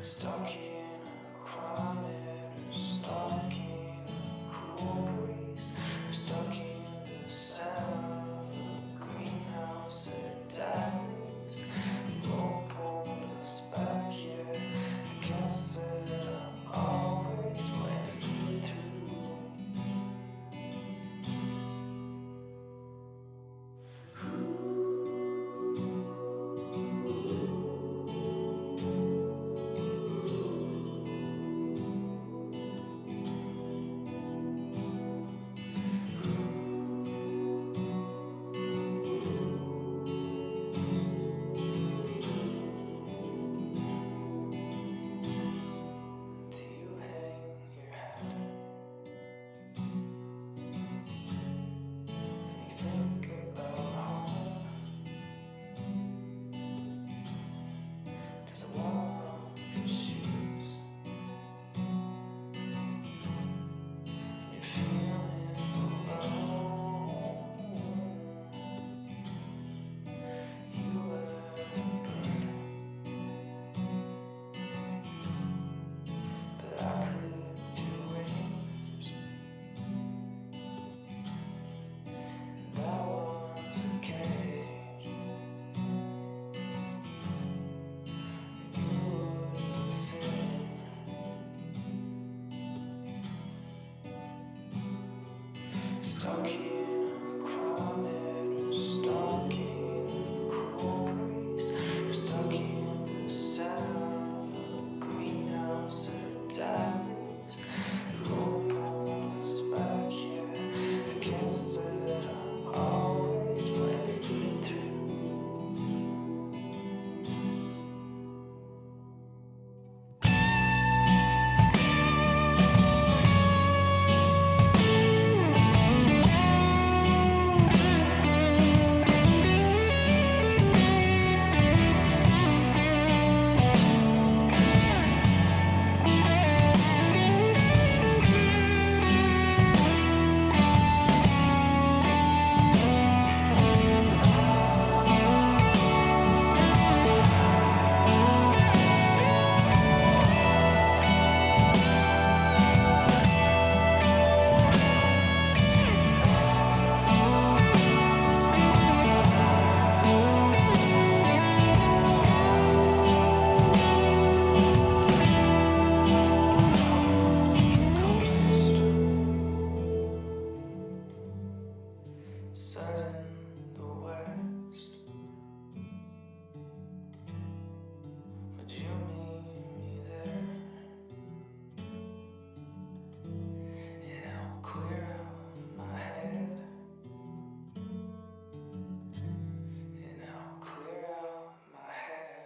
Stuck in a climate, or stuck in a cool breeze, or stuck in the sound of a greenhouse or dead leaves. The road pulled us back, yeah. I guess that I always plan to see it through. Do you hang your head and you think about home? Does it warm up your sheets and you're feeling alone? You were a bird, but I clipped your wings. That was a cage. You would sing. Stuck in a climate, or stuck in a cool breeze, or stuck in the sound of a greenhouse or dead leaves. The road pulled us back, yeah. I guess that I always plan to see it through. Set in the west, would you meet me there? And I'll clear out my head, and I'll clear out my head.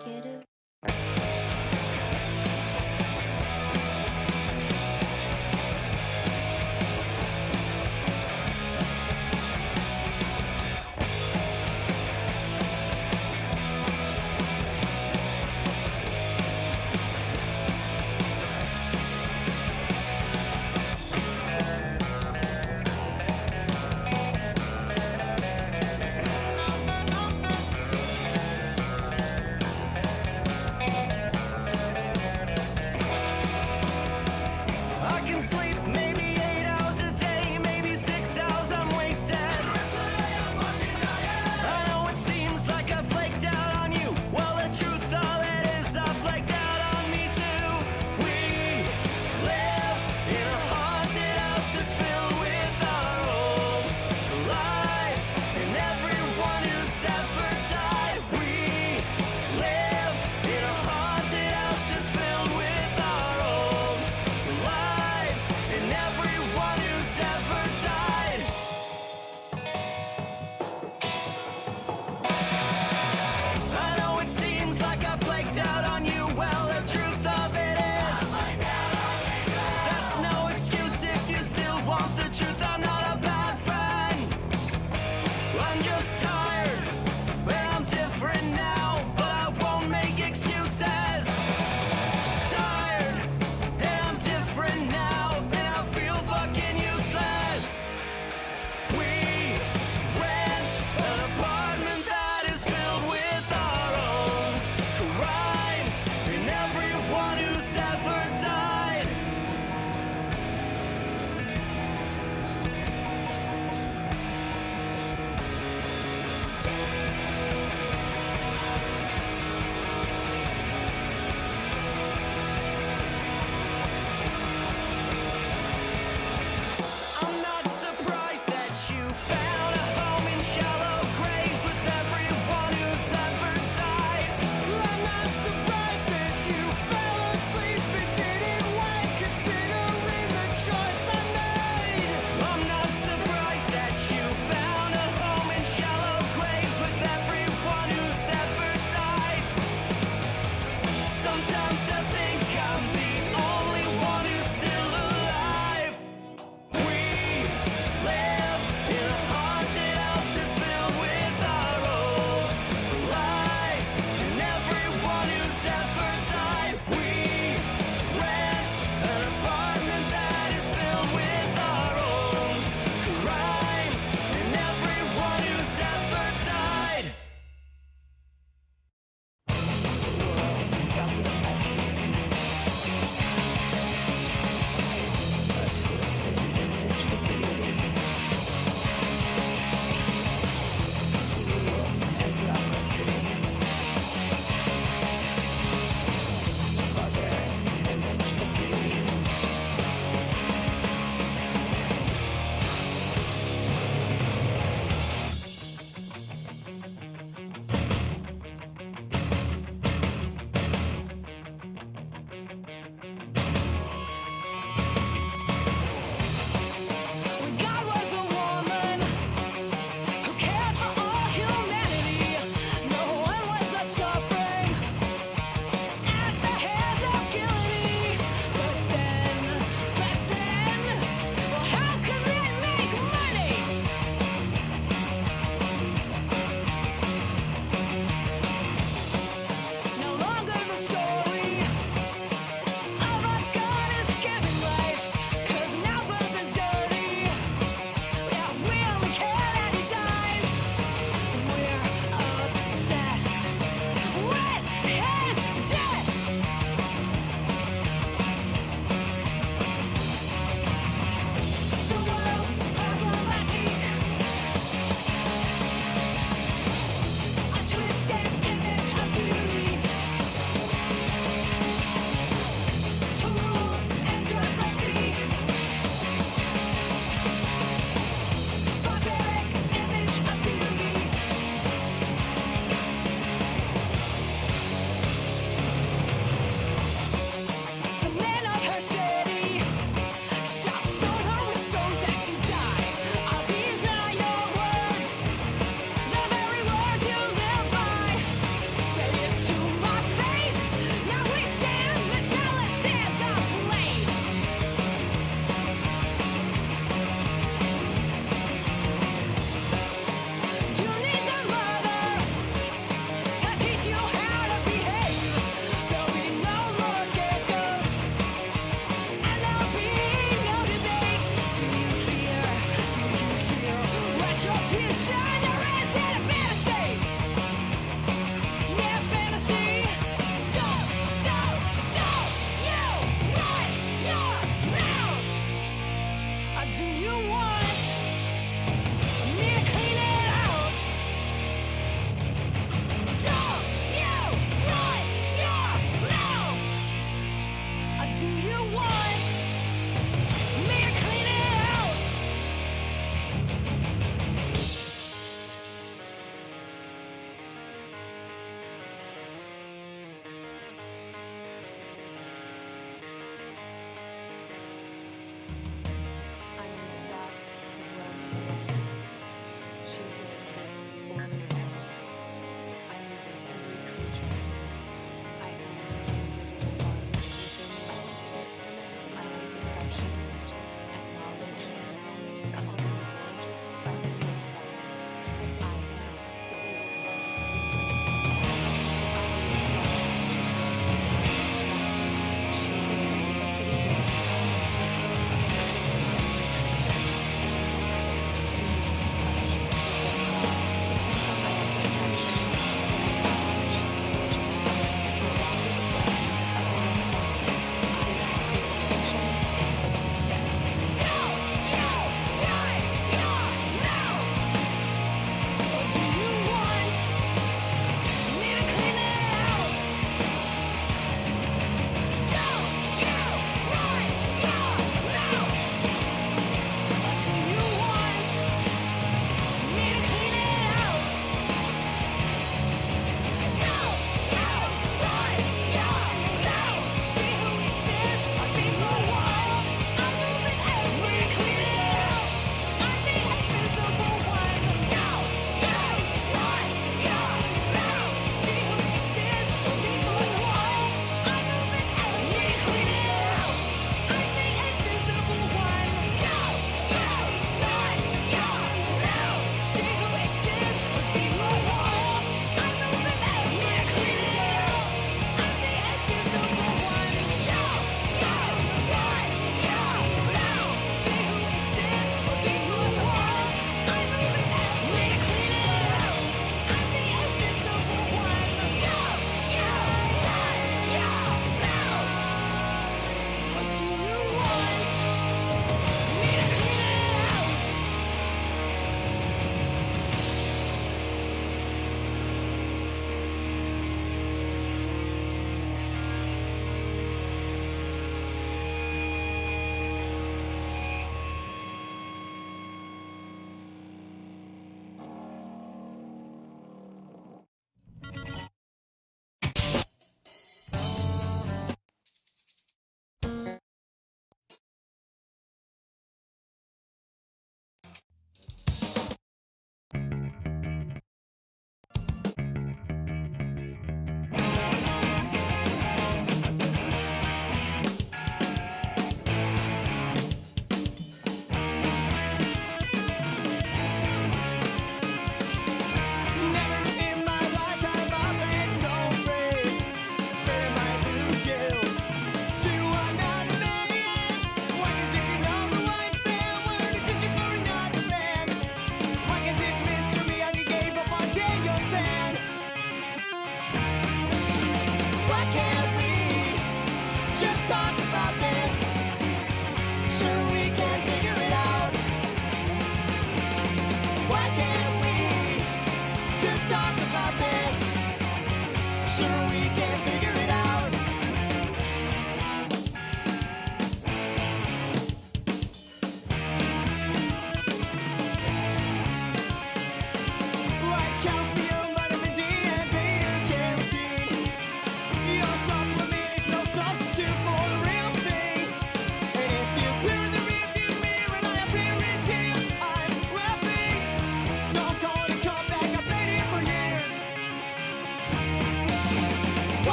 Get it.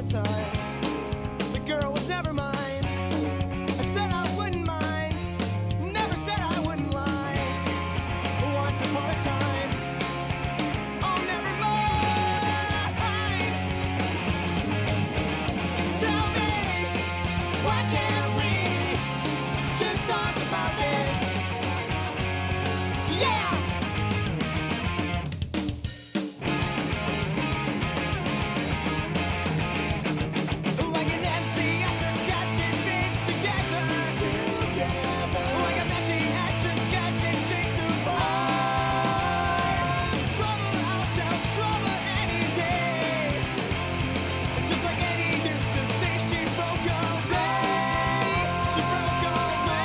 a time. The girl was never mine. I said I wouldn't mind. Never said I wouldn't lie. Once upon a time. Oh, never mind. Tell me, why can't we just talk about this? Yeah! Like an MC Escher sketching things together. Like a messy Escher sketching shakes apart. Trouble ourselves, trouble any day. Just like Eddie used to say, she broke away. She broke away.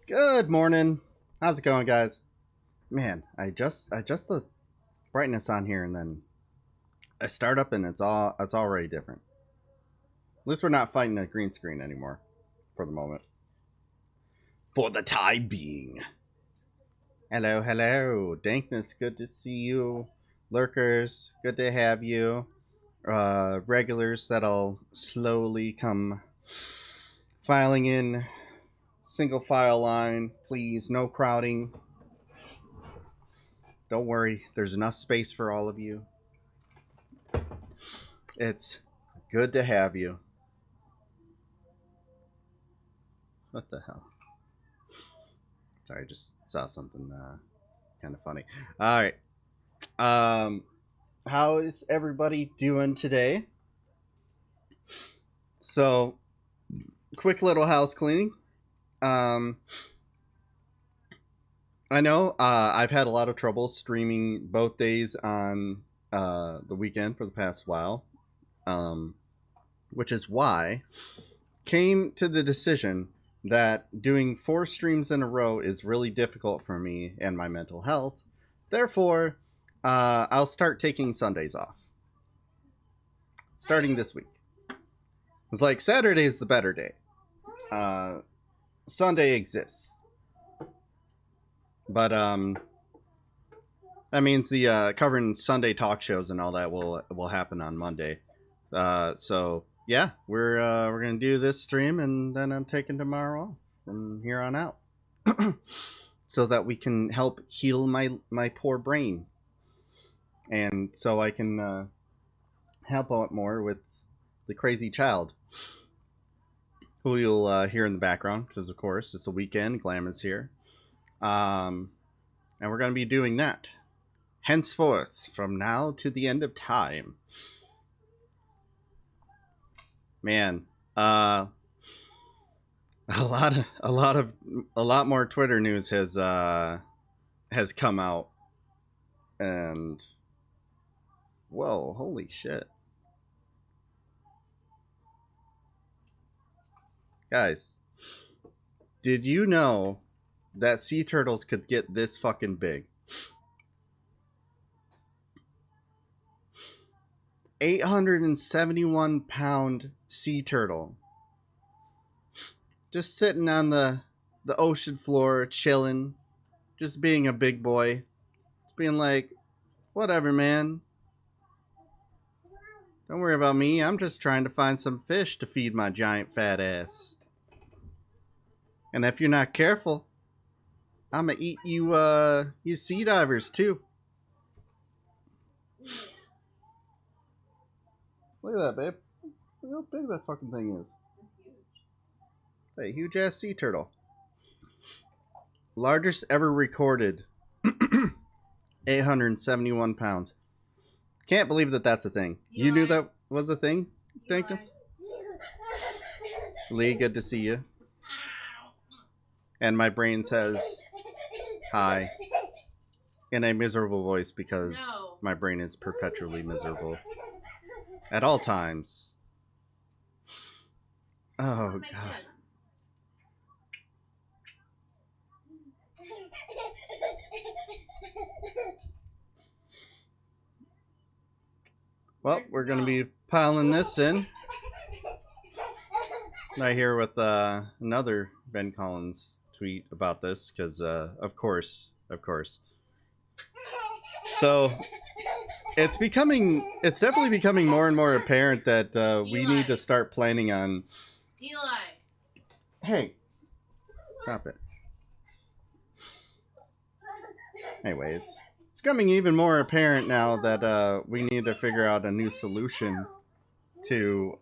Good morning. How's it going, guys? Man, I adjust the brightness on here, and then I start up, and it's already different. At least we're not fighting a green screen anymore, for the moment. For the time being. Hello, hello, Dankness. Good to see you. Lurkers, good to have you. Regulars that'll slowly come filing in. Single file line, please. No crowding. Don't worry, there's enough space for all of you. It's good to have you. What the hell? Sorry, I just saw something kind of funny. All right. How is everybody doing today? So, quick little house cleaning. I know I've had a lot of trouble streaming both days on the weekend for the past while, which is why came to the decision that doing 4 streams in a row is really difficult for me and my mental health. Therefore, I'll start taking Sundays off. Starting this week. It's like Saturday's the better day. Sunday exists. But that means the covering Sunday talk shows and all that will happen on Monday. So yeah, we're gonna do this stream, and then I'm taking tomorrow off from here on out. so that we can help heal my poor brain, and so I can help out more with the crazy child, who you'll hear in the background because, of course, it's a weekend. Glam is here, and we're going to be doing that henceforth from now to the end of time. Man, a lot more Twitter news has come out, and whoa, holy shit, guys! Did you know that sea turtles could get this fucking big? 871-pound sea turtle just sitting on the ocean floor, chilling, just being a big boy, being like, whatever, man. Don't worry about me. I'm just trying to find some fish to feed my giant fat ass. And if you're not careful, I'm gonna eat you, you sea divers too. Look at that, babe. Look how big that fucking thing is. It's a huge ass sea turtle. Largest ever recorded. 871 pounds. Can't believe that that's a thing. You knew that was a thing, Dankness? Lee, good to see you. And my brain says hi in a miserable voice because my brain is perpetually miserable at all times. Oh, God. Well, we're going to be piling this in. Right here with another Ben Collins tweet about this, because of course. So it's definitely becoming more and more apparent that we need to start planning on. Eli. Hey, stop it. Anyways, it's becoming even more apparent now that we need to figure out a new solution to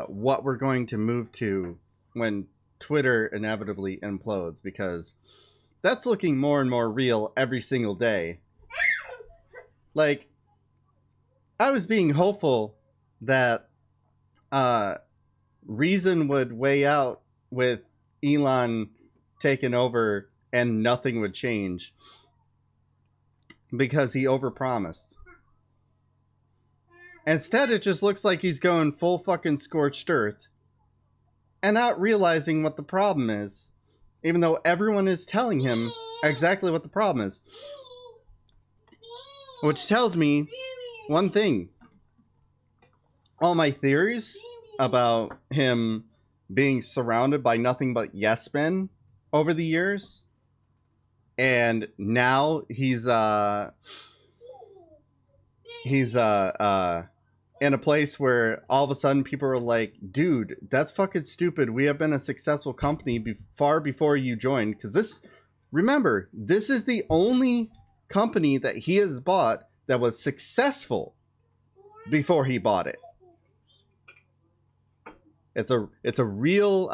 what we're going to move to when Twitter inevitably implodes, because that's looking more and more real every single day. Like, I was being hopeful that reason would weigh out with Elon taking over and nothing would change because he overpromised. Instead, it just looks like he's going full fucking scorched earth and not realizing what the problem is, even though everyone is telling him exactly what the problem is. Which tells me one thing. All my theories about him being surrounded by nothing but yes men over the years, and now he's in a place where all of a sudden people are like, dude, that's fucking stupid. We have been a successful company far before you joined. Because remember, this is the only company that he has bought that was successful before he bought it. It's a real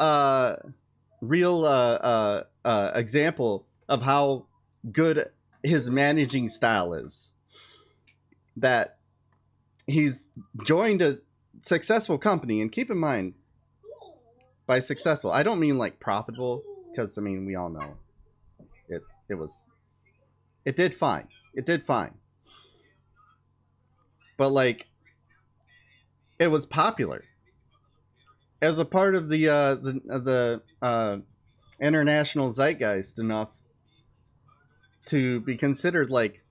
example of how good his managing style is. That he's joined a successful company, and keep in mind, by successful, I don't mean like profitable, because I mean we all know it did fine. It did fine. But like, it was popular as a part of the international zeitgeist enough to be considered like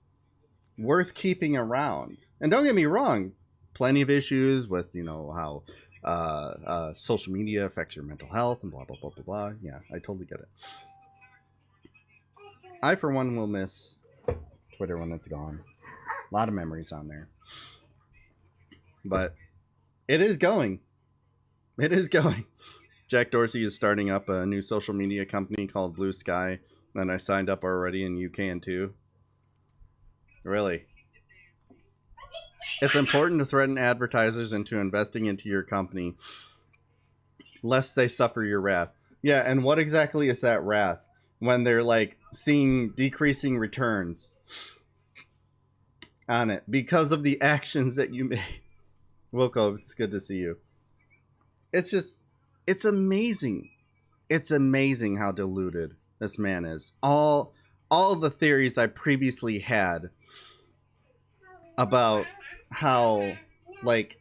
worth keeping around. And don't get me wrong, plenty of issues with, you know, how social media affects your mental health and blah blah blah blah blah. Yeah, I totally get it. I for one will miss Twitter when it's gone. A lot of memories on there. But it is going. It is going. Jack Dorsey is starting up a new social media company called Blue Sky, and I signed up already, and you can too. Really. It's important to threaten advertisers into investing into your company, lest they suffer your wrath. Yeah, and what exactly is that wrath? When they're like seeing decreasing returns on it because of the actions that you made. Wilco, it's good to see you. It's just, it's amazing. It's amazing how deluded this man is. All the theories I previously had about how, like,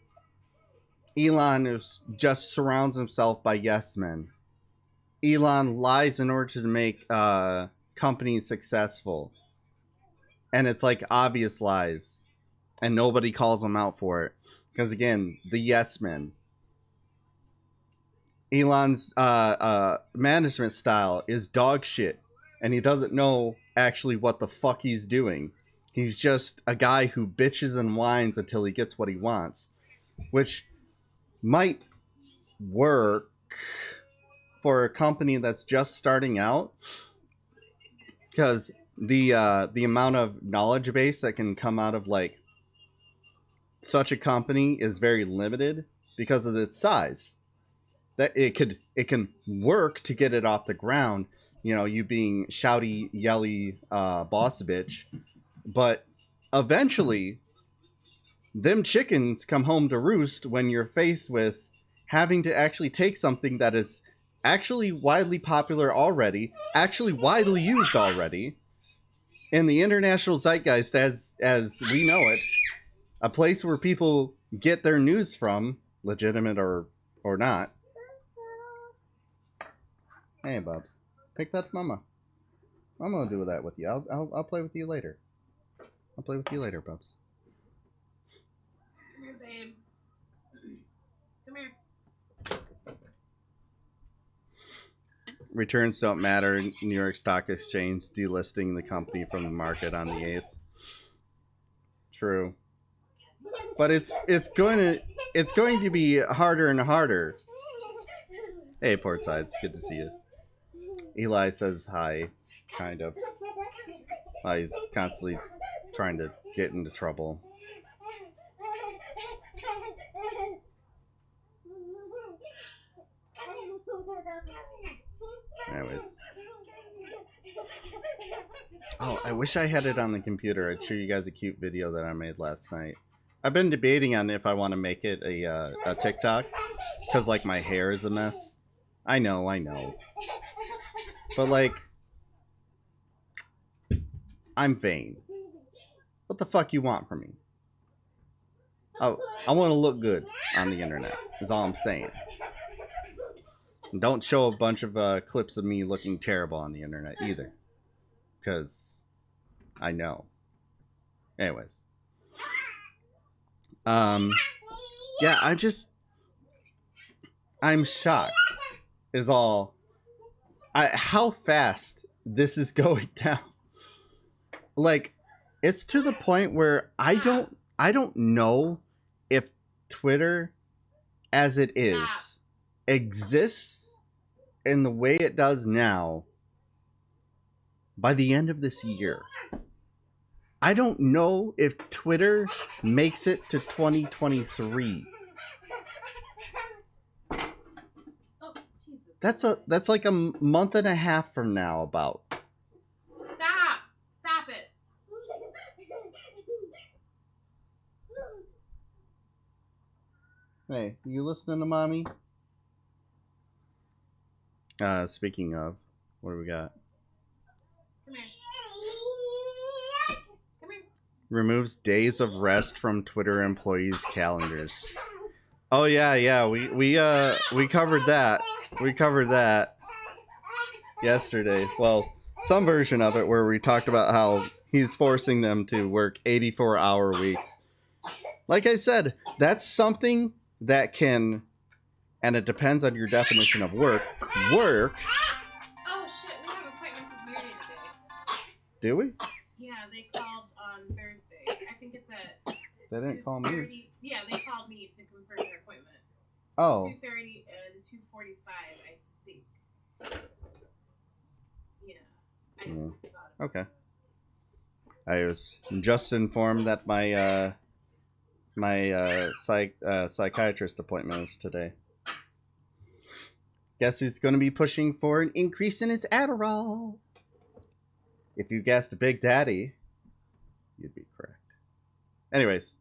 Elon is just surrounds himself by yes men. Elon lies in order to make companies successful, and it's like obvious lies, and nobody calls him out for it because again, the yes men. Elon's management style is dog shit, and he doesn't know actually what the fuck he's doing. He's just a guy who bitches and whines until he gets what he wants, which might work for a company that's just starting out, because the amount of knowledge base that can come out of like such a company is very limited because of its size. That it can work to get it off the ground, you know, you being shouty, yelly boss bitch, but eventually them chickens come home to roost when you're faced with having to actually take something that is actually widely popular already, actually widely used already in the international zeitgeist as we know it, a place where people get their news from, legitimate or not. Hey, Bubs, pick that to Mama. I'm gonna do that with you. I'll play with you later. I'll play with you later, Bubs. Come here, babe. Come here. Returns don't matter. New York Stock Exchange delisting the company from the market on the 8th. True, but it's going to be harder and harder. Hey, Portside, it's good to see you. Eli says hi, kind of. He's constantly trying to get into trouble. Anyways. Oh, I wish I had it on the computer. I'd show you guys a cute video that I made last night. I've been debating on if I want to make it a TikTok, because like my hair is a mess. I know. But like, I'm vain. What the fuck you want from me? Oh, I want to look good on the internet, is all I'm saying. And don't show a bunch of clips of me looking terrible on the internet either, because I know. Anyways. Yeah, I'm shocked is all. How fast this is going down. Like, it's to the point where I don't know if Twitter as it is exists in the way it does now by the end of this year. I don't know if Twitter makes it to 2023. That's like a month and a half from now about. Stop it. Hey, you listening to mommy? Speaking of, what do we got? Come here. Come here. Removes days of rest from Twitter employees' calendars. Oh yeah, we covered that. We covered that yesterday. Well, some version of it where we talked about how he's forcing them to work 84-hour weeks. Like I said, that's something that can, and it depends on your definition of work. Oh shit, we have appointments with Mary today. Do we? Yeah, they called on Thursday. I think it's at. They didn't call me. Yeah, they called me to confirm their appointment. Oh. 2:30 and 2:45, I think. Yeah. I Yeah. just thought of Okay. I was just informed that my psychiatrist appointment is today. Guess who's going to be pushing for an increase in his Adderall? If you guessed Big Daddy, you'd be correct. Anyways.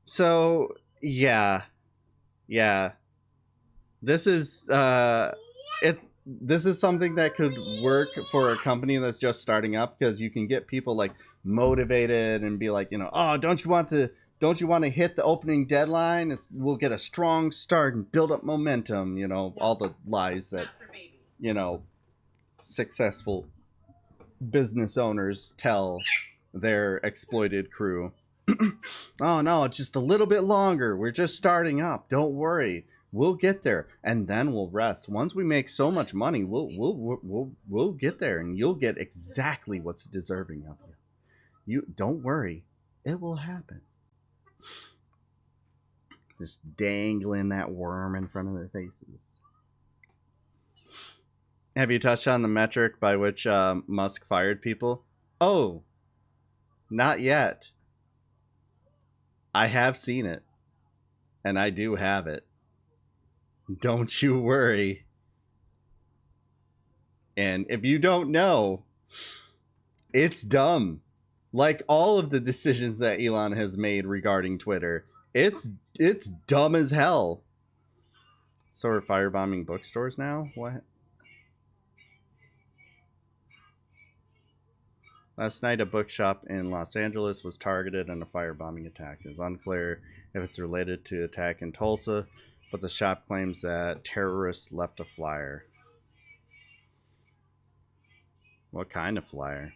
So, yeah. This is this is something that could work for a company that's just starting up, because you can get people like motivated and be like, oh, don't you want to hit the opening deadline? We'll get a strong start and build up momentum, all the lies that, not for baby. successful business owners tell their exploited crew. Oh no, just a little bit longer. We're just starting up. Don't worry. We'll get there, and then we'll rest. Once we make so much money, we'll get there, and you'll get exactly what's deserving of you. You don't worry, it will happen. Just dangling that worm in front of their faces. Have you touched on the metric by which Musk fired people? Oh, not yet. I have seen it, and I do have it. Don't you worry. And if you don't know, it's dumb. Like all of the decisions that Elon has made regarding Twitter, it's dumb as hell. So we're firebombing bookstores now? What? Last night, a bookshop in Los Angeles was targeted in a firebombing attack. It is unclear if it's related to the attack in Tulsa, but the shop claims that terrorists left a flyer. What kind of flyer?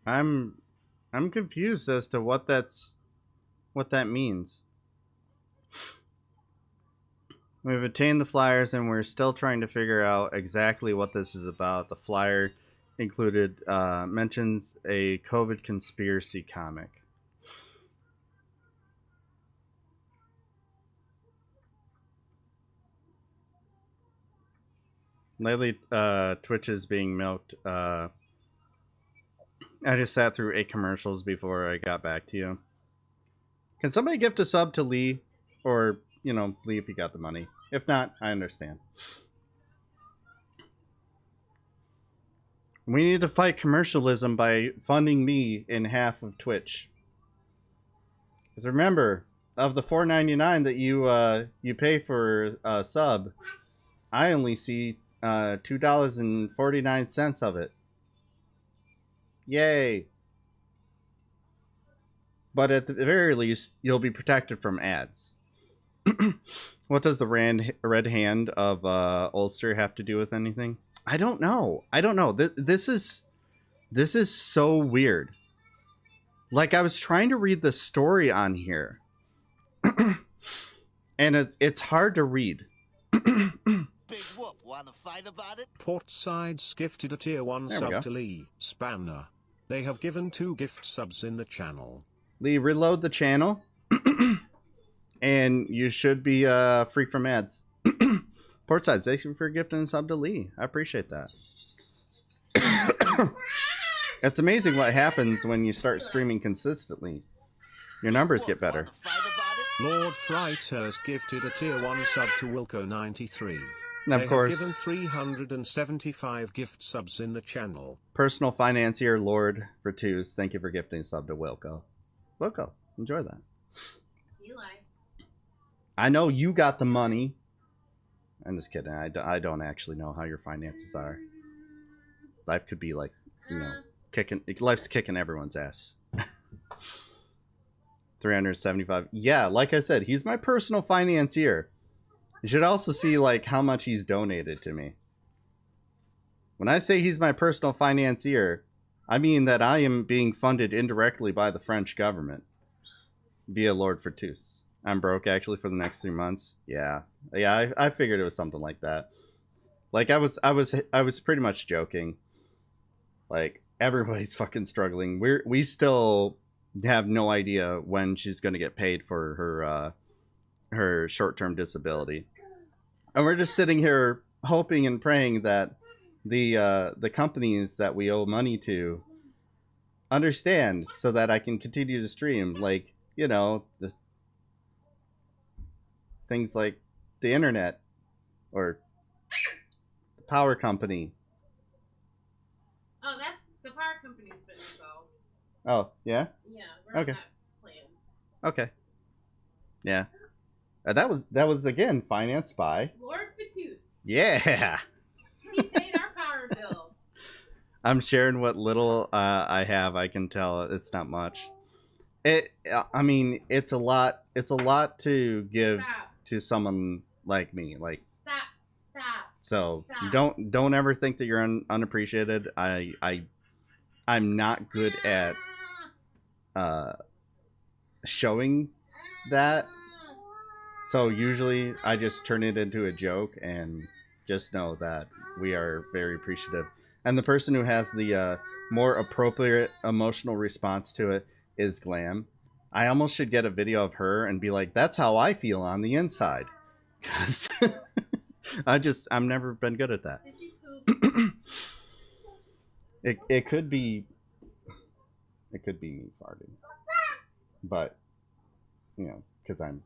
I'm confused as to what that means. We've obtained the flyers, and we're still trying to figure out exactly what this is about. The flyer included mentions a COVID conspiracy comic. Lately, Twitch is being milked. I just sat through 8 commercials before I got back to you. Can somebody gift a sub to Lee? Or, Lee if you got the money. If not, I understand. We need to fight commercialism by funding me in half of Twitch. Because remember, of the $4.99 that you pay for a sub, I only see $2.49 of it. Yay! But at the very least, you'll be protected from ads. What does the red hand of Ulster have to do with anything? I don't know. This is so weird. Like, I was trying to read the story on here, and it's hard to read. Big whoop, wanna fight about it? Portside's gifted a tier 1 There we go. sub to Lee Spamner. They have given 2 gift subs in the channel. Lee, reload the channel, and you should be free from ads. Portside, thank you for gifting a sub to Lee. I appreciate that. It's amazing what happens when you start streaming consistently. Your numbers get better. Wanna fight about it? Lord Freiter has gifted a tier 1 sub to Wilco93. And of They course, have given 375 gift subs in the channel. personal financier Lord Vertus, thank you for gifting a sub to Wilco. Wilco, enjoy that. Eli. I know you got the money. I'm just kidding. I don't actually know how your finances are. Life could be like, you know, life's kicking everyone's ass. 375. Yeah, like I said, he's my personal financier. You should also see like how much he's donated to me. When I say he's my personal financier, I mean that I am being funded indirectly by the French government via Lord Vertus. I'm broke actually for the next 3 months. Yeah, I figured it was something like that. Like I was pretty much joking. Like everybody's fucking struggling. We still have no idea when she's gonna get paid for her short-term disability, and we're just sitting here hoping and praying that the companies that we owe money to understand so that I can continue to stream. Like, you know, the things like the internet or the power company. Oh, that's the power company's been resolved. Oh, yeah? Yeah, we're Okay. on that plan. Okay. Yeah. That was again financed by Lord Fatus. Yeah. He paid our power bill. I'm sharing what little I have. I can tell it's not much. I mean, it's a lot. It's a lot to give Stop. to someone like me. Like, Stop. so Stop. don't ever think that you're unappreciated. I'm not good at showing that. So usually I just turn it into a joke and just know that we are very appreciative. And the person who has the more appropriate emotional response to it is Glam. I almost should get a video of her and be like, that's how I feel on the inside. Because I've never been good at that. Did you poop? It could be me farting. But, you know, because I'm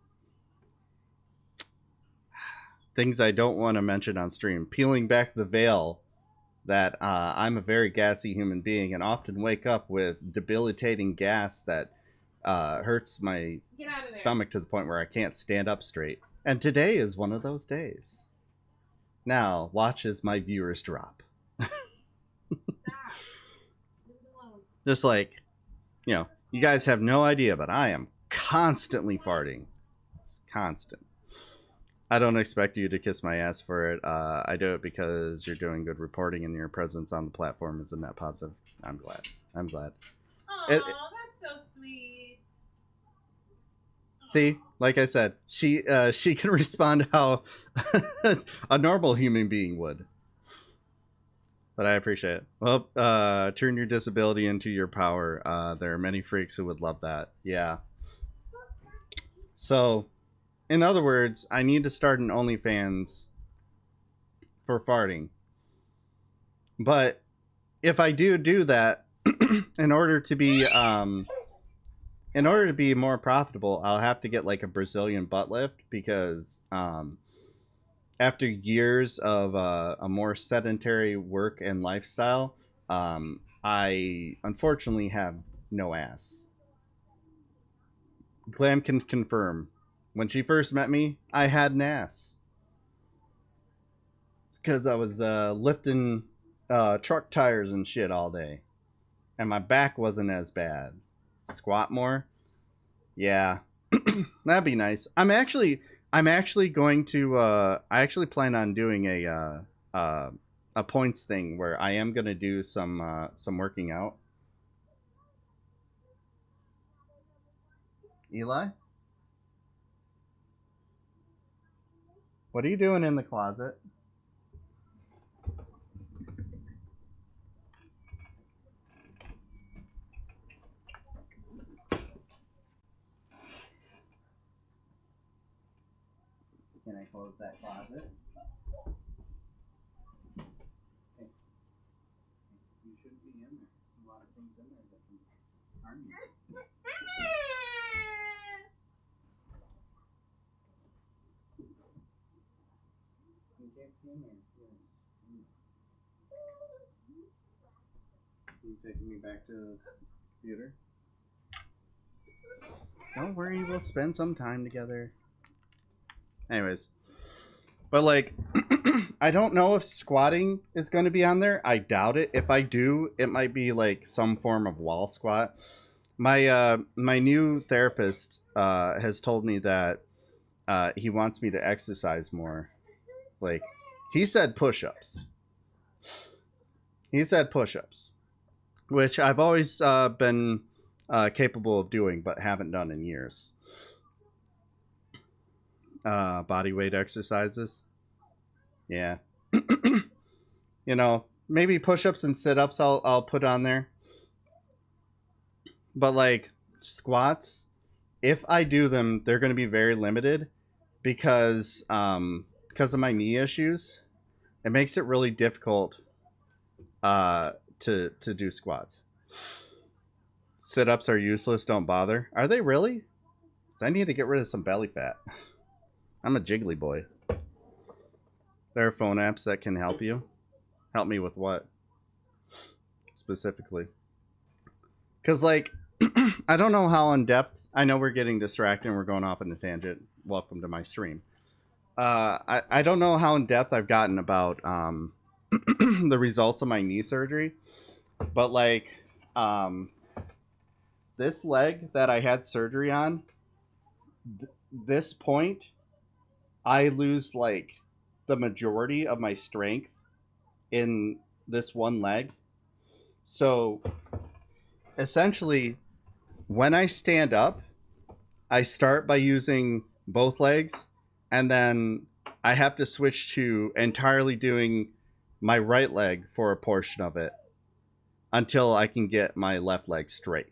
things I don't want to mention on stream. Peeling back the veil that I'm a very gassy human being and often wake up with debilitating gas that hurts my Get out of there. stomach to the point where I can't stand up straight. And today is one of those days. Now, watch as my viewers drop. Stop. Leave it alone. Just like, you know, you guys have no idea, but I am constantly farting. Constant. I don't expect you to kiss my ass for it. I do it because you're doing good reporting and your presence on the platform is a net positive. I'm glad. Aw, It- that's so sweet. See, like I said, she can respond how a normal human being would. But I appreciate it. Well, turn your disability into your power. There are many freaks who would love that. Yeah. So, in other words, I need to start an OnlyFans for farting. But if I do that, in order to be more profitable, I'll have to get like a Brazilian butt lift because after years of a more sedentary work and lifestyle, I unfortunately have no ass. Glam can confirm. When she first met me, I had an ass. It's because I was lifting truck tires and shit all day. And my back wasn't as bad. Squat more? Yeah. That'd be nice. I'm actually going to I actually plan on doing a points thing where I am going to do some working out. Eli? What are you doing in the closet? Can I close that closet? Hey. You shouldn't be in there. There's a lot of things in there that can harm you. You taking me back to the computer? Don't worry, we'll spend some time together. Anyways. But, like, I don't know if squatting is going to be on there. I doubt it. If I do, it might be, like, some form of wall squat. My new therapist has told me that he wants me to exercise more. Like, he said push-ups. He said push-ups, which I've always been capable of doing, but haven't done in years. Body weight exercises. Yeah. You know, maybe push-ups and sit-ups I'll put on there. But like squats, if I do them, they're going to be very limited because of my knee issues. It makes it really difficult to do squats. Sit-ups are useless, don't bother. Are they really? 'Cause I need to get rid of some belly fat. I'm a jiggly boy. There are phone apps that can help you. Help me with what? Specifically. Because, like, I don't know how in depth. I know we're getting distracted and we're going off on a tangent. Welcome to my stream. I don't know how in depth I've gotten about the results of my knee surgery. But, like, this leg that I had surgery on, this point, I lose, like, the majority of my strength in this one leg. So essentially, when I stand up, I start by using both legs, and then I have to switch to entirely doing my right leg for a portion of it until I can get my left leg straight,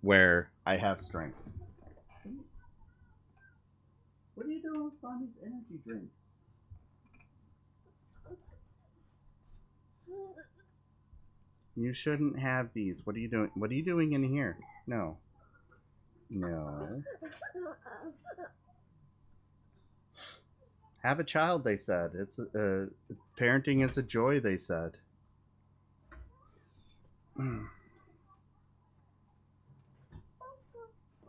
where I have strength. What are you doing with all these energy drinks? You shouldn't have these. What are you doing? What are you doing in here? No. No. Have a child, they said. It's parenting is a joy, they said.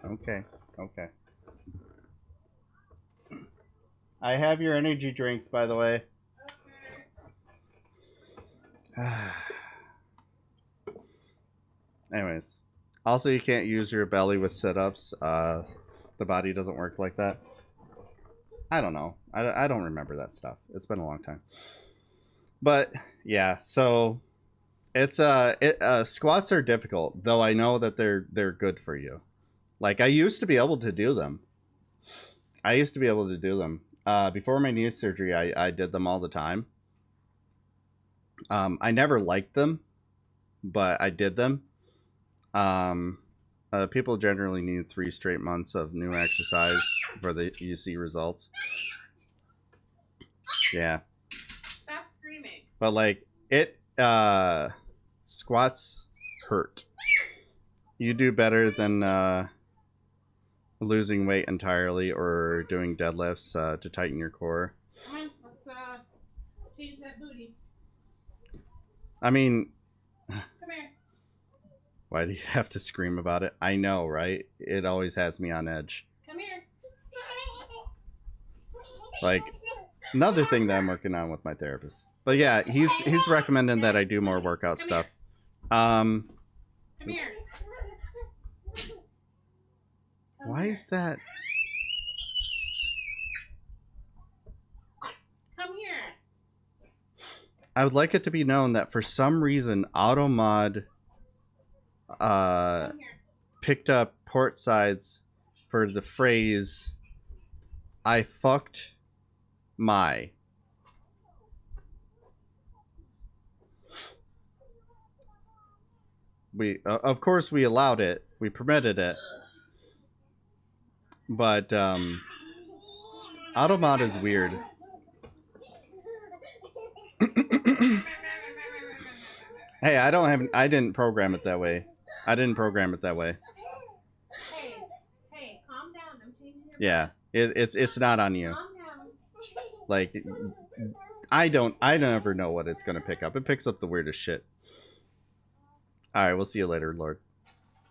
Okay. Okay. I have your energy drinks, by the way. Anyways. Also, you can't use your belly with sit-ups. The body doesn't work like that. I don't know. I don't remember that stuff. It's been a long time. But, yeah. So, it's squats are difficult. Though I know that they're good for you. Like, I used to be able to do them. Before my knee surgery, I did them all the time. I never liked them, but I did them. People generally need 3 straight months of new exercise for you see results. Yeah. Stop screaming. But like squats hurt. You do better than losing weight entirely or doing deadlifts to tighten your core. Come on, let's change that booty. I mean, Come here. why do you have to scream about it? I know, right? It always has me on edge. Come here. Like, another thing that I'm working on with my therapist. But yeah, he's recommending that I do more workout stuff. Come here. Why is that? Come here. I would like it to be known that for some reason Automod Come here. picked up port sides for the phrase "I fucked my." We of course we allowed it, we permitted it, but Automod is weird. Hey, I didn't program it that way. Hey, calm down. I'm changing your Yeah, it's not on you. Calm down. Like, I never know what it's gonna pick up. It picks up the weirdest shit. All right, we'll see you later, Lord.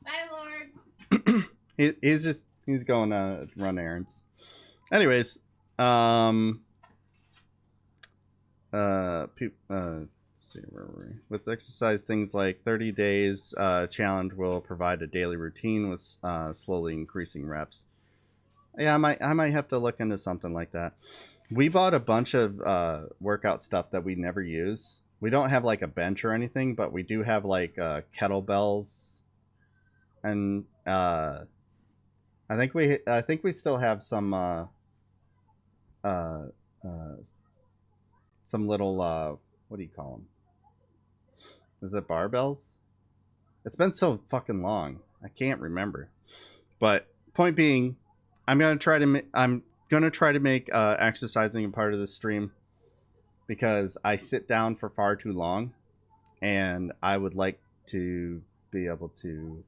Bye, Lord. He's going to run errands. Anyways, see where were we? With exercise, things like 30 days challenge will provide a daily routine with slowly increasing reps. Yeah, I might have to look into something like that. We bought a bunch of workout stuff that we never use. We don't have like a bench or anything, but we do have like kettlebells, and I think we still have some uh, some little what do you call them? Is it barbells? It's been so fucking long, I can't remember. But point being, I'm gonna try to make exercising a part of the stream because I sit down for far too long, and I would like to be able to.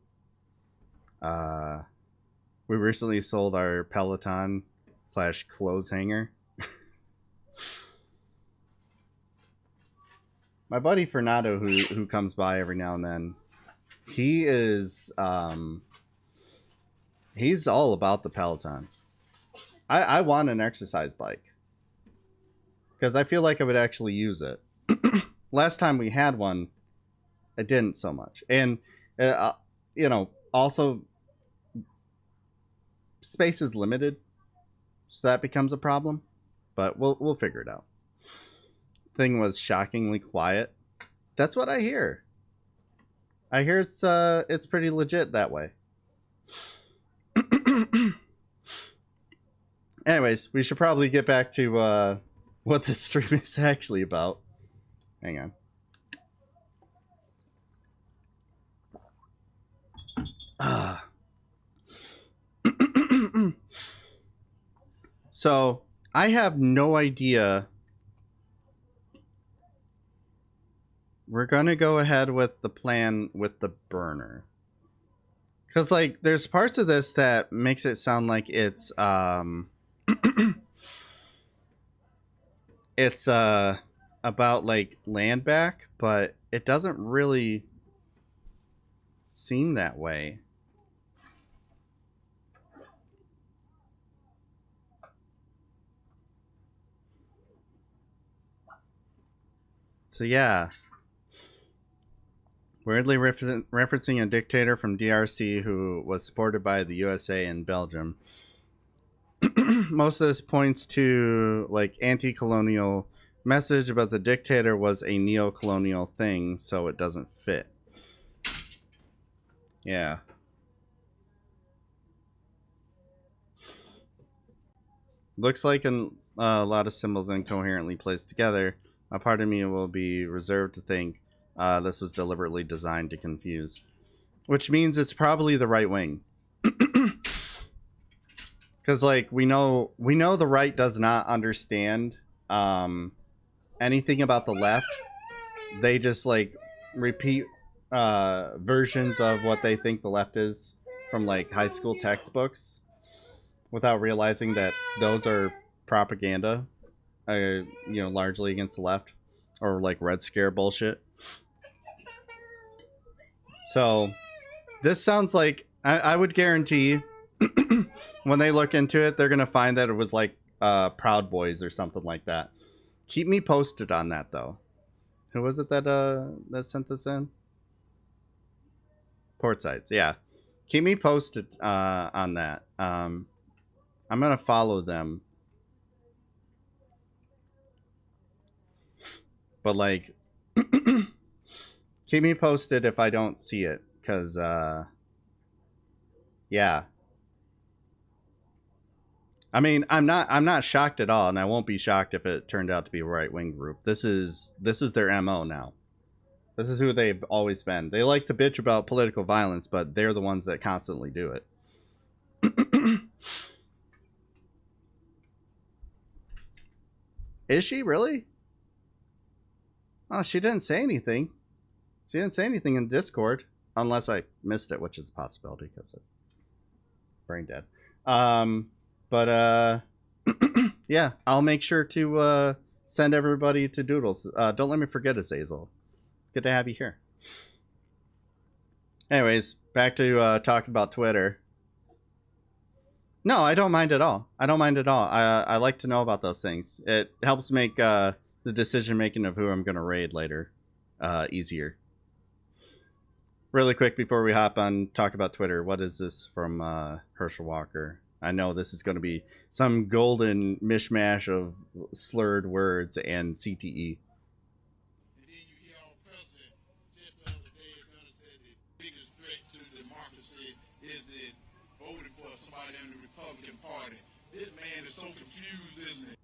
We recently sold our Peloton / clothes hanger. My buddy Fernando, who comes by every now and then, he is he's all about the Peloton. I want an exercise bike because I feel like I would actually use it. Last time we had one, I didn't so much, and also space is limited, so that becomes a problem. But we'll figure it out. Thing was shockingly quiet. That's what I hear. I hear it's pretty legit that way. Anyways, we should probably get back to what this stream is actually about. Hang on. So I have no idea. We're gonna go ahead with the plan with the burner, because like there's parts of this that makes it sound like it's it's about like land back, but it doesn't really seem that way. So yeah, weirdly referencing a dictator from DRC who was supported by the USA and Belgium. Most of this points to like anti-colonial message, but the dictator was a neo-colonial thing, so it doesn't fit. Yeah. Looks like a lot of symbols incoherently placed together. A part of me will be reserved to think this was deliberately designed to confuse, which means it's probably the right wing. Because like we know the right does not understand anything about the left. They just like repeat versions of what they think the left is from like high school textbooks without realizing that those are propaganda, largely against the left, or like Red Scare bullshit. So this sounds like I would guarantee when they look into it, they're gonna find that it was like Proud Boys or something like that. Keep me posted on that though. Who was it that sent this in? Port Sites, yeah. Keep me posted on that. I'm gonna follow them, but like, keep me posted if I don't see it, cause yeah. I mean, I'm not shocked at all, and I won't be shocked if it turned out to be a right wing group. This is their MO now. This is who they've always been. They like to bitch about political violence, but they're the ones that constantly do it. Is she really? Oh, she didn't say anything. She didn't say anything in Discord, unless I missed it, which is a possibility because of brain dead. But Yeah, I'll make sure to send everybody to Doodles. Don't let me forget, Azazel. Good to have you here. Anyways, back to talking about Twitter. No, I don't mind at all. I don't mind at all. I like to know about those things. It helps make the decision making of who I'm going to raid later easier. Really quick before we hop on, talk about Twitter. What is this from Herschel Walker? I know this is going to be some golden mishmash of slurred words and CTE. And then you hear our president just the other day is going to say the biggest threat to democracy is in voting for somebody in the Republican Party. This man is so confused, isn't it?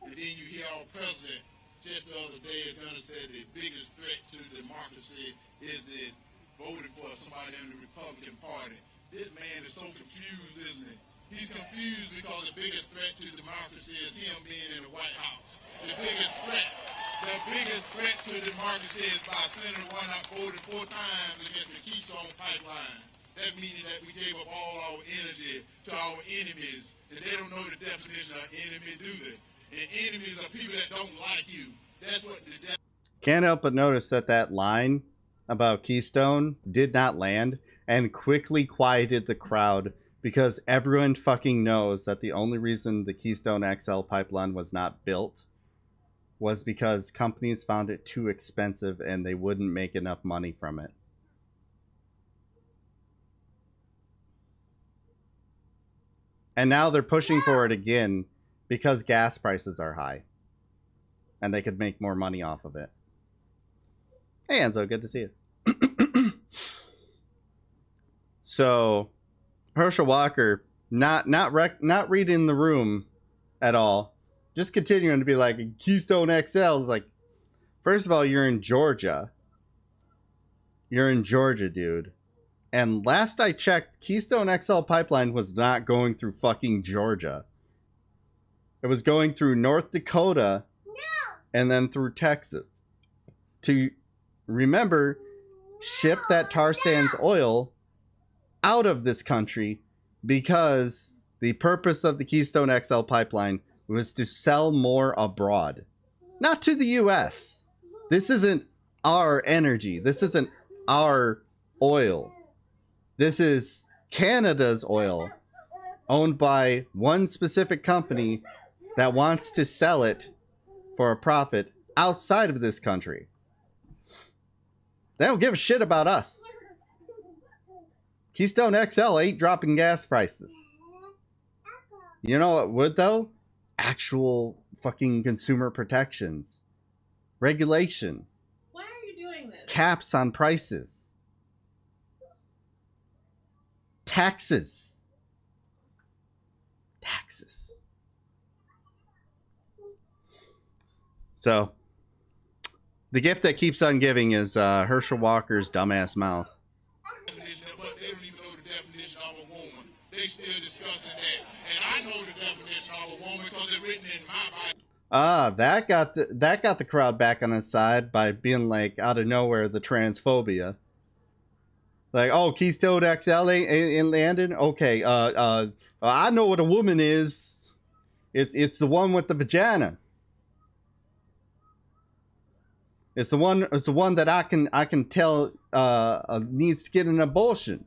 And then you hear our president just the other day is going to say the biggest threat to democracy is in voting for somebody in the Republican Party. This man is so confused, isn't it? He's confused because the biggest threat to democracy is him being in the White House. The biggest threat to democracy is by Senator Warnock voted 4 times against the Keystone Pipeline. That means that we gave up all our energy to our enemies. And they don't know the definition of enemy, do they? And enemies are people that don't like you. That's what the Can't help but notice that line about Keystone did not land and quickly quieted the crowd because everyone fucking knows that the only reason the Keystone XL pipeline was not built was because companies found it too expensive and they wouldn't make enough money from it. And now they're pushing for it again because gas prices are high and they could make more money off of it. Hey Enzo, good to see you. So Herschel Walker not reading the room at all, just continuing to be like Keystone XL. Like, first of all, you're in Georgia, dude. And last I checked, Keystone XL pipeline was not going through fucking Georgia. It was going through North Dakota and then through Texas to, remember, ship that tar sands oil out of this country because the purpose of the Keystone XL pipeline was to sell more abroad, not to the US. This isn't our energy. This isn't our oil. This is Canada's oil, owned by one specific company that wants to sell it for a profit outside of this country. They don't give a shit about us. Keystone XL ain't dropping gas prices. You know what would, though? Actual fucking consumer protections. Regulation. Why are you doing this? Caps on prices. Taxes. So, the gift that keeps on giving is Herschel Walker's dumbass mouth. definition, but they don't even know the definition of a woman. They still discussing that. And I know the definition of a woman because it's written in my Bible. That got the crowd back on his side by being like, out of nowhere, the transphobia. Like, oh, Keystone XL ain't landing? Okay, I know what a woman is. It's the one with the vagina. It's the one that I can tell needs to get an abortion.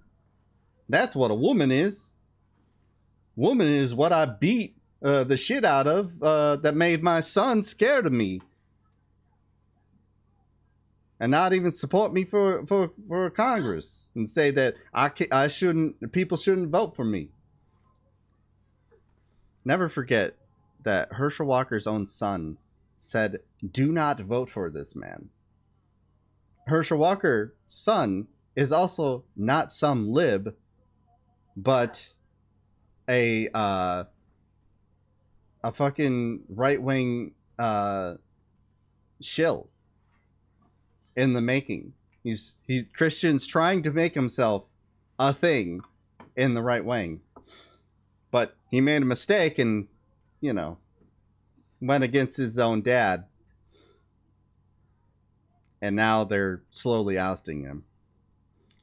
That's what a woman is. Woman is what I beat the shit out of that made my son scared of me. And not even support me for Congress and say that people shouldn't vote for me. Never forget that Herschel Walker's own son said, "Do not vote for this man." Herschel Walker's son is also not some lib, but a fucking right-wing shill in the making. Christian's trying to make himself a thing in the right wing, but he made a mistake and, went against his own dad, and now they're slowly ousting him.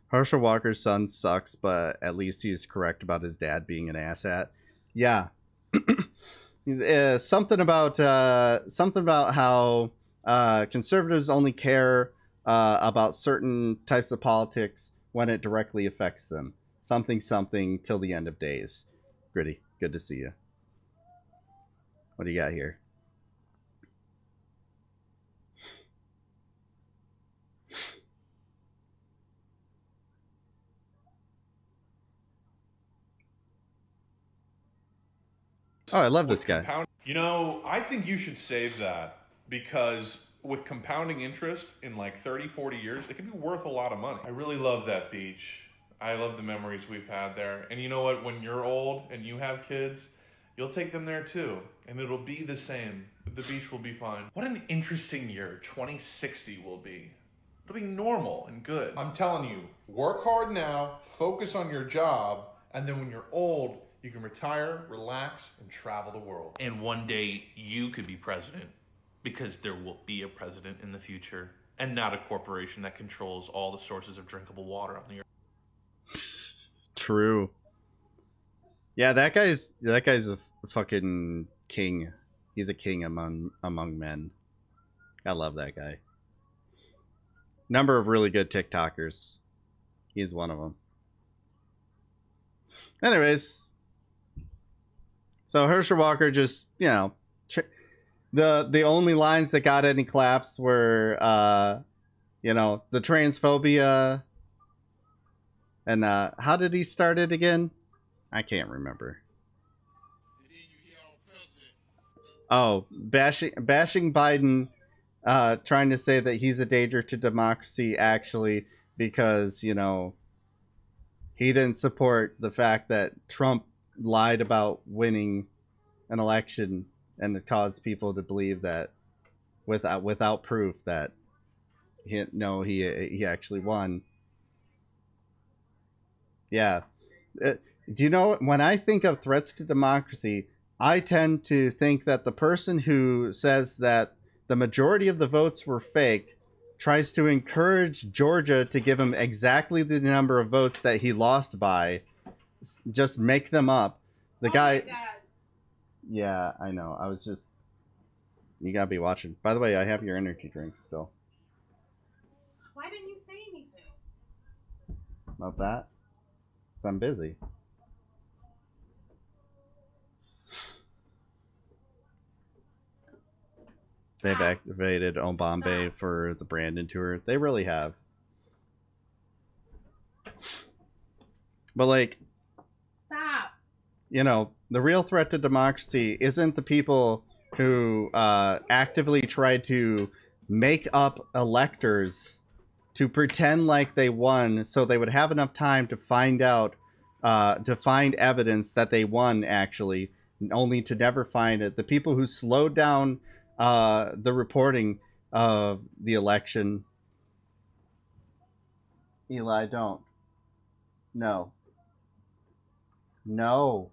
Herschel Walker's son sucks, but at least he's correct about his dad being an asshat. Yeah. something about how conservatives only care about certain types of politics when it directly affects them. Something till the end of days. Gritty, good to see you. What do you got here? Oh, I love this guy. You know, I think you should save that because with compounding interest in like 30, 40 years, it could be worth a lot of money. I really love that beach. I love the memories we've had there. And you know what? When you're old and you have kids, you'll take them there too. And it'll be the same. The beach will be fine. What an interesting year 2060 will be. It'll be normal and good. I'm telling you, work hard now, focus on your job, and then when you're old, you can retire, relax, and travel the world. And one day you could be president because there will be a president in the future and not a corporation that controls all the sources of drinkable water on the earth. True. Yeah, that guy's a fucking king. He's a king among men. I love that guy. Number of really good TikTokers. He's one of them. Anyways, so Herschel Walker just, you know, the only lines that got any claps were, you know, the transphobia, and how did he start it again? I can't remember. Oh, bashing Biden, trying to say that he's a danger to democracy, actually, because, you know, he didn't support the fact that Trump lied about winning an election and it caused people to believe that without proof that he actually won. Yeah. Do you know, when I think of threats to democracy, I tend to think that the person who says that the majority of the votes were fake tries to encourage Georgia to give him exactly the number of votes that he lost by. Just make them up. The guy... Yeah, I know. I was just... You gotta be watching. By the way, I have your energy drink still. Why didn't you say anything? About that? 'Cause I'm busy. They've activated Obambe for the Brandon tour. They really have. But, like... Stop. You know, the real threat to democracy isn't the people who actively try to make up electors to pretend like they won so they would have enough time to find out, to find evidence that they won, actually, only to never find it. The people who slowed down the reporting of the election. Eli, don't. No. No.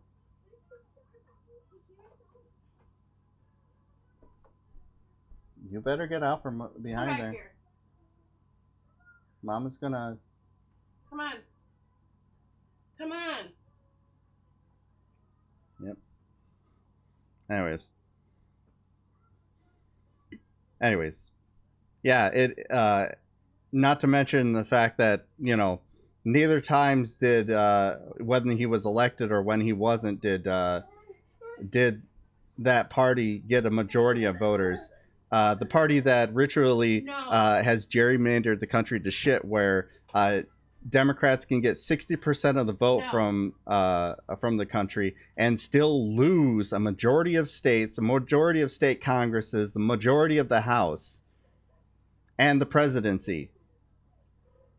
You better get out from behind there. Here. Mama's gonna... Come on. Come on. Yep. Anyways. Yeah, it, not to mention the fact that, you know, neither times did, when he was elected or when he wasn't, did that party get a majority of voters. The party that ritually has gerrymandered the country to shit, where Democrats can get 60% of the vote from the country and still lose a majority of states, a majority of state congresses, the majority of the House, and the presidency.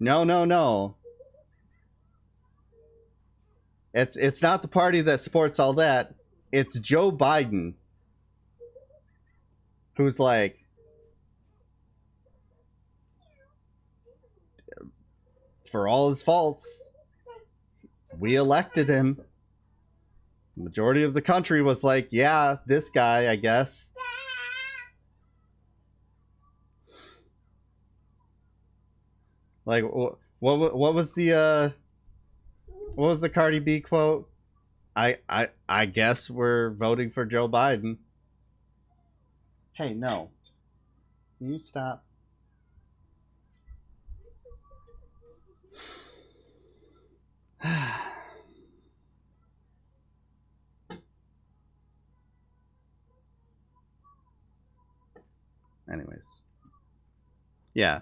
No. It's not the party that supports all that. It's Joe Biden, who's like, for all his faults, we elected him. The majority of the country was like, yeah, this guy, I guess. Like, what was the Cardi B quote? I guess we're voting for Joe Biden. Hey, no. Can you stop? Anyways. Yeah.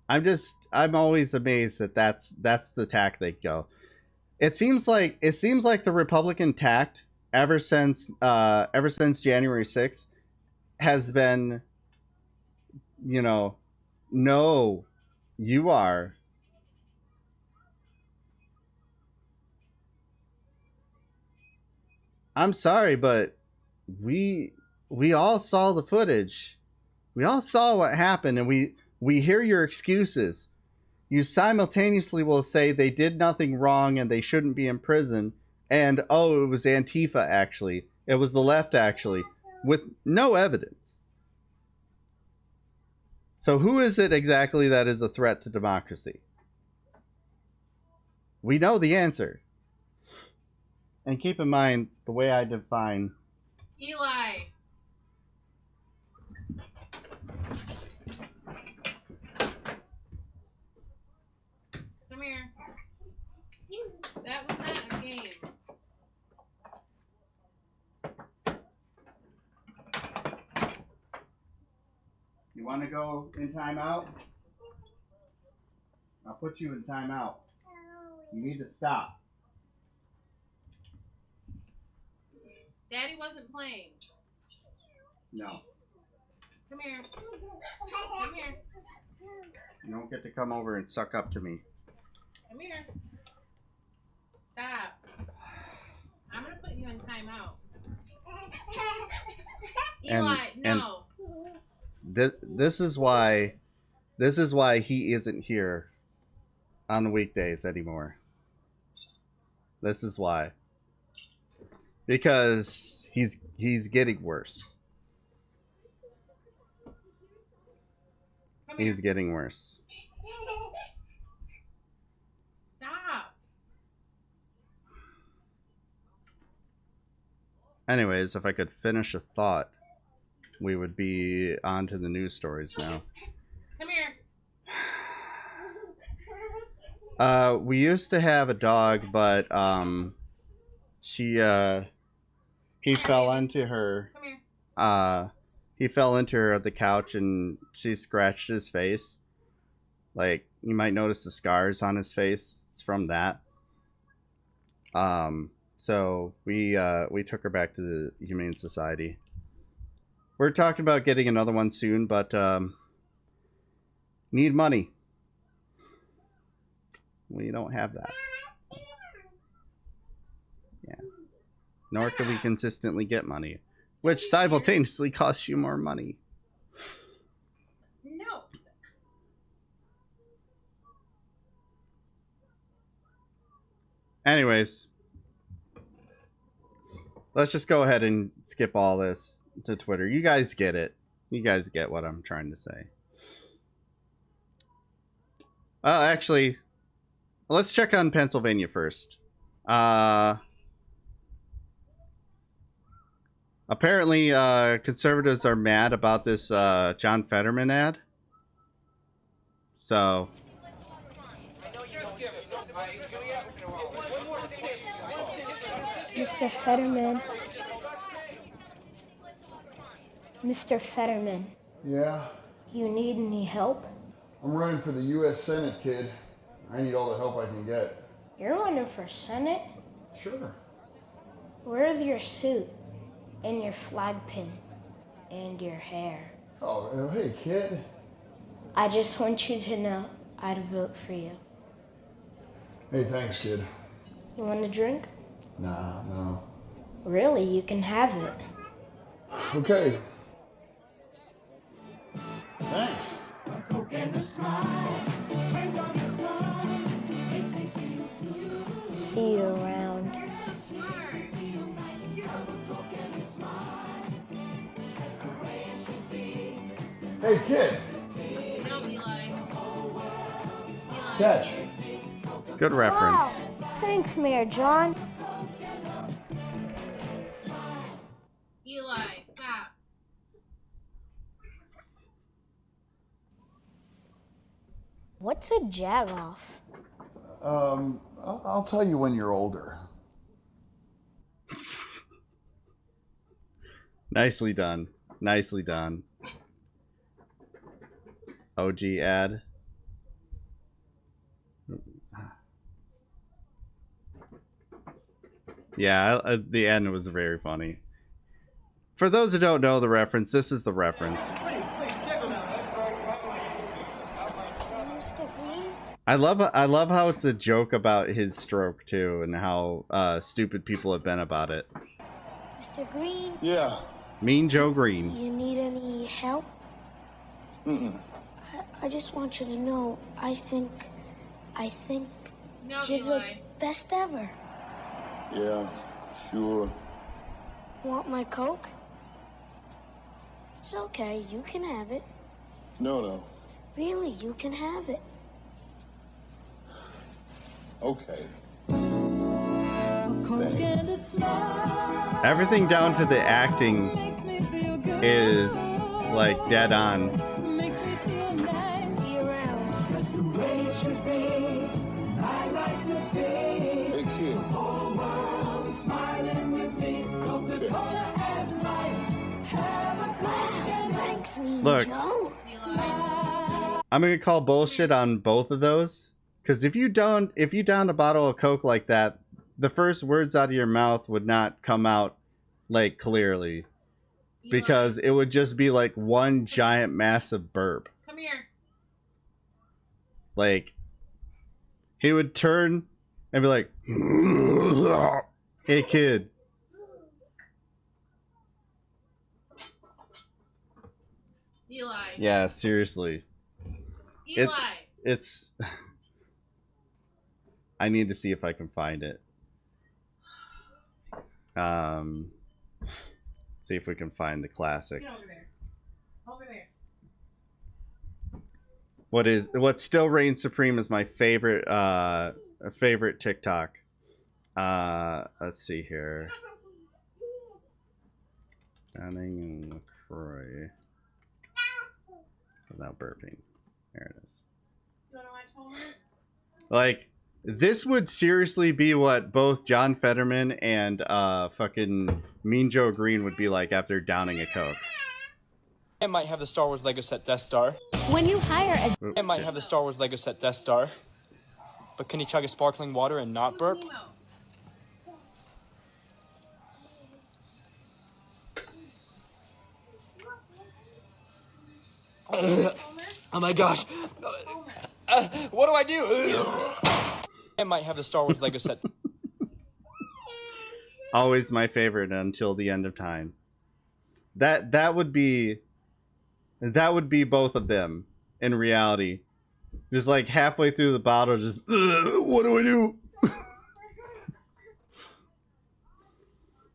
I'm always amazed that that's the tack they go. It seems like the Republican tact ever since January 6th has been, you know, no, you are. I'm sorry, but we we all saw the footage. We all saw what happened, and we hear your excuses. You simultaneously will say they did nothing wrong and they shouldn't be in prison, and oh, it was Antifa actually. It was the left actually, with no evidence. So who is it exactly that is a threat to democracy? We know the answer. And keep in mind the way I define Eli. Come here. That was not a game. You want to go in timeout? I'll put you in timeout. You need to stop. Daddy wasn't playing. No. Come here. Come here. You don't get to come over and suck up to me. Come here. Stop. I'm gonna put you in timeout. Eli, no. This is why he isn't here on the weekdays anymore. This is why. Because he's getting worse. Come here. He's getting worse. Stop. Anyways, if I could finish a thought, we would be on to the news stories now. Come here. We used to have a dog, but he fell into her. Come here. He fell into her at the couch and she scratched his face. Like, you might notice the scars on his face. It's from that. So we took her back to the Humane Society. We're talking about getting another one soon, but need money. We don't have that. Yeah. Nor can we consistently get money, which simultaneously costs you more money. No. Anyways, let's just go ahead and skip all this to Twitter. You guys get it. You guys get what I'm trying to say. Actually, let's check on Pennsylvania first. Apparently, conservatives are mad about this John Fetterman ad. So, Mr. Fetterman. Mr. Fetterman, Yeah, you need any help? I'm running for the U.S. Senate, kid. I need all the help I can get. You're running for Senate? Sure. Where's your suit and your flag pin and your hair? Oh, hey, kid. I just want you to know I'd vote for you. Hey, thanks, kid. You want a drink? Nah, no. Really, you can have it. Okay. Thanks. See you around. You're so smart. Hey, kid. No, Eli. Catch. good reference. Wow. Thanks, Mayor John. Eli, stop. What's a jagoff? I'll tell you when you're older. Nicely done. Nicely done. OG ad. Yeah, the end was very funny. For those who don't know the reference, this is the reference. Mr. Green? I love how it's a joke about his stroke too, and how stupid people have been about it. Mr. Green? Yeah. Mean Joe Green. You need any help? Mm-mm. I just want you to know, I think No, you're the Eli. best ever. Yeah, sure. Want my Coke? It's okay, you can have it. No. Really, you can have it. Okay. Everything down to the acting is like dead on. See you around. Hey, kid. Thanks, me, Look. Joe. I'm gonna call bullshit on both of those, because if you downed a bottle of Coke like that, the first words out of your mouth would not come out like clearly, because it would just be like one giant massive burp. Come here. Like, he would turn and be like, "Hey kid." Eli. Yeah, seriously. Eli. It's I need to see if I can find it. See if we can find the classic. Get over there. Over there. What still reigns supreme is my favorite favorite TikTok. Let's see here. Downing and LaCroix without burping. There it is. You wanna watch Homer? Like, this would seriously be what both John Fetterman and fucking Mean Joe Green would be like after downing a Coke. It might have the Star Wars Lego set Death Star. When you hire a... It might have the Star Wars Lego set Death Star. But can you chug a sparkling water and not burp? Oh my gosh. What do I do? It might have the Star Wars Lego set. Always my favorite until the end of time. That would be both of them in reality. Just like halfway through the bottle, just what do I do?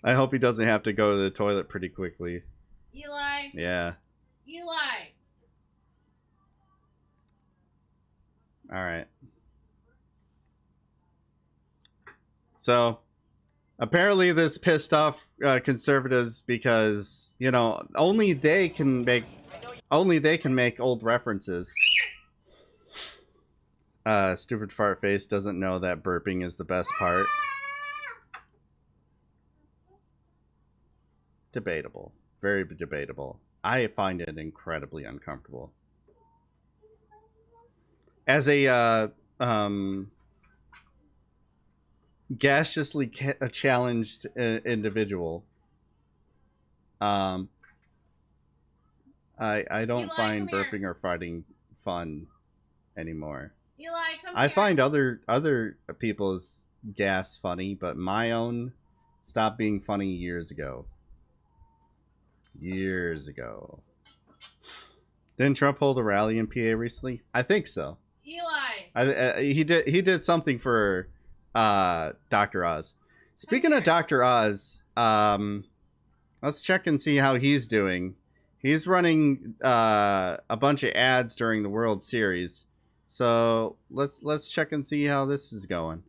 I hope he doesn't have to go to the toilet pretty quickly. Eli. Yeah. Eli. All right. So, apparently this pissed off conservatives because, you know, only they can make old references. Stupid fart face doesn't know that burping is the best part. Debatable. Very debatable. I find it incredibly uncomfortable. As a gaseously challenged individual, I don't Eli, find come burping or farting fun anymore. Eli, come I here. find other people's gas funny, but my own stopped being funny years ago. Years ago. Didn't Trump hold a rally in PA recently? I think so. Eli. He did something for Dr. Oz. Speaking of Dr. Oz, let's check and see how he's doing. He's running a bunch of ads during the World Series. So let's check and see how this is going.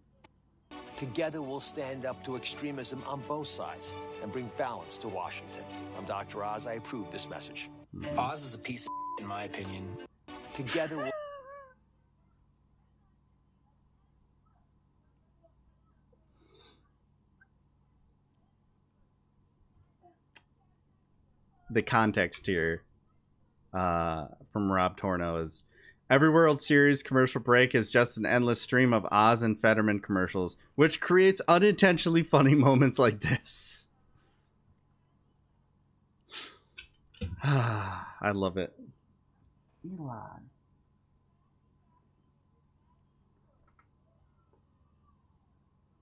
Together we'll stand up to extremism on both sides and bring balance to Washington. I'm Dr. Oz. I approve this message. Oz is a piece of in my opinion. Together we'll... The context here from Rob Torno is every World Series commercial break is just an endless stream of Oz and Fetterman commercials, which creates unintentionally funny moments like this. I love it. Elon.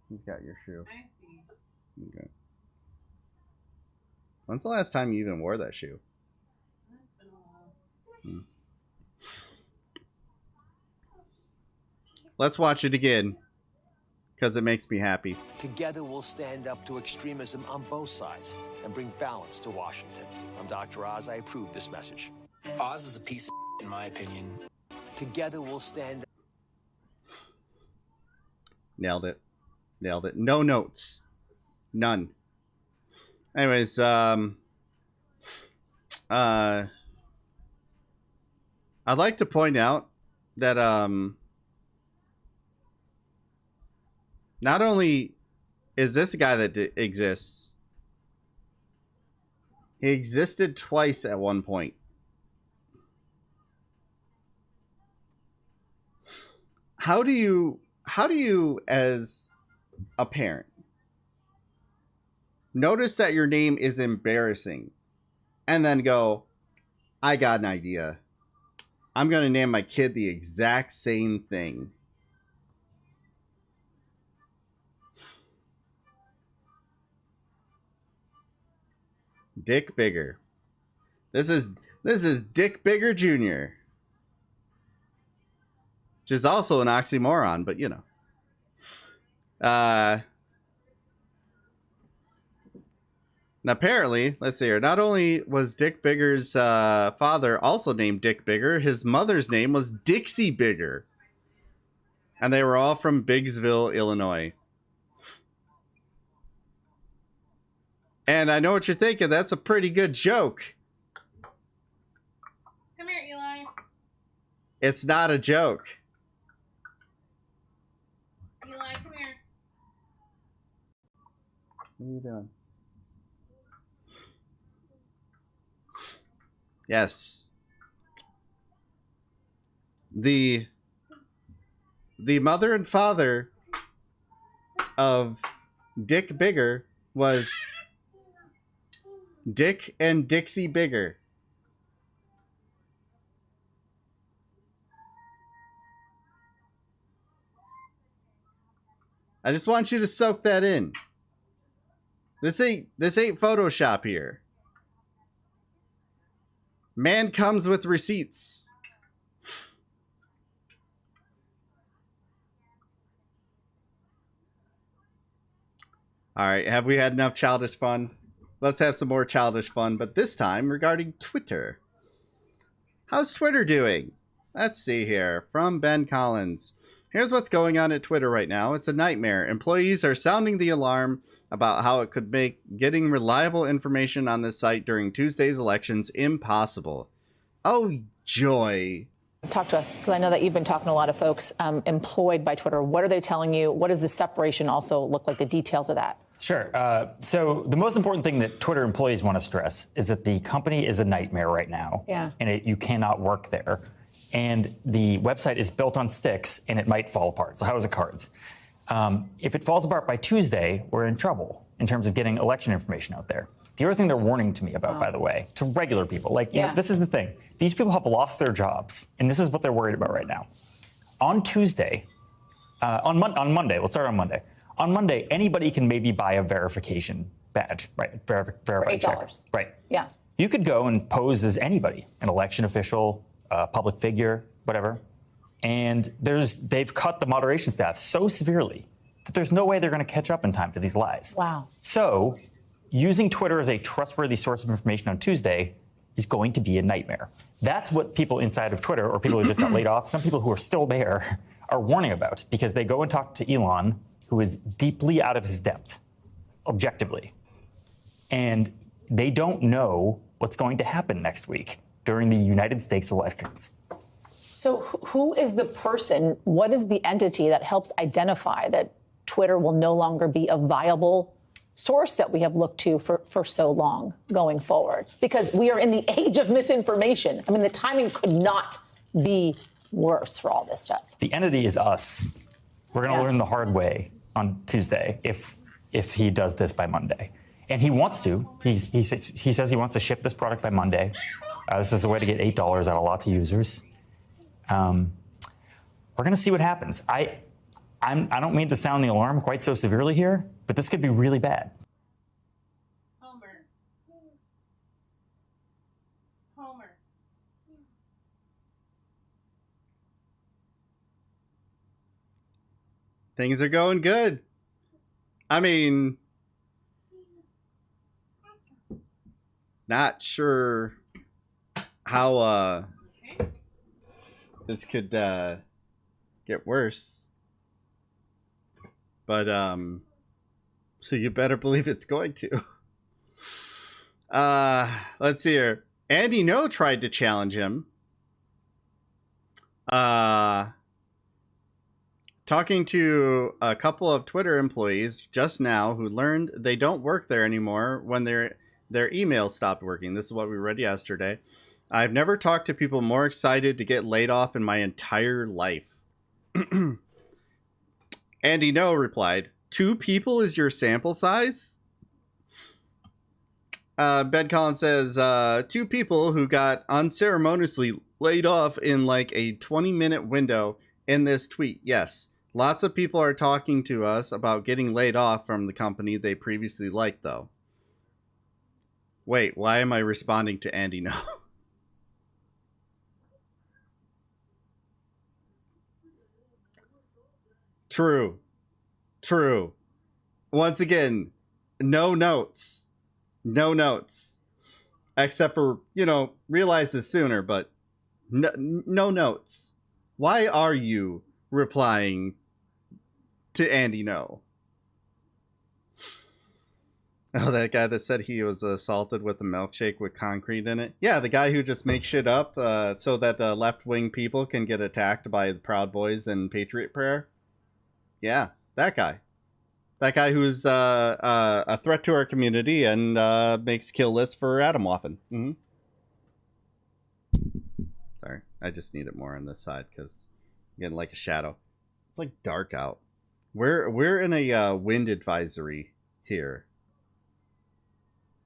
Who's got your shoe? I see. Okay. When's the last time you even wore that shoe? That's been a while. Let's watch it again, because it makes me happy. Together we'll stand up to extremism on both sides and bring balance to Washington. I'm Dr. Oz. I approve this message. Oz is a piece of in my opinion. Together we'll stand... Nailed it. Nailed it. No notes. None. Anyways, I'd like to point out that not only is this a guy that exists, he existed twice at one point. How do you as a parent notice that your name is embarrassing and then go, I got an idea. I'm going to name my kid the exact same thing. Dick Bigger. This is Dick Bigger Jr., which is also an oxymoron, but you know. And apparently, let's see here. Not only was Dick Bigger's father also named Dick Bigger, his mother's name was Dixie Bigger. And they were all from Biggsville, Illinois. And I know what you're thinking. That's a pretty good joke. Come here, Eli. It's not a joke. Eli, come here. What are you doing? Yes. The mother and father of Dick Bigger was Dick and Dixie Bigger. I just want you to soak that in. This ain't Photoshop here. Man comes with receipts. All right, have we had enough childish fun? Let's have some more childish fun, but this time regarding Twitter. How's Twitter doing? Let's see here. From Ben Collins. Here's what's going on at Twitter right now. It's a nightmare. Employees are sounding the alarm about how it could make getting reliable information on this site during Tuesday's elections impossible. Oh, joy. Talk to us, because I know that you've been talking to a lot of folks employed by Twitter. What are they telling you? What does the separation also look like, the details of that? Sure. So the most important thing that Twitter employees want to stress is that the company is a nightmare right now. Yeah. And you cannot work there. And the website is built on sticks, and it might fall apart. So how is it cards? If it falls apart by Tuesday, we're in trouble in terms of getting election information out there. The other thing they're warning to me about, by the way, to regular people, like, you know, this is the thing. These people have lost their jobs, and this is what they're worried about right now. On Tuesday, on Monday, let's start on Monday. On Monday, anybody can maybe buy a verification badge, right? Verified check. Right. Yeah. You could go and pose as anybody, an election official, a public figure, whatever. And they've cut the moderation staff so severely that there's no way they're going to catch up in time to these lies. Wow. So using Twitter as a trustworthy source of information on Tuesday is going to be a nightmare. That's what people inside of Twitter, or people who just got laid off, some people who are still there, are warning about, because they go and talk to Elon, who is deeply out of his depth, objectively. And they don't know what's going to happen next week during the United States elections. So who is the person, what is the entity that helps identify that Twitter will no longer be a viable source that we have looked to for so long going forward? Because we are in the age of misinformation. I mean, the timing could not be worse for all this stuff. The entity is us. We're going to learn the hard way on Tuesday if he does this by Monday. And he wants to. He says he wants to ship this product by Monday. This is a way to get $8 out of lots of users. We're going to see what happens. I don't mean to sound the alarm quite so severely here, but this could be really bad. Homer. Homer. Things are going good. I mean, not sure how this could get worse, but so you better believe it's going to. Let's see here. Andy No tried to challenge him. Talking to a couple of Twitter employees just now who learned they don't work there anymore when their email stopped working. This is what we read yesterday. I've never talked to people more excited to get laid off in my entire life. Andy No replied, 2 people is your sample size? Ben Collins says, 2 people who got unceremoniously laid off in like a 20-minute window in this tweet. Yes, lots of people are talking to us about getting laid off from the company they previously liked, though. Wait, why am I responding to Andy No? True. True. Once again, no notes. No notes. Except for, realize this sooner, but no notes. Why are you replying to Andy No? Oh, that guy that said he was assaulted with a milkshake with concrete in it? Yeah, the guy who just makes shit up so that left-wing people can get attacked by the Proud Boys and Patriot Prayer? Yeah, that guy. That guy who's a threat to our community and makes kill lists for Atomwaffen. Mm-hmm. Sorry, I just need it more on this side because I'm getting like a shadow. It's like dark out. We're in a wind advisory here.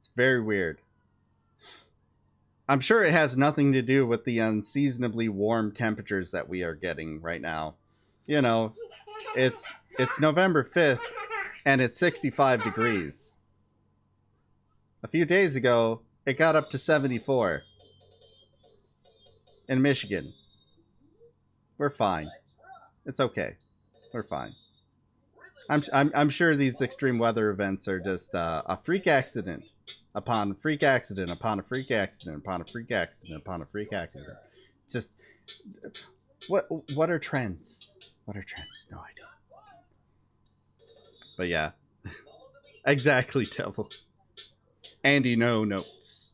It's very weird. I'm sure it has nothing to do with the unseasonably warm temperatures that we are getting right now. It's November 5th and it's 65 degrees. A few days ago, it got up to 74 in Michigan. We're fine. It's okay. We're fine. I'm sure these extreme weather events are just a freak accident upon a freak accident upon a freak accident upon a freak accident upon a freak accident. It's just what are trends? What are trends? No idea. But yeah. Exactly, Devil. Andy No notes.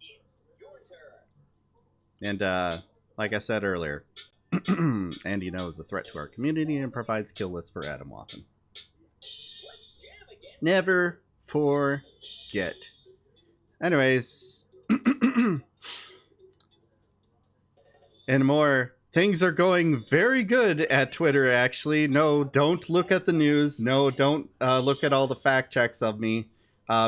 And like I said earlier, Andy No is a threat to our community and provides kill lists for Atomwaffen. Never forget. Anyways, and more, things are going very good at Twitter, actually. No, don't look at the news. No, don't look at all the fact checks of me,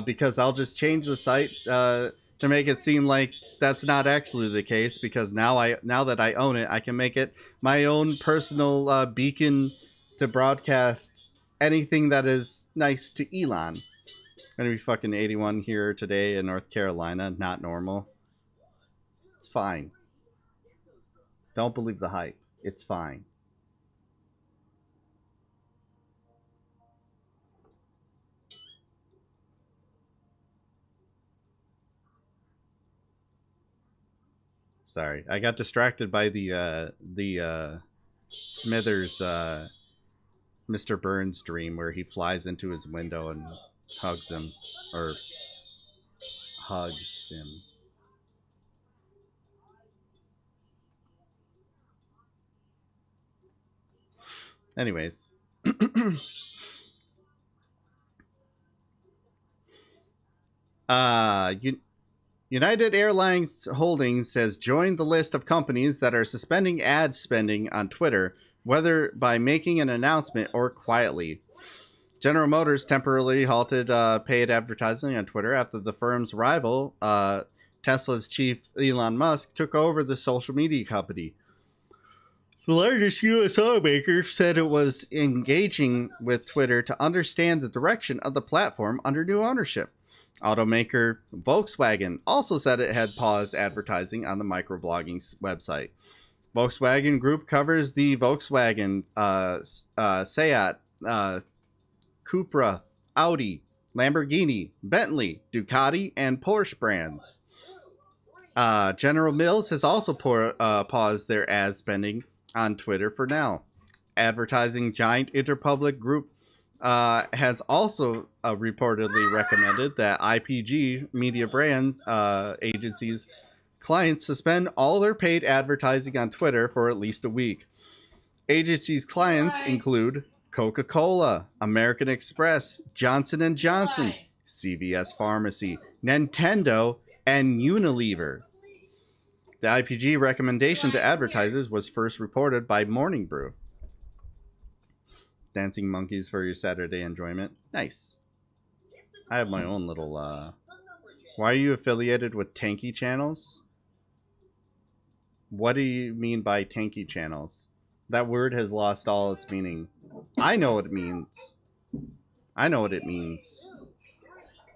because I'll just change the site to make it seem like that's not actually the case, because now that I own it, I can make it my own personal beacon to broadcast anything that is nice to Elon. Gonna be fucking 81 here today in North Carolina. Not normal. It's fine. Don't believe the hype. It's fine. Sorry, I got distracted by the Smithers Mr. Burns' dream where he flies into his window and hugs him, or hugs him. Anyways. United Airlines Holdings has joined the list of companies that are suspending ad spending on Twitter, whether by making an announcement or quietly. General Motors temporarily halted paid advertising on Twitter after the firm's rival, Tesla's chief Elon Musk, took over the social media company. The largest U.S. automaker said it was engaging with Twitter to understand the direction of the platform under new ownership. Automaker Volkswagen also said it had paused advertising on the microblogging website. Volkswagen Group covers the Volkswagen, Seat, Cupra, Audi, Lamborghini, Bentley, Ducati, and Porsche brands. General Mills has also paused their ad spending on Twitter for now. Advertising giant Interpublic Group has also reportedly recommended that IPG media brand agencies' clients suspend all their paid advertising on Twitter for at least a week. Agencies' clients include Coca-Cola, American Express, Johnson & Johnson, CVS Pharmacy, Nintendo, and Unilever. The IPG recommendation to advertisers was first reported by Morning Brew. Dancing monkeys for your Saturday enjoyment. Nice. I have my own little, Why are you affiliated with tanky channels? What do you mean by tanky channels? That word has lost all its meaning. I know what it means. I know what it means.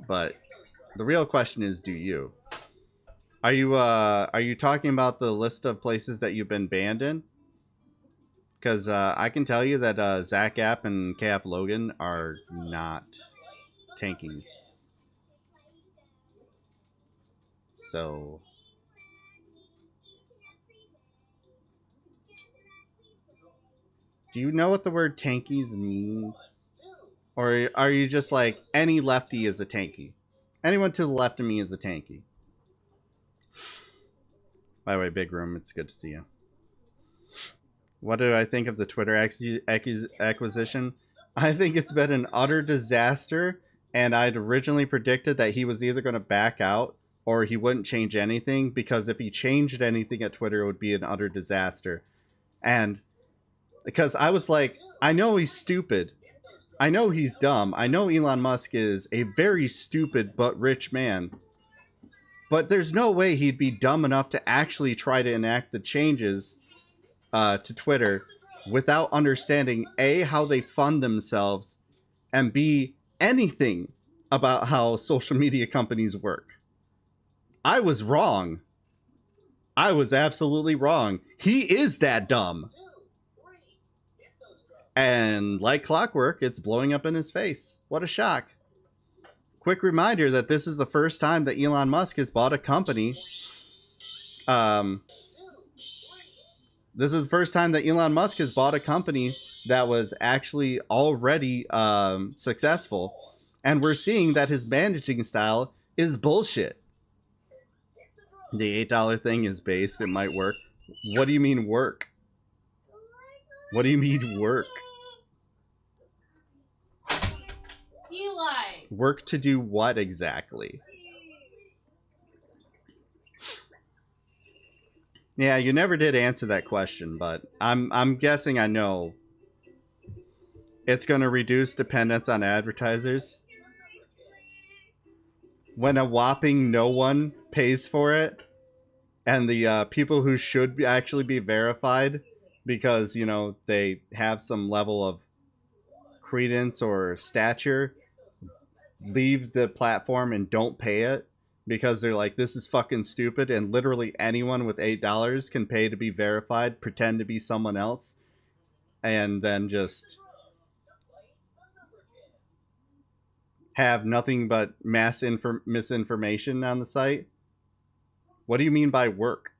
But the real question is, do you? Are you talking about the list of places that you've been banned in? Because I can tell you that Zach App and KF Logan are not tankies. So do you know what the word tankies means? Or are you just like, any lefty is a tanky? Anyone to the left of me is a tanky. By the way, Big Room, it's good to see you. What do I think of the Twitter acquisition? I think it's been an utter disaster, and I'd originally predicted that he was either going to back out or he wouldn't change anything, because if he changed anything at Twitter, it would be an utter disaster. And because I was like, I know he's stupid. I know he's dumb. I know Elon Musk is a very stupid but rich man. But there's no way he'd be dumb enough to actually try to enact the changes to Twitter without understanding A, how they fund themselves, and B, anything about how social media companies work. I was wrong. I was absolutely wrong. He is that dumb. And like clockwork, it's blowing up in his face. What a shock. Quick reminder that this is the first time that Elon Musk has bought a company. This is the first time that Elon Musk has bought a company that was actually already successful. And we're seeing that his managing style is bullshit. The $8 thing is based. It might work. What do you mean work? What do you mean work? Eli! Work to do what exactly? Yeah, you never did answer that question, but I'm guessing I know. It's going to reduce dependence on advertisers. When a whopping no one pays for it, and the people who should actually be verified because, you know, they have some level of credence or stature, leave the platform and don't pay it because they're like, this is fucking stupid, and literally anyone with $8 can pay to be verified, pretend to be someone else, and then just have nothing but misinformation on the site. What do you mean by work?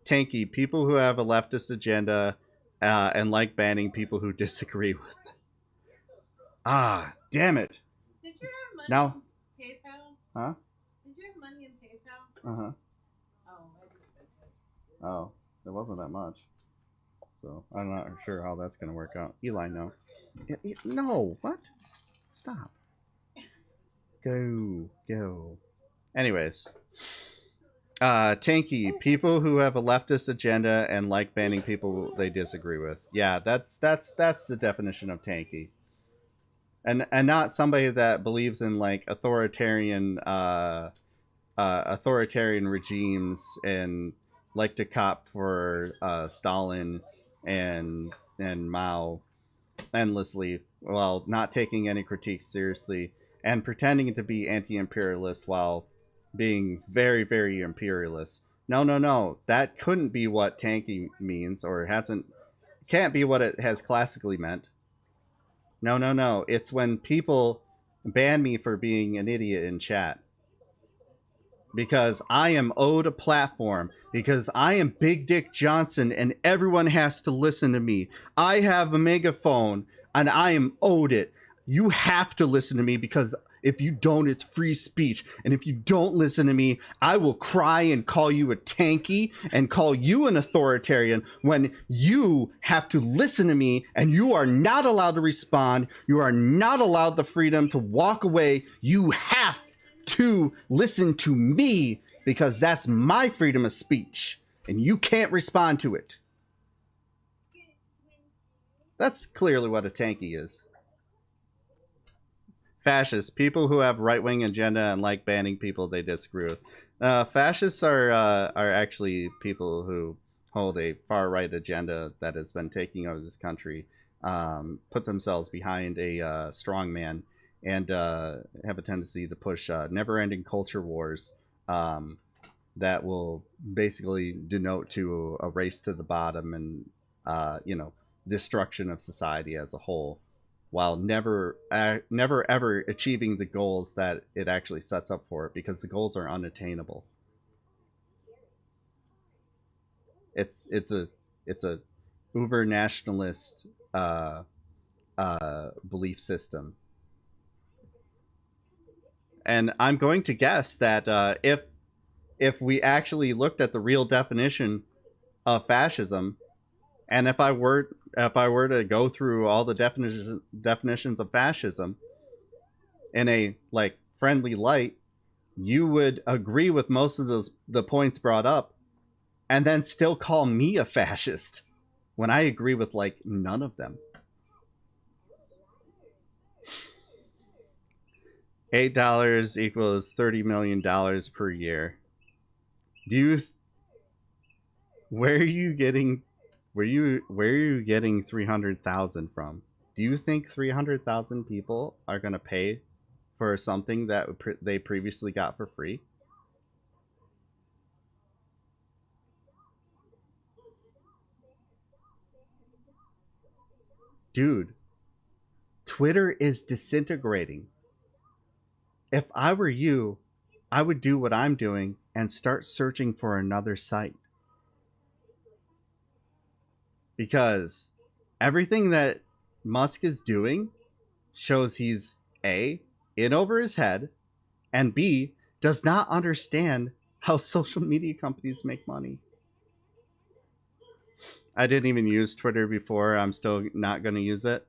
Tanky, people who have a leftist agenda and like banning people who disagree with it. Ah, damn it. Did you have money Now, in PayPal? huh? Did you have money in PayPal? Uh-huh. Oh, I just spent it. Oh, it wasn't that much. So, I'm not sure how that's going to work out. Eli, no. No, what? Stop. Go. Anyways. Tanky, people who have a leftist agenda and like banning people they disagree with. Yeah, that's the definition of tanky. And not somebody that believes in like authoritarian regimes and like to cop for Stalin and Mao endlessly while not taking any critiques seriously and pretending to be anti-imperialist while being very, very imperialist. No. That couldn't be what tanky means, or can't be what it has classically meant. No. It's when people ban me for being an idiot in chat. Because I am owed a platform. Because I am Big Dick Johnson and everyone has to listen to me. I have a megaphone and I am owed it. You have to listen to me because if you don't, it's free speech. And if you don't listen to me, I will cry and call you a tanky and call you an authoritarian when you have to listen to me and you are not allowed to respond. You are not allowed the freedom to walk away. You have to listen to me because that's my freedom of speech and you can't respond to it. That's clearly what a tanky is. Fascists, people who have right-wing agenda and like banning people they disagree with. Fascists are actually people who hold a far-right agenda that has been taking over this country, put themselves behind a strong man, and have a tendency to push never-ending culture wars that will basically denote to a race to the bottom and destruction of society as a whole, while never ever achieving the goals that it actually sets up for it, because the goals are unattainable. It's a uber nationalist belief system. And I'm going to guess that if we actually looked at the real definition of fascism, and if I were to go through all the definitions of fascism in a like friendly light, you would agree with most of the points brought up, and then still call me a fascist when I agree with like none of them. $8 equals $30 million per year. Where are you getting 300,000 from? Do you think 300,000 people are going to pay for something that they previously got for free? Dude, Twitter is disintegrating. If I were you, I would do what I'm doing and start searching for another site. Because everything that Musk is doing shows he's A, in over his head, and B, does not understand how social media companies make money. I didn't even use Twitter before. I'm still not going to use it.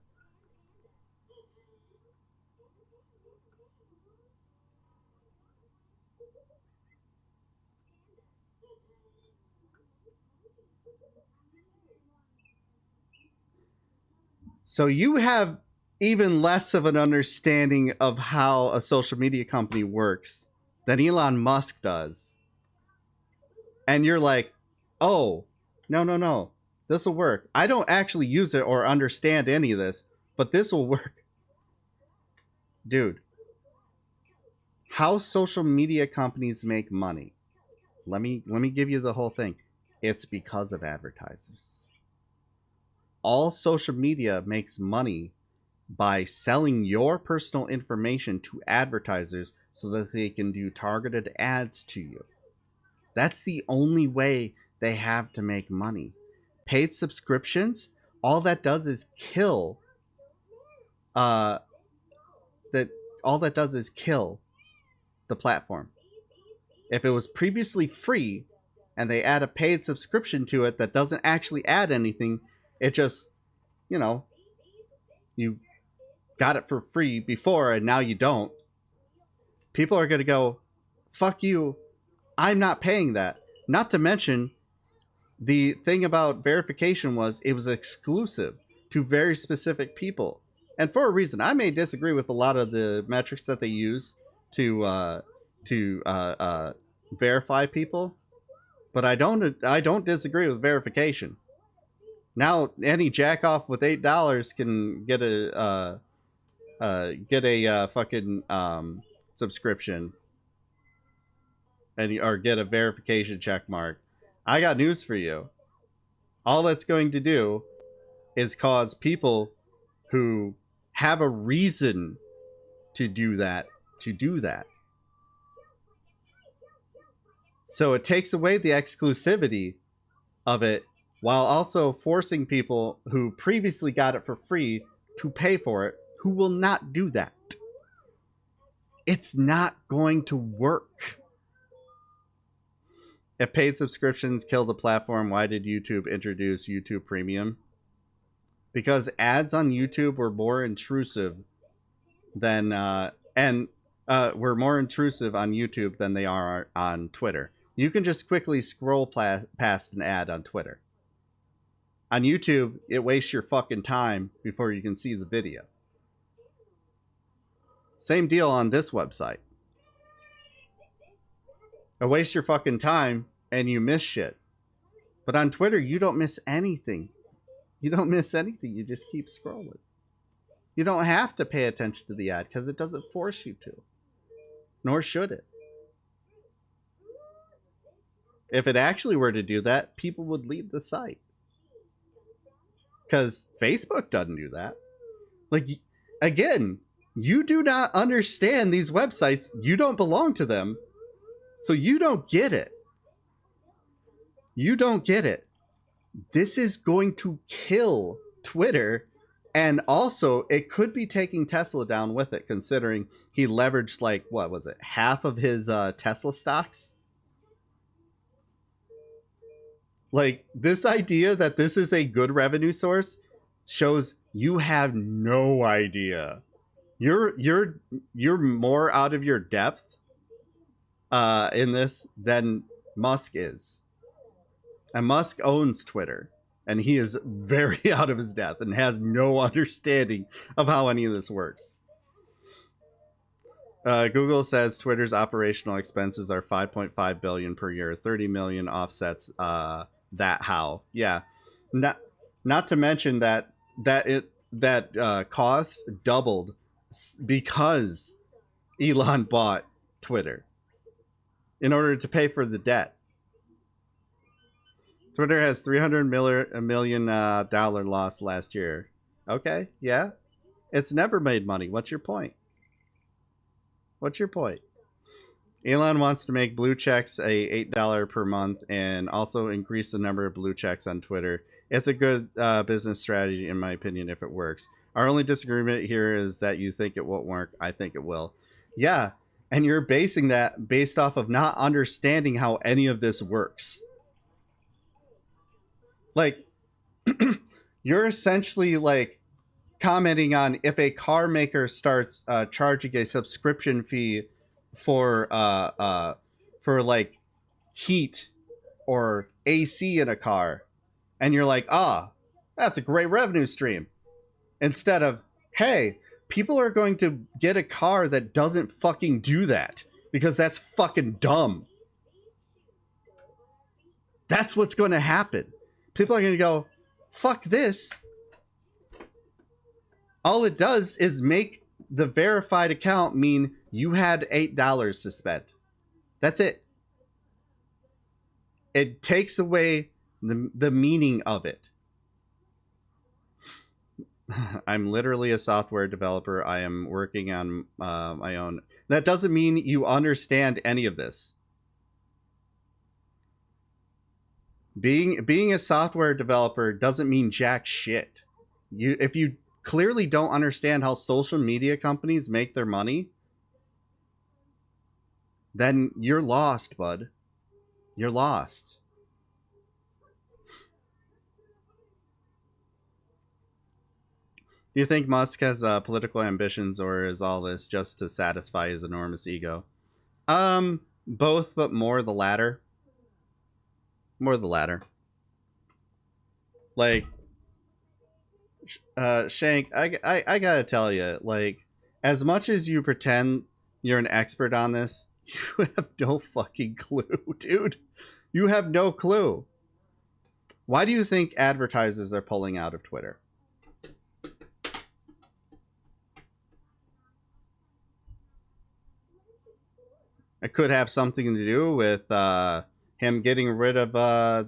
So you have even less of an understanding of how a social media company works than Elon Musk does. And you're like, oh, no. This will work. I don't actually use it or understand any of this, but this will work. Dude, how social media companies make money. Let me give you the whole thing. It's because of advertisers. All social media makes money by selling your personal information to advertisers so that they can do targeted ads to you. That's the only way they have to make money. Paid subscriptions, all that does is kill all that does is kill the platform. If it was previously free and they add a paid subscription to it that doesn't actually add anything, it just, you know, you got it for free before and now you don't. People are going to go, fuck you, I'm not paying that. Not to mention, the thing about verification was it was exclusive to very specific people. And for a reason. I may disagree with a lot of the metrics that they use to verify people, but I don't disagree with verification. Now any jack off with $8 can get a fucking subscription or get a verification check mark. I got news for you. All that's going to do is cause people who have a reason to do that. So it takes away the exclusivity of it while also forcing people who previously got it for free to pay for it, who will not do that. It's not going to work. If paid subscriptions kill the platform, why did YouTube introduce YouTube Premium? Because ads on YouTube were more intrusive than were more intrusive on YouTube than they are on Twitter. You can just quickly scroll past an ad on Twitter. On YouTube, it wastes your fucking time before you can see the video. Same deal on this website. It wastes your fucking time and you miss shit. But on Twitter, you don't miss anything. You don't miss anything. You just keep scrolling. You don't have to pay attention to the ad because it doesn't force you to. Nor should it. If it actually were to do that, people would leave the site. Because Facebook doesn't do that. Like, again, you do not understand these websites. You don't belong to them. So you don't get it. You don't get it. This is going to kill Twitter. And also, it could be taking Tesla down with it, considering he leveraged, like, what was it? Half of his Tesla stocks? Like, this idea that this is a good revenue source shows you have no idea. You're more out of your depth in this than Musk is. And Musk owns Twitter. And he is very out of his depth and has no understanding of how any of this works. Google says Twitter's operational expenses are $5.5 billion per year. 30 million offsets that how. Yeah. Not to mention that cost doubled because Elon bought Twitter in order to pay for the debt. Twitter has $300 million loss last year. Okay, yeah. It's never made money. What's your point? What's your point? Elon wants to make blue checks a $8 per month and also increase the number of blue checks on Twitter. It's a good business strategy, in my opinion, if it works. Our only disagreement here is that you think it won't work. I think it will. Yeah, and you're basing that based off of not understanding how any of this works. Like, you're essentially like commenting on if a car maker starts charging a subscription fee for like heat or AC in a car, and you're like, that's a great revenue stream. Instead of, hey, people are going to get a car that doesn't fucking do that because that's fucking dumb. That's what's going to happen. People are going to go, fuck this. All it does is make the verified account mean you had $8 to spend. That's it. It takes away the meaning of it. I'm literally a software developer. I am working on my own. That doesn't mean you understand any of this. Being a software developer doesn't mean jack shit. If you clearly don't understand how social media companies make their money, then you're lost, bud. You're lost. Do you think Musk has political ambitions, or is all this just to satisfy his enormous ego? Both, but more the latter. More the latter. Like, Shank, I gotta tell you, like, as much as you pretend you're an expert on this, you have no fucking clue, dude. You have no clue. Why do you think advertisers are pulling out of Twitter? It could have something to do with him getting rid of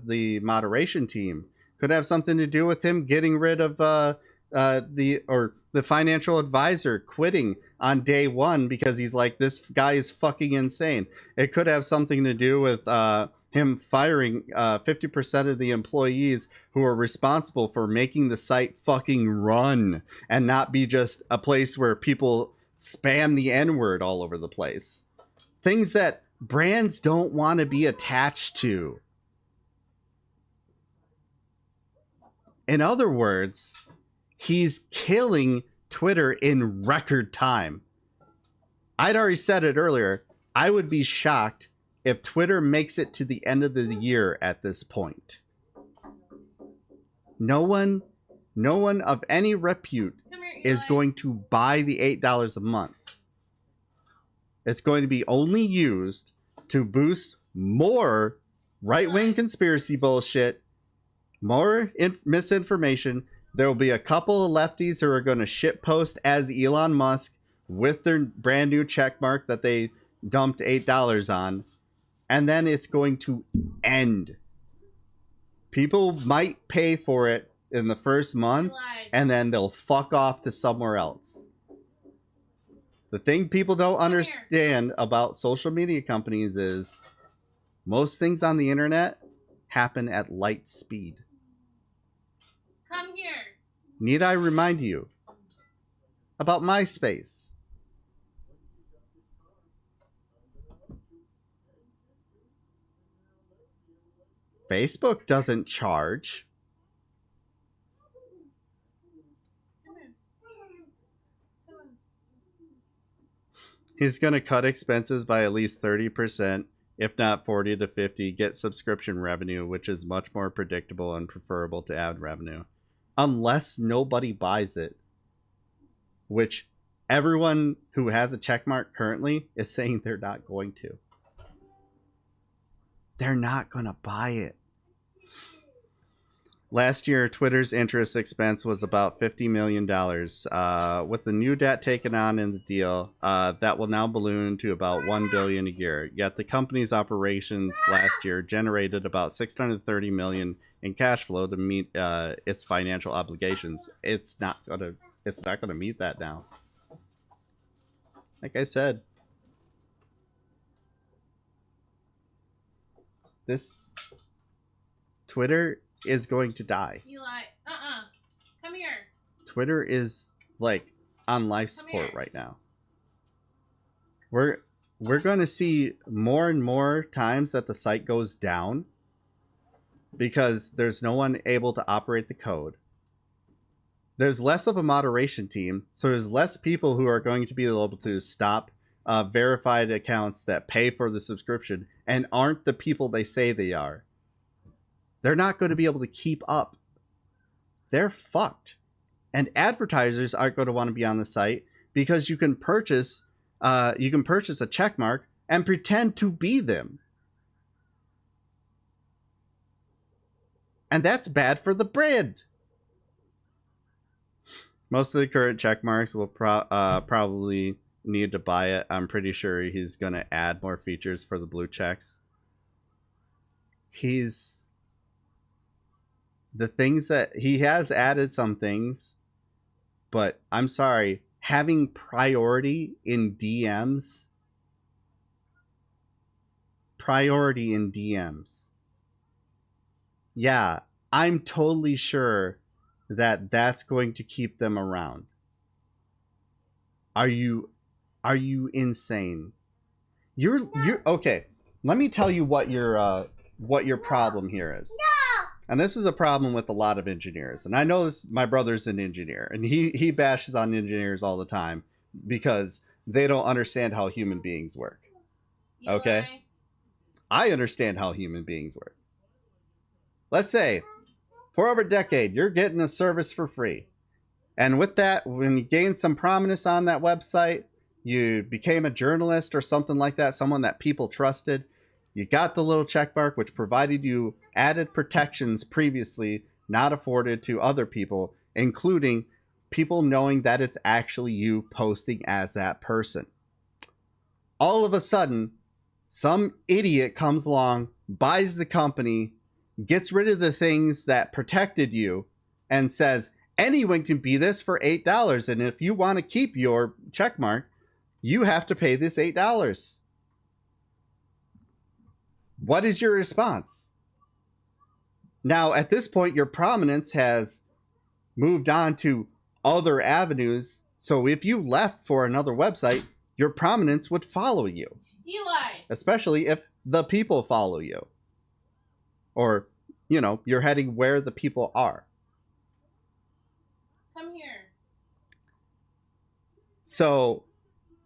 the moderation team. Could have something to do with him getting rid of the financial advisor quitting on day one because he's like, this guy is fucking insane. It could have something to do with him firing 50% of the employees who are responsible for making the site fucking run and not be just a place where people spam the N-word all over the place. Things that brands don't want to be attached to. In other words, he's killing Twitter in record time. I'd already said it earlier. I would be shocked if Twitter makes it to the end of the year at this point. No one of any repute is going to buy the $8 a month. It's going to be only used to boost more right-wing conspiracy bullshit, more misinformation. There will be a couple of lefties who are going to shitpost as Elon Musk with their brand new check mark that they dumped $8 on. And then it's going to end. People might pay for it in the first month, and then they'll fuck off to somewhere else. The thing people don't understand about social media companies is most things on the internet happen at light speed. Come here. Need I remind you about MySpace? Facebook doesn't charge. He's going to cut expenses by at least 30%, if not 40 to 50, get subscription revenue, which is much more predictable and preferable to ad revenue. Unless nobody buys it, which everyone who has a checkmark currently is saying they're not going to. They're not going to buy it. Last year, Twitter's interest expense was about $50 million. With the new debt taken on in the deal, that will now balloon to about $1 billion a year. Yet the company's operations last year generated about $630 million in cash flow to meet its financial obligations. It's not gonna meet that now. Like I said, this Twitter is going to die. Eli, come here. Twitter is like on life support right now. We're going to see more and more times that the site goes down because there's no one able to operate the code. There's less of a moderation team, so there's less people who are going to be able to stop verified accounts that pay for the subscription and aren't the people they say they are. They're not going to be able to keep up. They're fucked. And advertisers aren't going to want to be on the site because you can purchase a check mark and pretend to be them. And that's bad for the brand. Most of the current check marks will probably need to buy it. I'm pretty sure he's going to add more features for the blue checks. The things that he has added some things, but I'm sorry, having priority in DMs. Yeah, I'm totally sure that that's going to keep them around. Are you insane? You're okay. Let me tell you what your problem here is. And this is a problem with a lot of engineers. And I know this, my brother's an engineer, and he bashes on engineers all the time because they don't understand how human beings work. Okay? I understand how human beings work. Let's say for over a decade, you're getting a service for free. And with that, when you gained some prominence on that website, you became a journalist or something like that, someone that people trusted. You got the little check mark, which provided you added protections previously not afforded to other people, including people knowing that it's actually you posting as that person. All of a sudden, some idiot comes along, buys the company, gets rid of the things that protected you, and says, anyone can be this for $8. And if you want to keep your check mark, you have to pay this $8. What is your response? Now, at this point, your prominence has moved on to other avenues. So if you left for another website, your prominence would follow you. Eli! Especially if the people follow you. Or, you know, you're heading where the people are. Come here. So,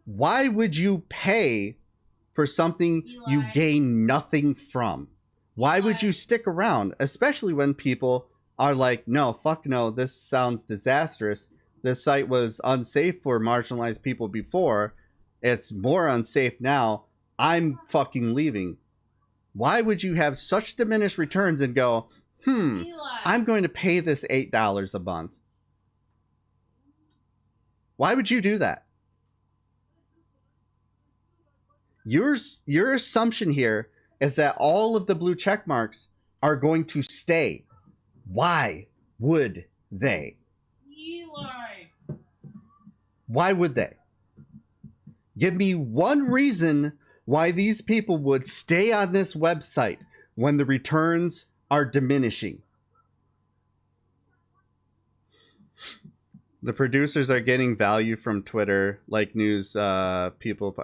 why would you pay for something you gain nothing from? Why would you stick around? Especially when people are like, no, fuck no, this sounds disastrous. This site was unsafe for marginalized people before. It's more unsafe now. I'm fucking leaving. Why would you have such diminished returns and go, I'm going to pay this $8 a month? Why would you do that? Your assumption here is that all of the blue check marks are going to stay. Why would they? Eli! Why would they? Give me one reason why these people would stay on this website when the returns are diminishing. The producers are getting value from Twitter, like news people.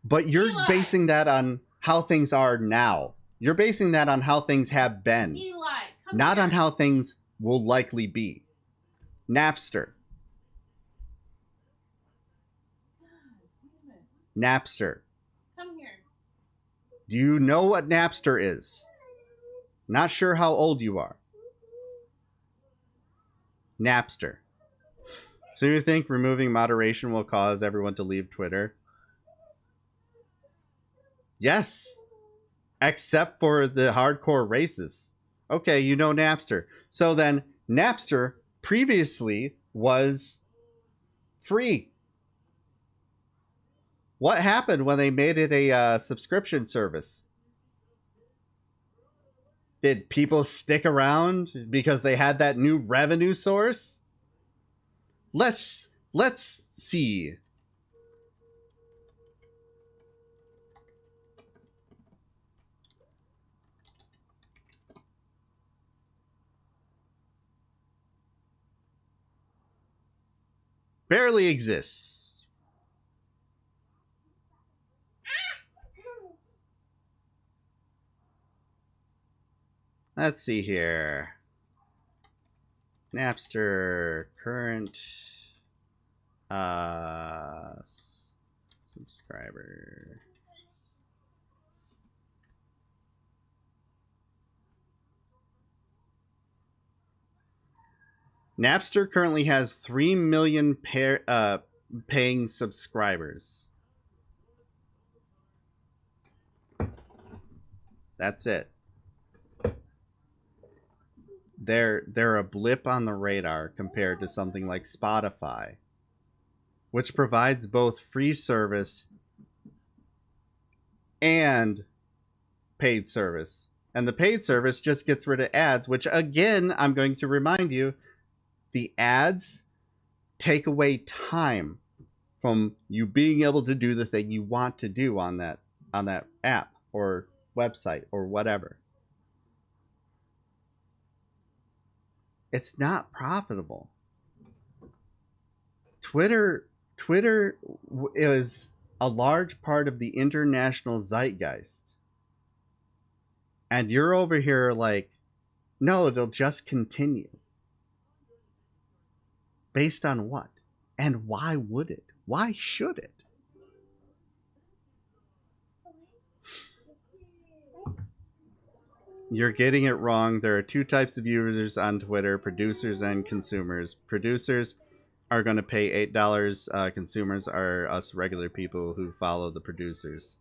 But you're basing that on how things are now. You're basing that on how things have been. Eli, not on how things will likely be. Napster. Napster. Come here. Do you know what Napster is? Not sure how old you are. Napster. So you think removing moderation will cause everyone to leave Twitter? Yes. Except for the hardcore racists. Okay, you know Napster. So then Napster previously was free. What happened when they made it a subscription service? Did people stick around because they had that new revenue source? Let's see. Barely exists. Let's see here. Napster current subscriber. Napster currently has 3 million paying subscribers. That's it. They're a blip on the radar compared to something like Spotify, which provides both free service and paid service. And the paid service just gets rid of ads, which again, I'm going to remind you, the ads take away time from you being able to do the thing you want to do on that app or website or whatever. It's not profitable. Twitter is a large part of the international zeitgeist. And you're over here like, no, it'll just continue. Based on what? And why would it? Why should it? You're getting it wrong. There are two types of users on Twitter, producers and consumers. Producers are going to pay $8. Consumers are us regular people who follow the producers.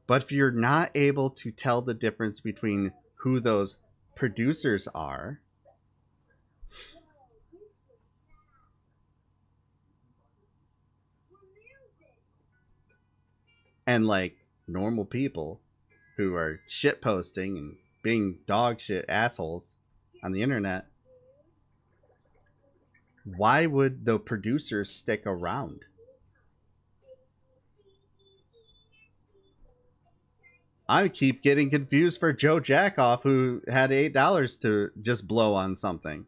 But if you're not able to tell the difference between who those producers are and like normal people who are shit posting and being dog shit assholes on the internet, why would the producers stick around? I keep getting confused for Joe Jackoff, who had $8 to just blow on something.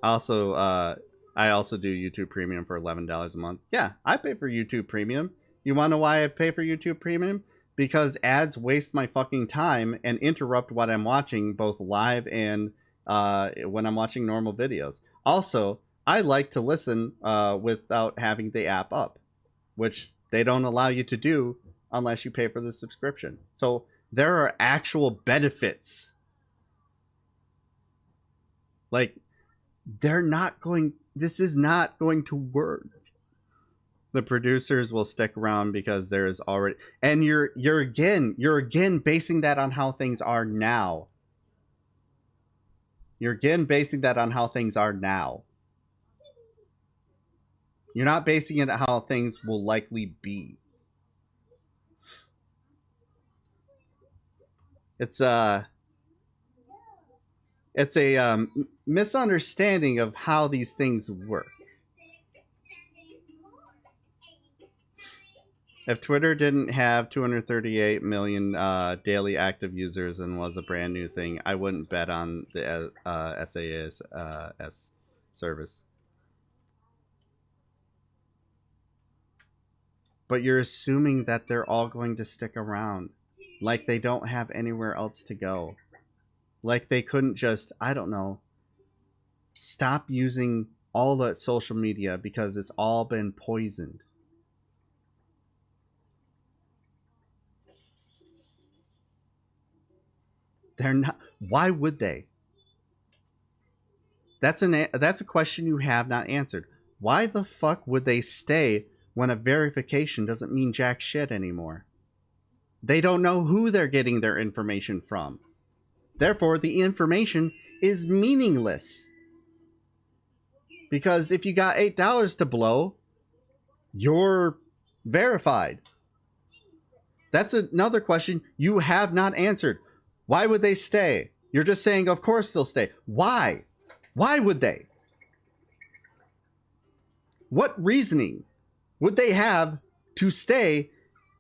Also, I also do YouTube Premium for $11 a month. Yeah, I pay for YouTube Premium. You want to know why I pay for YouTube Premium? Because ads waste my fucking time and interrupt what I'm watching, both live and when I'm watching normal videos. Also, I like to listen without having the app up, which they don't allow you to do unless you pay for the subscription. So there are actual benefits. Like, this is not going to work. The producers will stick around because there is already, and you're again basing that on how things are now. You're again basing that on how things are now. You're not basing it on how things will likely be. It's a misunderstanding of how these things work. If Twitter didn't have 238 million daily active users and was a brand new thing, I wouldn't bet on the SAS service. But you're assuming that they're all going to stick around. Like they don't have anywhere else to go. Like they couldn't just, I don't know, stop using all the social media because it's all been poisoned. They're not. Why would they? That's a question you have not answered. Why the fuck would they stay when a verification doesn't mean jack shit anymore? They don't know who they're getting their information from. Therefore, the information is meaningless. Because if you got $8 to blow, you're verified. That's another question you have not answered. Why would they stay? You're just saying, of course they'll stay. Why? Why would they? What reasoning would they have to stay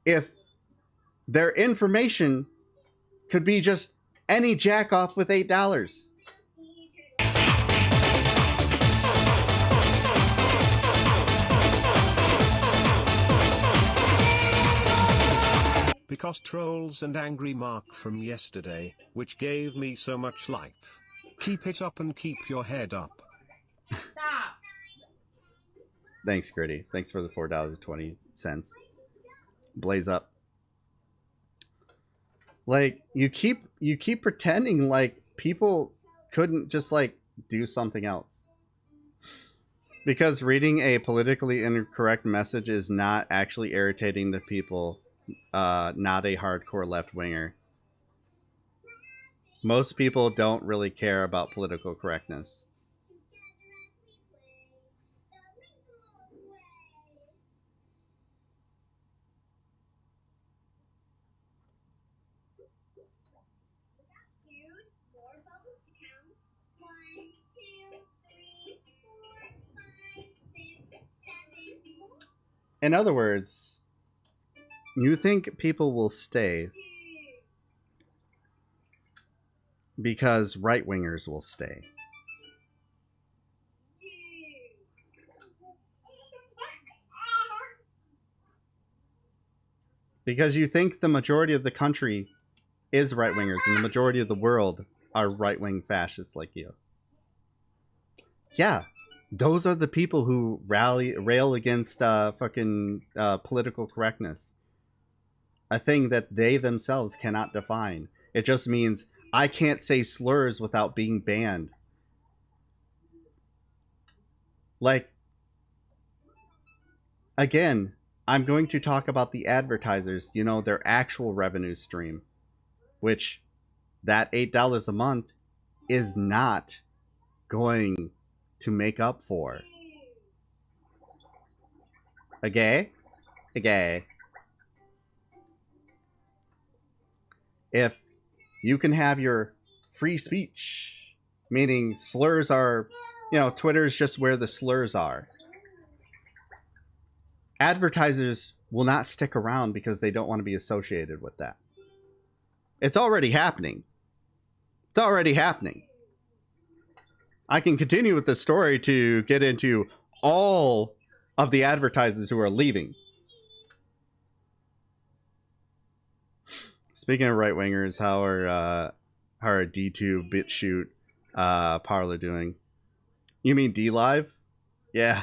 if their information could be just any jack off with $8? Because trolls and angry Mark from yesterday, which gave me so much life. Keep it up and keep your head up. Stop. Thanks, Gritty. Thanks for the $4.20. Blaze up. Like, you keep pretending like people couldn't just like do something else. Because reading a politically incorrect message is not actually irritating the people, not a hardcore left-winger. Most people don't really care about political correctness. In other words, you think people will stay because right-wingers will stay. Because you think the majority of the country is right-wingers and the majority of the world are right-wing fascists like you. Yeah, those are the people who rail against political correctness. A thing that they themselves cannot define. It just means I can't say slurs without being banned. Like, again, I'm going to talk about the advertisers, you know, their actual revenue stream, which that $8 a month is not going to make up for. Okay? If you can have your free speech, meaning slurs are, you know, Twitter is just where the slurs are. Advertisers will not stick around because they don't want to be associated with that. It's already happening. It's already happening. I can continue with this story to get into all of the advertisers who are leaving. Speaking of right-wingers, how are D2 BitChute Parler doing? You mean D-Live? Yeah.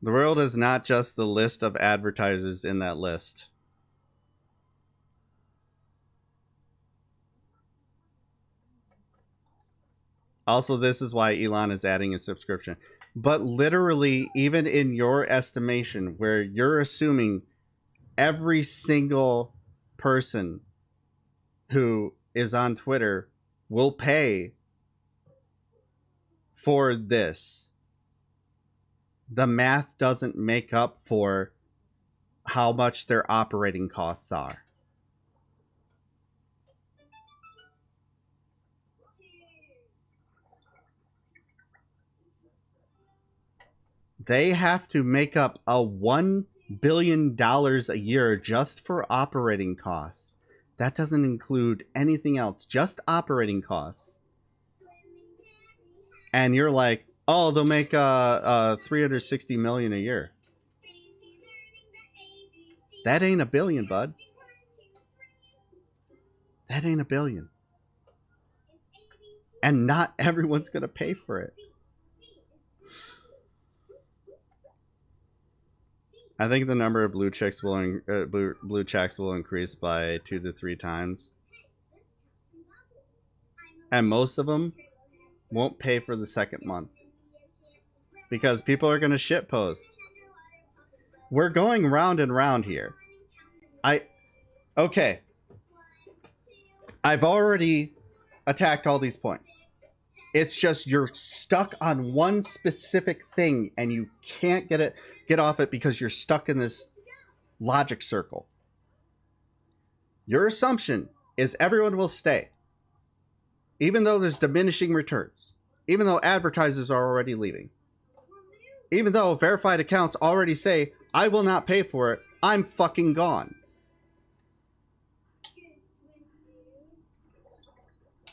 The world is not just the list of advertisers in that list. Also, this is why Elon is adding a subscription. But literally, even in your estimation, where you're assuming every single person who is on Twitter will pay for this, the math doesn't make up for how much their operating costs are. They have to make up a $1 billion a year just for operating costs. That doesn't include anything else, just operating costs. And you're like, oh, they'll make $360 million a year. That ain't a billion, bud. That ain't a billion. And not everyone's gonna pay for it. I think the number of blue checks will blue checks will increase by 2 to 3 times, and most of them won't pay for the second month because people are going to shitpost. We're going round and round here. Okay. I've already attacked all these points. It's just you're stuck on one specific thing and you can't get off it because you're stuck in this logic circle. Your assumption is everyone will stay, even though there's diminishing returns, even though advertisers are already leaving, even though verified accounts already say, I will not pay for it, I'm fucking gone.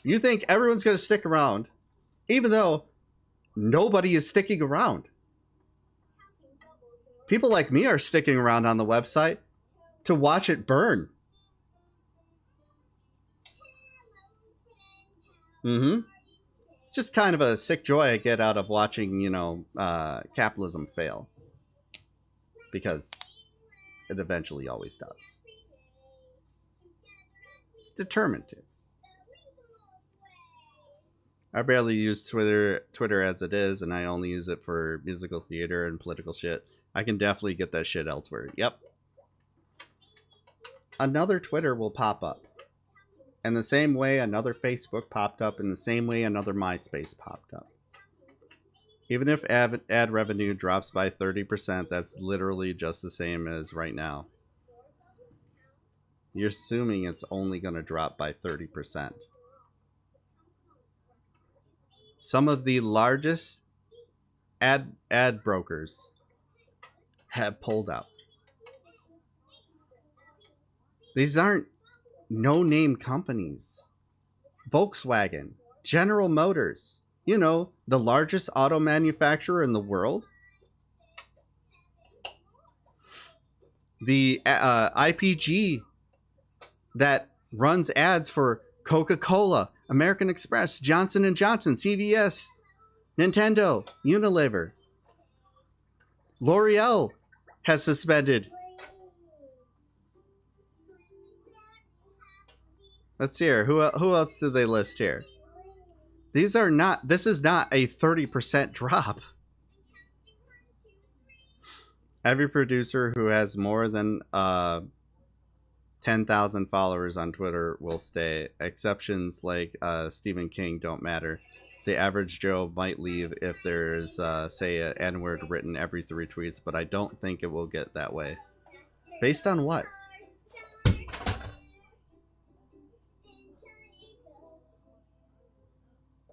You think everyone's going to stick around, even though nobody is sticking around. People like me are sticking around on the website to watch it burn. It's just kind of a sick joy I get out of watching, you know, capitalism fail. Because it eventually always does. It's determined to. I barely use Twitter as it is, and I only use it for musical theater and political shit. I can definitely get that shit elsewhere. Yep. Another Twitter will pop up. In the same way another Facebook popped up, in the same way another MySpace popped up. Even if ad revenue drops by 30%, that's literally just the same as right now. You're assuming it's only going to drop by 30%. Some of the largest ad brokers have pulled out. These aren't no-name companies. Volkswagen, General Motors, you know, the largest auto manufacturer in the world. The IPG that runs ads for Coca-Cola, American Express, Johnson & Johnson, CVS, Nintendo, Unilever. L'Oreal has suspended. Let's see here. Who else did they list here? This is not a 30% drop. Every producer who has more than 10,000 followers on Twitter will stay. Exceptions like Stephen King don't matter. The average Joe might leave if there's, say, an N-word written every 3 tweets, but I don't think it will get that way. Based on what?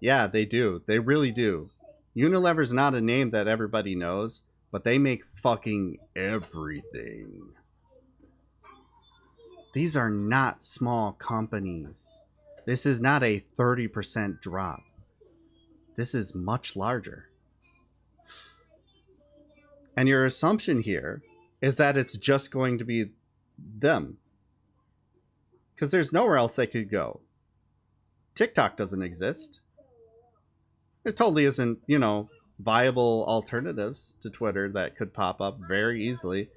Yeah, they do. They really do. Unilever's not a name that everybody knows, but they make fucking everything. These are not small companies. This is not a 30% drop. This is much larger. And your assumption here is that it's just going to be them. Because there's nowhere else they could go. TikTok doesn't exist. There totally isn't, you know, viable alternatives to Twitter that could pop up very easily.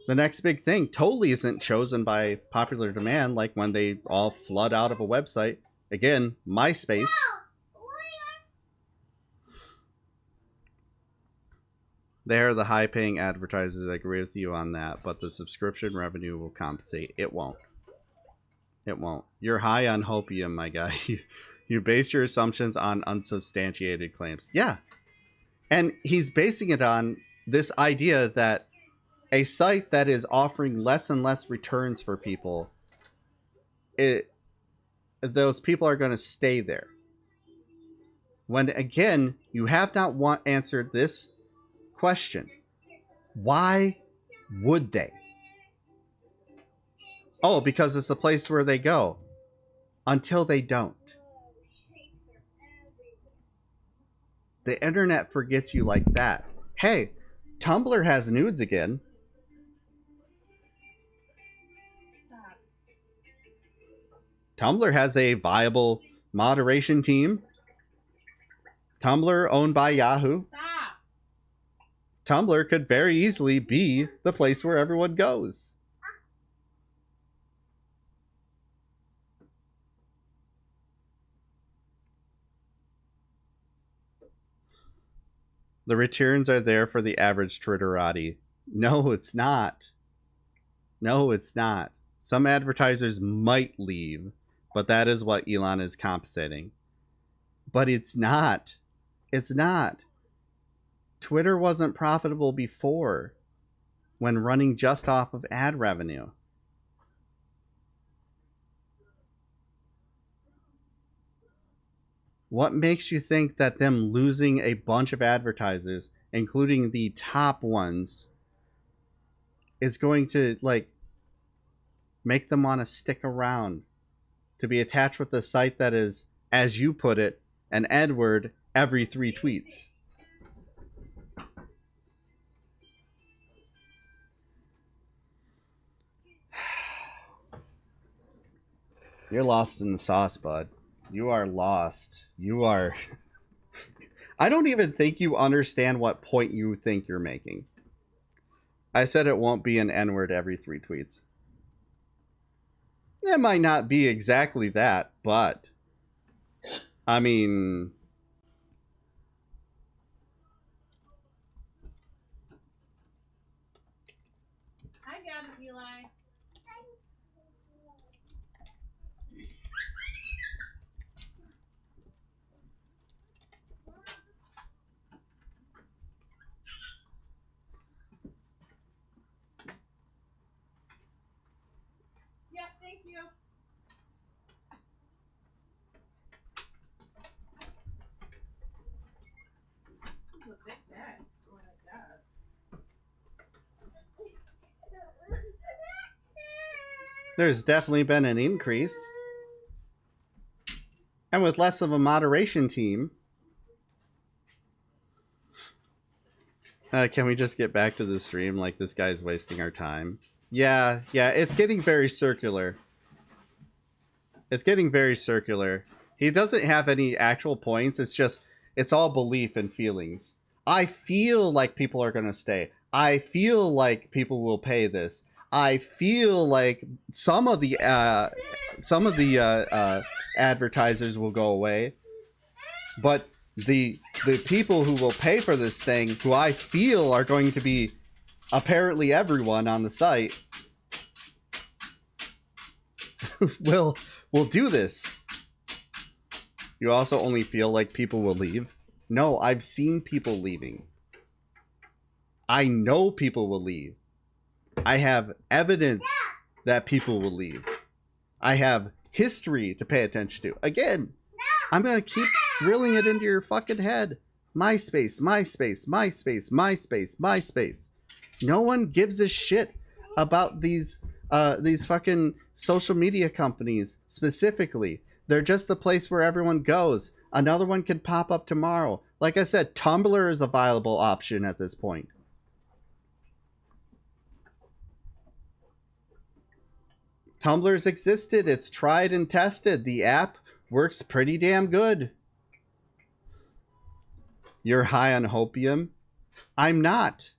The next big thing totally isn't chosen by popular demand, like when they all flood out of a website. Again, MySpace. They're the high-paying advertisers. I agree with you on that, but the subscription revenue will compensate. It won't. It won't. You're high on hopium, my guy. You base your assumptions on unsubstantiated claims. Yeah. And he's basing it on this idea that a site that is offering less and less returns for people, those people are going to stay there. When, again, you have not answered this question. Why would they? Oh, because it's the place where they go. Until they don't. The internet forgets you like that. Hey, Tumblr has nudes again. Stop. Tumblr has a viable moderation team. Tumblr owned by Yahoo. Stop. Tumblr could very easily be the place where everyone goes. The returns are there for the average Twitterati. No, it's not. No, it's not. Some advertisers might leave, but that is what Elon is compensating. But it's not. It's not. Twitter wasn't profitable before when running just off of ad revenue. What makes you think that them losing a bunch of advertisers, including the top ones, is going to, like, make them want to stick around? To be attached with a site that is, as you put it, an N-word every 3 tweets. You're lost in the sauce, bud. You are lost. You are... I don't even think you understand what point you think you're making. I said it won't be an N-word every 3 tweets. It might not be exactly that, but... I mean... I got it, Eli. Yep, thank you. This is a big bag. Oh my God. There's definitely been an increase. And with less of a moderation team... can we just get back to the stream? Like, this guy's wasting our time. Yeah, it's getting very circular. It's getting very circular. He doesn't have any actual points. It's all belief and feelings. I feel like people are going to stay. I feel like people will pay this. I feel like some of the advertisers will go away, but the people who will pay for this thing, who I feel are going to be apparently everyone on the site, will do this. You also only feel like people will leave? No, I've seen people leaving. I know people will leave. I have evidence that people will leave. I have history to pay attention to. Again, I'm going to keep drilling it into your fucking head. MySpace, MySpace, MySpace, MySpace, MySpace. No one gives a shit about these fucking social media companies specifically. They're just the place where everyone goes. Another one could pop up tomorrow. Like I said, Tumblr is a viable option at this point. Tumblr's existed. It's tried and tested. The app works pretty damn good. You're high on hopium? I'm not.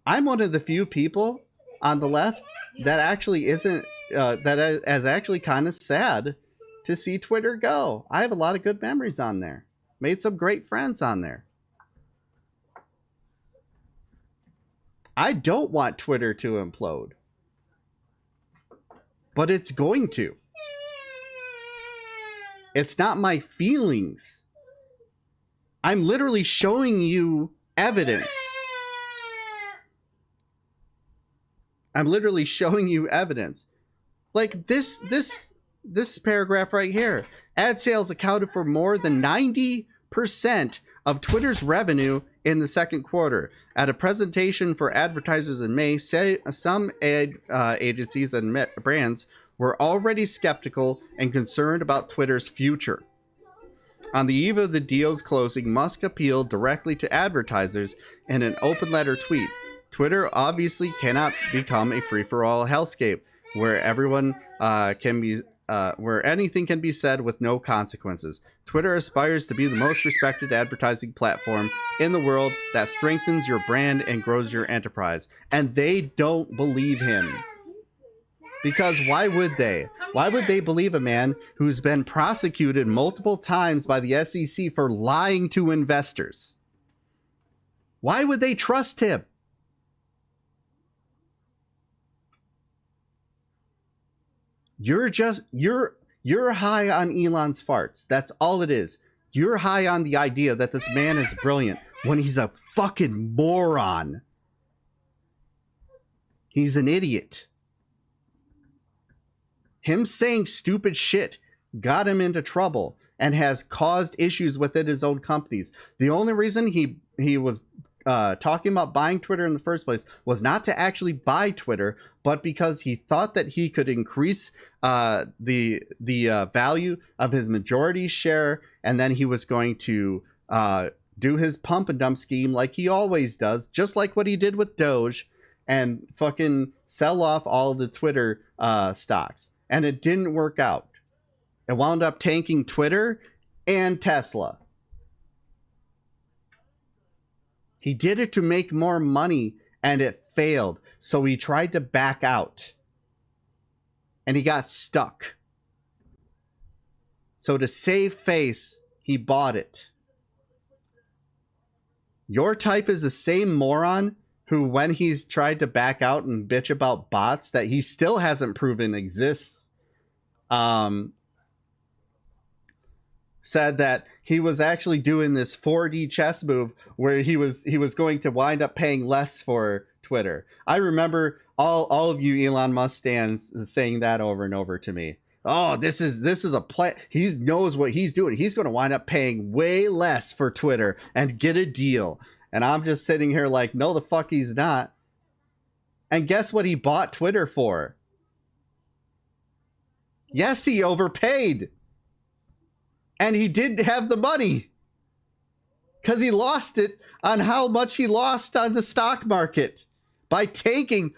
I'm one of the few people on the left that actually isn't, that is actually kind of sad to see Twitter go. I have a lot of good memories on there. Made some great friends on there. I don't want Twitter to implode. But it's going to. It's not my feelings. I'm literally showing you evidence. I'm literally showing you evidence. Like this paragraph right here. Ad sales accounted for more than 90% of Twitter's revenue in the second quarter. At a presentation for advertisers in May, some ad agencies and brands were already skeptical and concerned about Twitter's future. On the eve of the deal's closing, Musk appealed directly to advertisers in an open letter tweet. Twitter obviously cannot become a free-for-all hellscape where everyone where anything can be said with no consequences. Twitter aspires to be the most respected advertising platform in the world that strengthens your brand and grows your enterprise. And they don't believe him. Because why would they? Why would they believe a man who's been prosecuted multiple times by the SEC for lying to investors? Why would they trust him? You're high on Elon's farts. That's all it is. You're high on the idea that this man is brilliant when he's a fucking moron. He's an idiot. Him saying stupid shit got him into trouble and has caused issues within his own companies. The only reason he was talking about buying Twitter in the first place was not to actually buy Twitter, but because he thought that he could increase the value of his majority share, and then he was going to do his pump and dump scheme like he always does, just like what he did with Doge, and fucking sell off all the Twitter stocks. And it didn't work out. It wound up tanking Twitter and Tesla. He did it to make more money, and it failed. So he tried to back out. And he got stuck. So to save face, he bought it. Your type is the same moron who, when he's tried to back out and bitch about bots that he still hasn't proven exists, said that he was actually doing this 4D chess move where he was going to wind up paying less for Twitter. I remember all of you Elon Musk stands saying that over and over to me. Oh, this is a play. He knows what he's doing. He's going to wind up paying way less for Twitter and get a deal. And I'm just sitting here like, no, the fuck he's not. And guess what he bought Twitter for? Yes, he overpaid. And he didn't have the money. Because he lost it on how much he lost on the stock market. By taking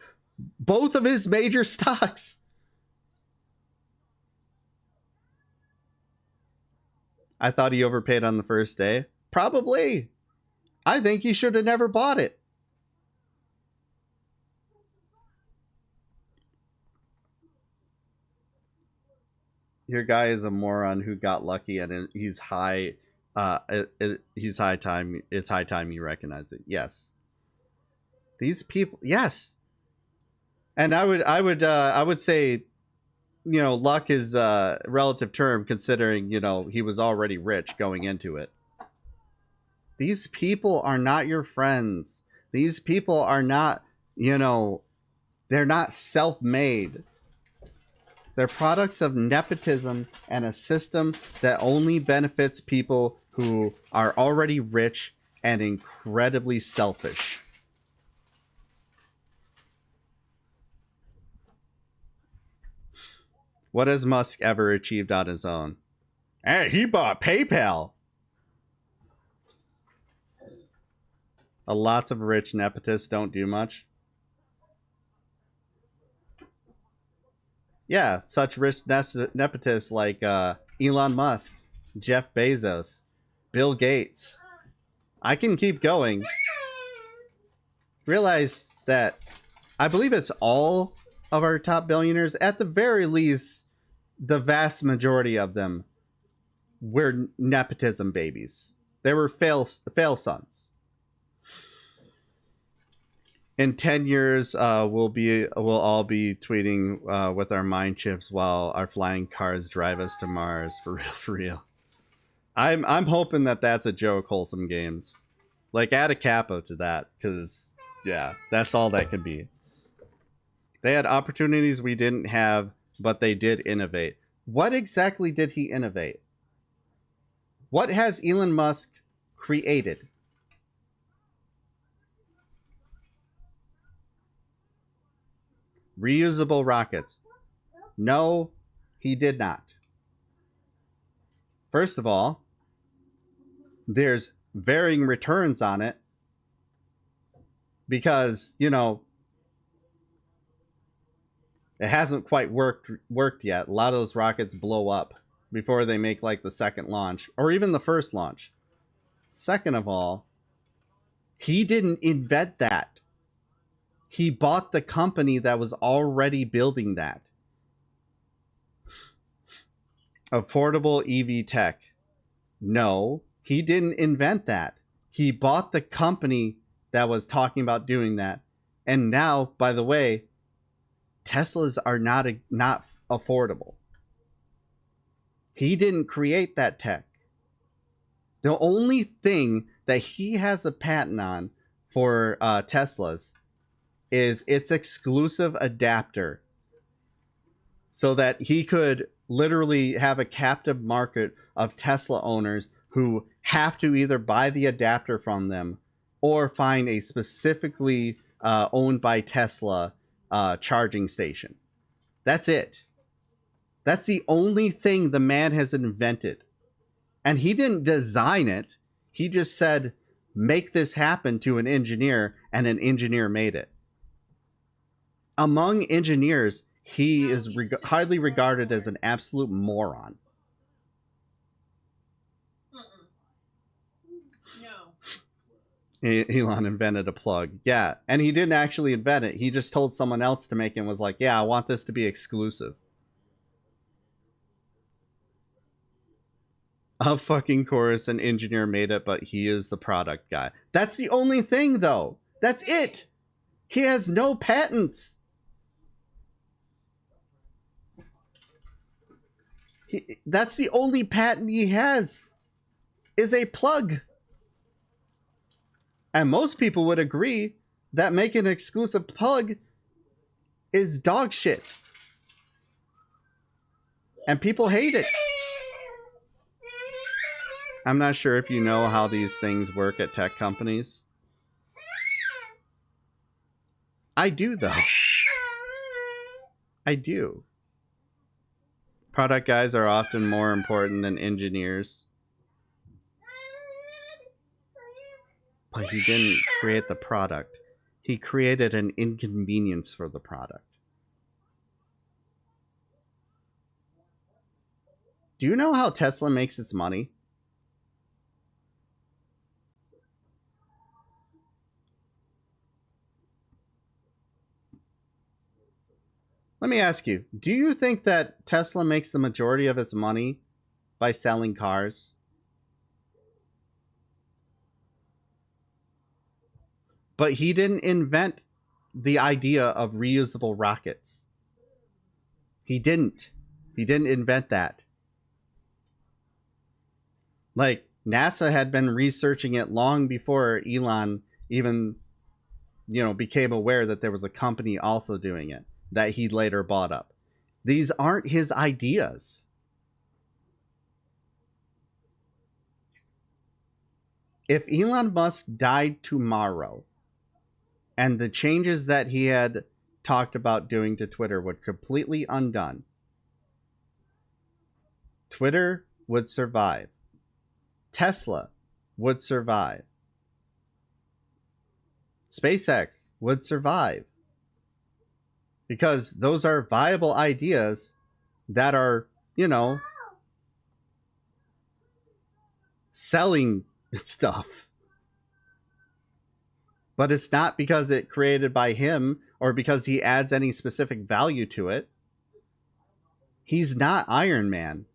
Both of his major stocks. I thought he overpaid on the first day. Probably. I think he should have never bought it. Your guy is a moron who got lucky, and he's high. He's high time. It's high time you recognize it. Yes. These people. Yes. And I would say, you know, luck is a relative term considering, you know, he was already rich going into it. These people are not your friends. These people are not, you know, they're not self-made. They're products of nepotism and a system that only benefits people who are already rich and incredibly selfish. What has Musk ever achieved on his own? Hey, he bought PayPal. Lots of rich nepotists don't do much. Yeah, such rich nepotists like Elon Musk, Jeff Bezos, Bill Gates. I can keep going. Realize that I believe it's all of our top billionaires. At the very least, the vast majority of them were nepotism babies. They were fail sons. In 10 years, we'll all be tweeting with our mind chips while our flying cars drive us to Mars. For real, for real. I'm hoping that that's a joke. Wholesome Games, like add a capo to that, because yeah, that's all that could be. They had opportunities we didn't have, but they did innovate. What exactly did he innovate? What has Elon Musk created? Reusable rockets. No, he did not. First of all, there's varying returns on it because, you know, it hasn't quite worked yet. A lot of those rockets blow up before they make like the second launch or even the first launch. Second of all, he didn't invent that. He bought the company that was already building that. Affordable EV tech. No, he didn't invent that. He bought the company that was talking about doing that. And now, by the way, Teslas are not affordable. He didn't create that tech. The only thing that he has a patent on for Teslas is its exclusive adapter, so that he could literally have a captive market of Tesla owners who have to either buy the adapter from them or find a specifically owned by Tesla charging station. That's it. That's the only thing the man has invented. And he didn't design it. He just said, make this happen to an engineer, and an engineer made it. Among engineers, he is hardly regarded as an absolute moron. No. Elon invented a plug. Yeah, and he didn't actually invent it. He just told someone else to make it and was like, yeah, I want this to be exclusive. Of fucking course, an engineer made it, but he is the product guy. That's the only thing, though. That's it. He has no patents. That's the only patent he has, is a plug. And most people would agree that making an exclusive plug is dog shit. And people hate it. I'm not sure if you know how these things work at tech companies. I do, though. I do. Product guys are often more important than engineers. But he didn't create the product. He created an inconvenience for the product. Do you know how Tesla makes its money? Let me ask you, do you think that Tesla makes the majority of its money by selling cars? But he didn't invent the idea of reusable rockets. He didn't. He didn't invent that. Like, NASA had been researching it long before Elon even, became aware that there was a company also doing it that he later bought up. These aren't his ideas. If Elon Musk died tomorrow and the changes that he had talked about doing to Twitter were completely undone, Twitter would survive. Tesla would survive. SpaceX would survive. Because those are viable ideas that are, selling stuff. But it's not because it created by him or because he adds any specific value to it. He's not Iron Man.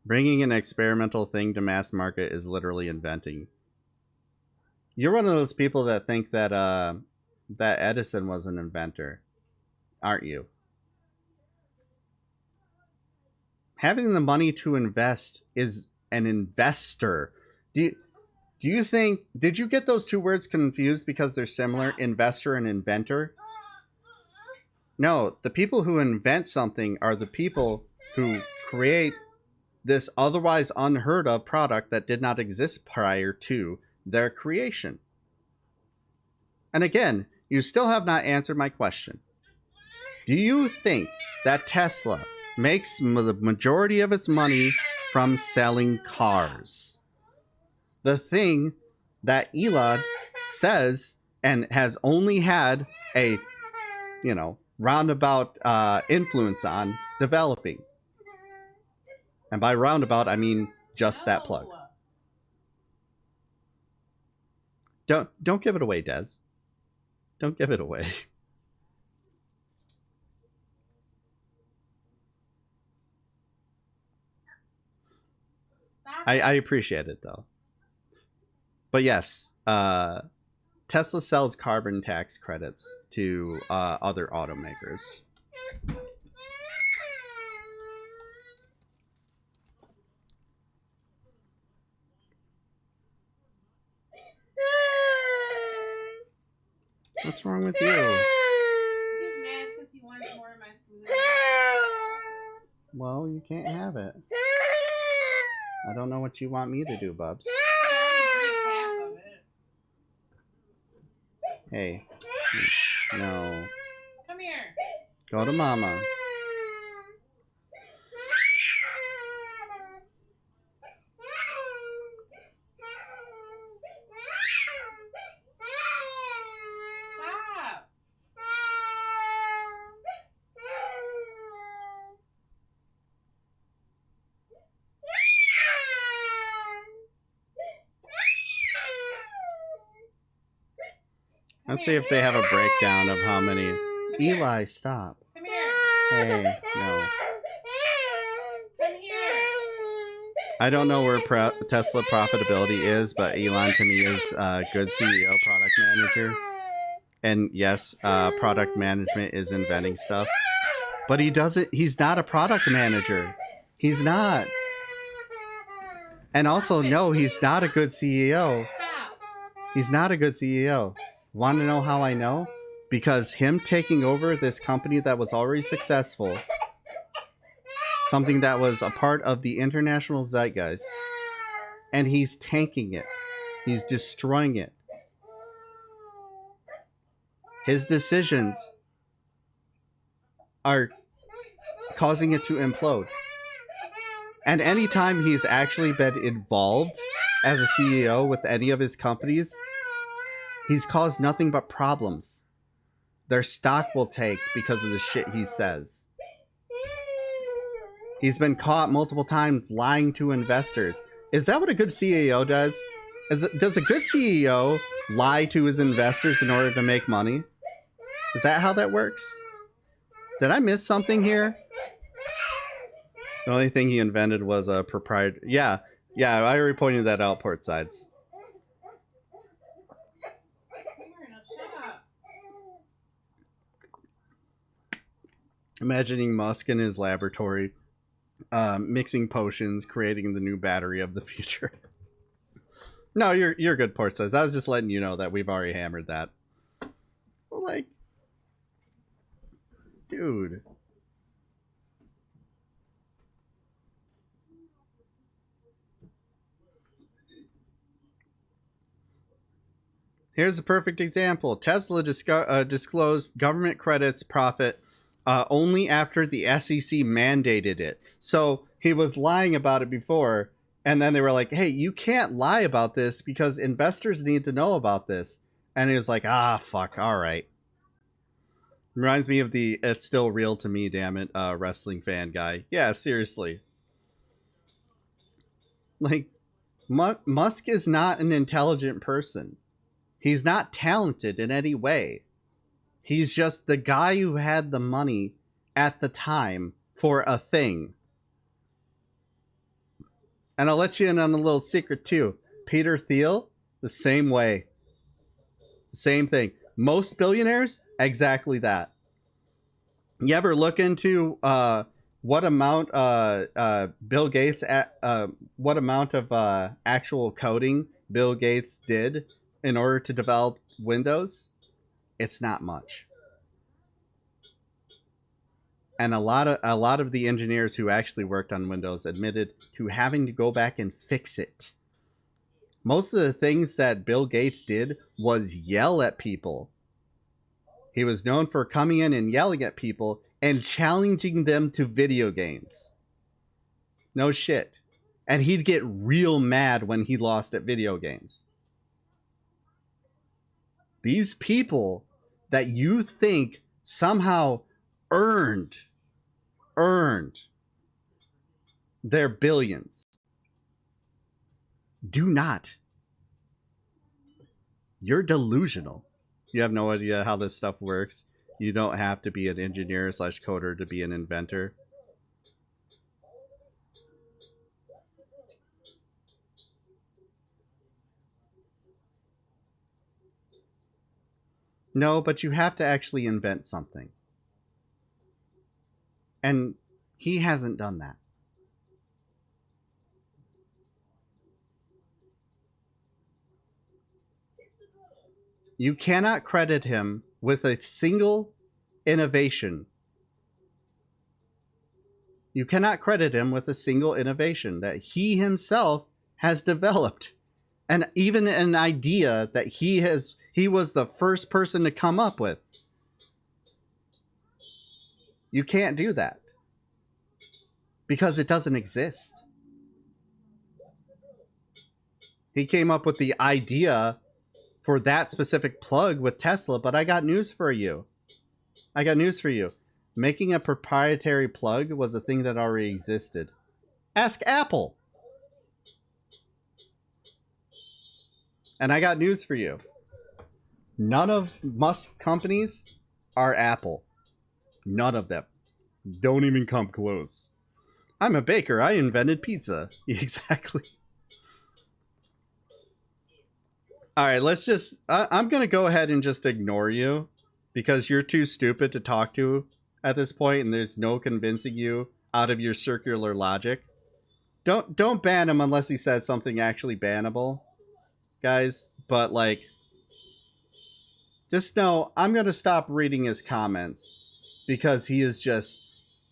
Bringing an experimental thing to mass market is literally inventing. You're one of those people that think that that Edison was an inventor, aren't you? Having the money to invest is an investor. Do you think, did you get those two words confused because they're similar, investor and inventor? No, the people who invent something are the people who create this otherwise unheard of product that did not exist prior to their creation. And again, you still have not answered my question. Do you think that Tesla makes the majority of its money from selling cars? The thing that Elon says and has only had a, roundabout influence on developing. And by roundabout, I mean just that plug. Don't give it away, Des. Don't give it away. I appreciate it, though. But yes, Tesla sells carbon tax credits to other automakers. What's wrong with you? He's mad because he wants more of my smoothie. Well, you can't have it. I don't know what you want me to do, Bubs. Hey. No. Come here. Go to Mama. Let's see if they have a breakdown of how many. Eli, stop. Come here. Hey, no. Come here. I don't know where Tesla profitability is, but Elon to me is a good CEO, product manager. And yes, product management is inventing stuff. But he's not a product manager. He's not. And also, no, he's not a good CEO. He's not a good CEO. Want to know how I know? Because him taking over this company that was already successful, something that was a part of the international zeitgeist, and he's tanking it. He's destroying it. His decisions are causing it to implode. And anytime he's actually been involved as a CEO with any of his companies, he's caused nothing but problems. Their stock will take because of the shit he says. He's been caught multiple times lying to investors. Is that what a good CEO does? Does a good CEO lie to his investors in order to make money? Is that how that works? Did I miss something here? The only thing he invented was a proprietary... Yeah, I already pointed that out, port sides. Imagining Musk in his laboratory, mixing potions, creating the new battery of the future. No, you're good, port sides. I was just letting you know that we've already hammered that. Like, dude. Here's a perfect example. Tesla disclosed government credits profit only after the SEC mandated it. So he was lying about it before, and then they were like, hey, you can't lie about this because investors need to know about this. And he was like, fuck, all right. Reminds me of the "it's still real to me, damn it" wrestling fan guy. Yeah, seriously. Like, Musk is not an intelligent person. He's not talented in any way. He's just the guy who had the money at the time for a thing. And I'll let you in on a little secret too. Peter Thiel, the same way. Same thing. Most billionaires, exactly that. You ever look into what amount Bill Gates what amount of actual coding Bill Gates did in order to develop Windows? It's not much. And a lot of the engineers who actually worked on Windows admitted to having to go back and fix it. Most of the things that Bill Gates did was yell at people. He was known for coming in and yelling at people and challenging them to video games. No shit. And he'd get real mad when he lost at video games. These people that you think somehow earned their billions do not. You're delusional. You have no idea how this stuff works. You don't have to be an engineer / coder to be an inventor. No, but you have to actually invent something. And he hasn't done that. You cannot credit him with a single innovation. You cannot credit him with a single innovation that he himself has developed. And even an idea that he was the first person to come up with. You can't do that. Because it doesn't exist. He came up with the idea for that specific plug with Tesla, but I got news for you. Making a proprietary plug was a thing that already existed. Ask Apple. And I got news for you. None of Musk's companies are Apple. None of them. Don't even come close. I'm a baker. I invented pizza. Exactly. All right, let's just... I'm going to go ahead and just ignore you because you're too stupid to talk to at this point, and there's no convincing you out of your circular logic. Don't ban him unless he says something actually bannable, guys. But, like, just know I'm going to stop reading his comments because he is just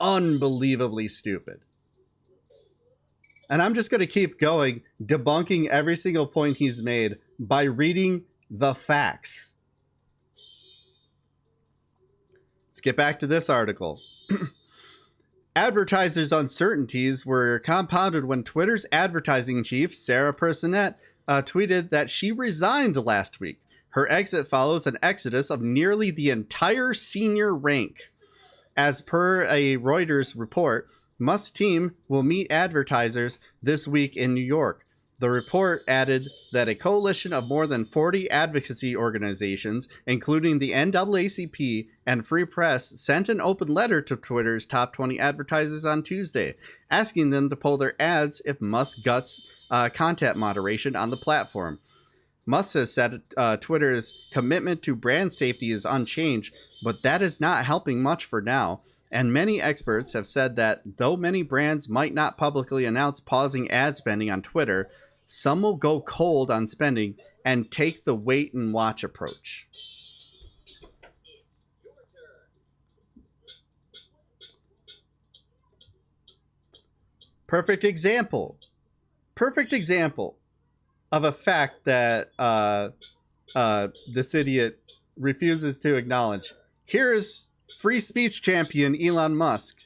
unbelievably stupid. And I'm just going to keep going, debunking every single point he's made by reading the facts. Let's get back to this article. Advertisers' uncertainties were compounded when Twitter's advertising chief, Sarah Personette, tweeted that she resigned last week. Her exit follows an exodus of nearly the entire senior rank. As per a Reuters report, Musk's team will meet advertisers this week in New York. The report added that a coalition of more than 40 advocacy organizations, including the NAACP and Free Press, sent an open letter to Twitter's top 20 advertisers on Tuesday, asking them to pull their ads if Musk guts content moderation on the platform. Musk has said Twitter's commitment to brand safety is unchanged, but that is not helping much for now. And many experts have said that though many brands might not publicly announce pausing ad spending on Twitter, some will go cold on spending and take the wait and watch approach. Perfect example of a fact that this idiot refuses to acknowledge. Here's free speech champion Elon Musk.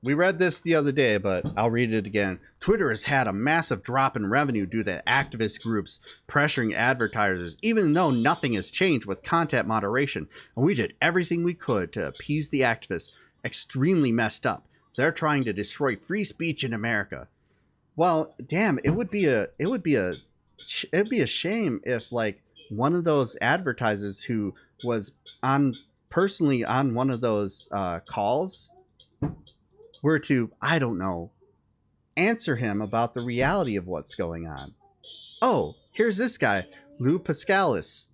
We read this the other day, but I'll read it again. Twitter has had a massive drop in revenue due to activist groups pressuring advertisers, even though nothing has changed with content moderation. And we did everything we could to appease the activists. Extremely messed up. They're trying to destroy free speech in America. Well, damn, it would be a shame if like one of those advertisers who was personally on one of those calls were to, I don't know, answer him about the reality of what's going on. Oh, here's this guy, Lou Pascalis.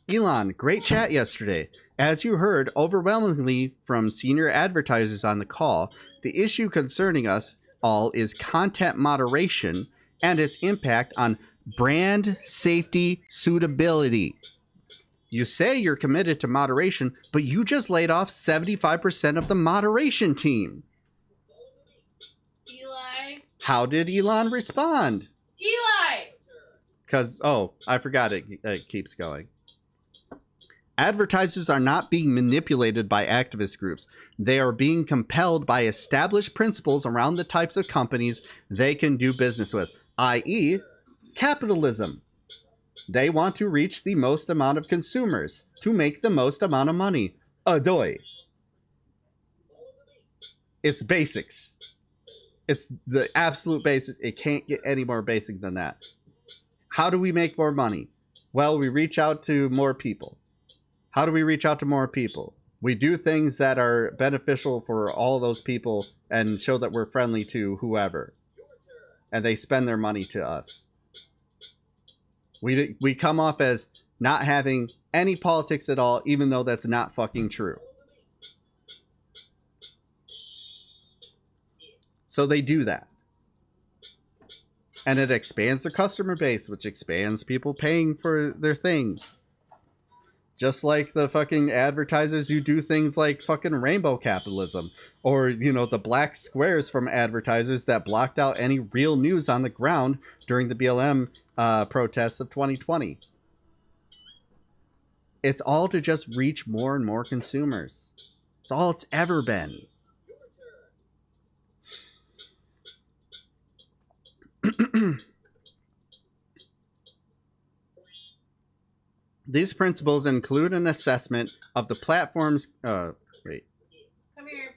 Elon, great chat yesterday. As you heard overwhelmingly from senior advertisers on the call, the issue concerning us all is content moderation and its impact on brand safety suitability. You say you're committed to moderation, but you just laid off 75% of the moderation team. Eli. How did Elon respond? Eli! Because, oh, I forgot it keeps going. Advertisers are not being manipulated by activist groups. They are being compelled by established principles around the types of companies they can do business with, i.e., capitalism. They want to reach the most amount of consumers to make the most amount of money. Adoy. It's basics. It's the absolute basics. It can't get any more basic than that. How do we make more money? Well, we reach out to more people. How do we reach out to more people? We do things that are beneficial for all those people and show that we're friendly to whoever. And they spend their money to us. We come off as not having any politics at all, even though that's not fucking true. So they do that. And it expands their customer base, which expands people paying for their things. Just like the fucking advertisers who do things like fucking rainbow capitalism. Or, you know, the black squares from advertisers that blocked out any real news on the ground during the BLM protests of 2020. It's all to just reach more and more consumers. It's all it's ever been. These principles include an assessment of the platform's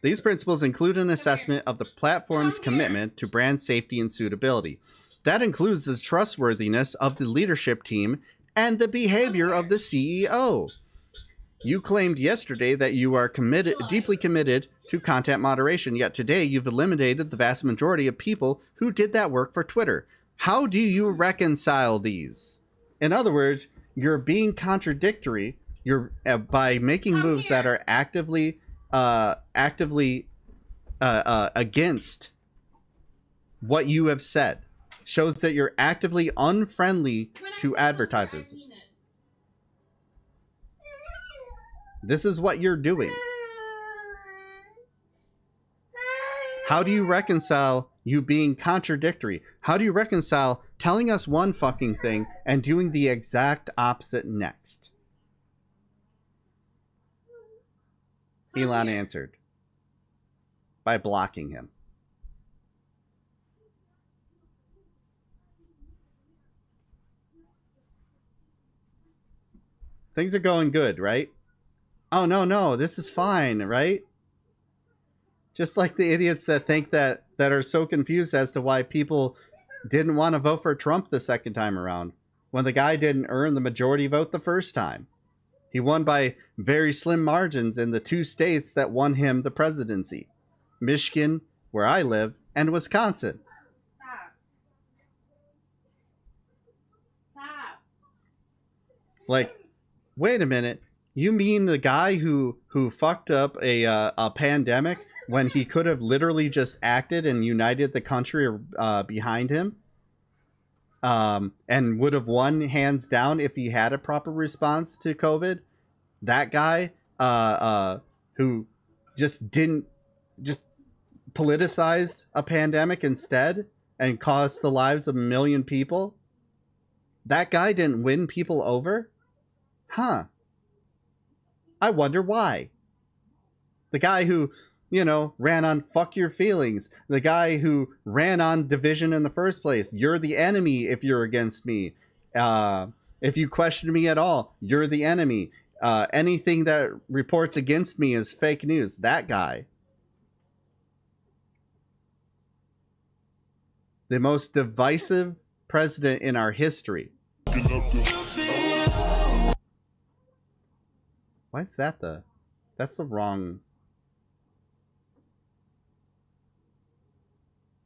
These principles include an assessment of the platform's commitment to brand safety and suitability. That includes the trustworthiness of the leadership team and the behavior of the CEO. You claimed yesterday that you are deeply committed to content moderation, yet today you've eliminated the vast majority of people who did that work for Twitter. How do you reconcile these? In other words, you're being contradictory. You're by making moves that are actively against what you have said. Shows that you're actively unfriendly to advertisers. This is what you're doing. How do you reconcile you being contradictory? How do you reconcile telling us one fucking thing and doing the exact opposite next? Elon answered by blocking him. Things are going good, right? Oh, no, this is fine, right? Just like the idiots that think that are so confused as to why people didn't want to vote for Trump the second time around, when the guy didn't earn the majority vote the first time. He won by very slim margins in the 2 states that won him the presidency. Michigan, where I live, and Wisconsin. Stop. Like, wait a minute. You mean the guy who fucked up a pandemic when he could have literally just acted and united the country behind him? And would have won hands down if he had a proper response to COVID? That guy who just politicized a pandemic instead and caused the lives of 1 million people? That guy didn't win people over? Huh. I wonder why. The guy who, ran on fuck your feelings. The guy who ran on division in the first place. You're the enemy if you're against me. If you question me at all, you're the enemy. Anything that reports against me is fake news. That guy. The most divisive president in our history. Why is that that's the wrong...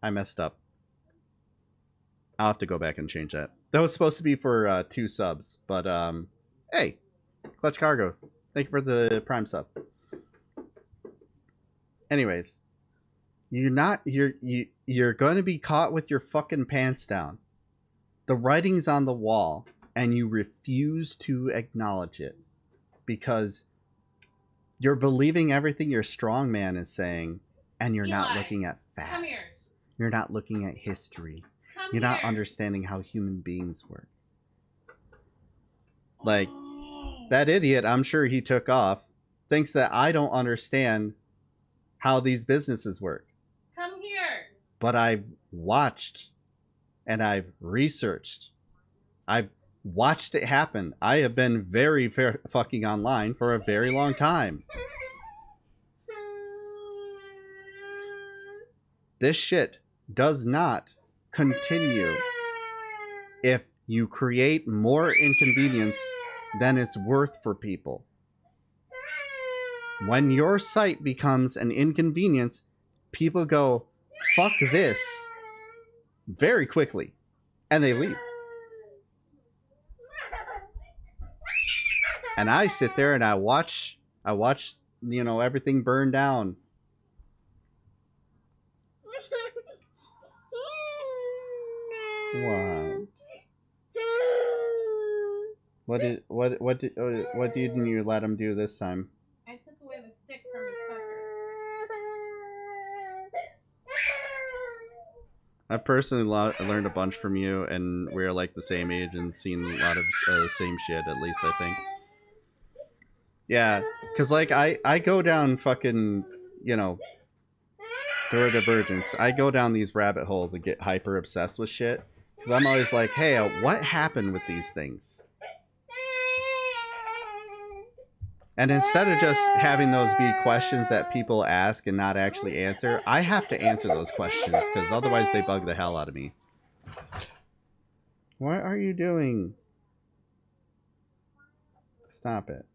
I messed up. I'll have to go back and change that. That was supposed to be for 2 subs, but hey, Clutch Cargo, thank you for the Prime sub. Anyways, you're going to be caught with your fucking pants down. The writing's on the wall, and you refuse to acknowledge it because you're believing everything your strongman is saying, and you're not looking at Come here. facts. You're not looking at history. Come You're not here. understanding how human beings work. Like, that idiot, I'm sure he took off, thinks that I don't understand how these businesses work. Come here. But I've watched and I've researched. I've watched it happen. I have been very fucking online for a very long time. This shit does not continue if you create more inconvenience than it's worth for people. When your site becomes an inconvenience, people go, fuck this, very quickly, and they leave. And I sit there and I watch, everything burn down. What didn't you let him do this time? I took away the stick from his sucker. I personally learned a bunch from you, and we're like the same age and seen a lot of same shit, at least I think. Yeah, because like I go down fucking, neurodivergence. I go down these rabbit holes and get hyper obsessed with shit. Because I'm always like, hey, what happened with these things? And instead of just having those be questions that people ask and not actually answer, I have to answer those questions because otherwise they bug the hell out of me. What are you doing? Stop it.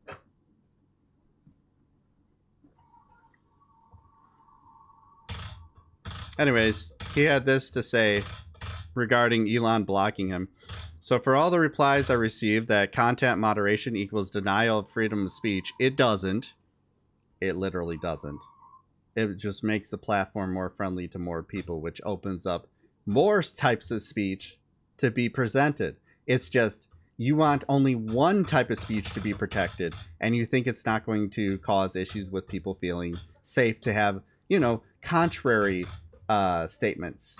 Anyways, he had this to say regarding Elon blocking him. So for all the replies I received that content moderation equals denial of freedom of speech, it doesn't. It literally doesn't. It just makes the platform more friendly to more people, which opens up more types of speech to be presented. It's just, you want only one type of speech to be protected, and you think it's not going to cause issues with people feeling safe to have, contrary statements.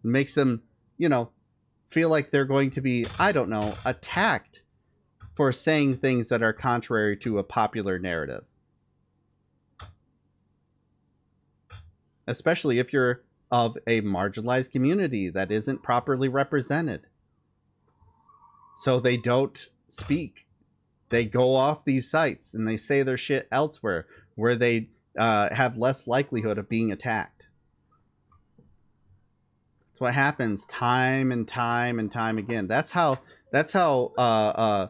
Makes them, feel like they're going to be, I don't know, attacked for saying things that are contrary to a popular narrative. especially if you're of a marginalized community that isn't properly represented. So they don't speak. They go off these sites and they say their shit elsewhere where they have less likelihood of being attacked. That's what happens time and time and time again. That's how a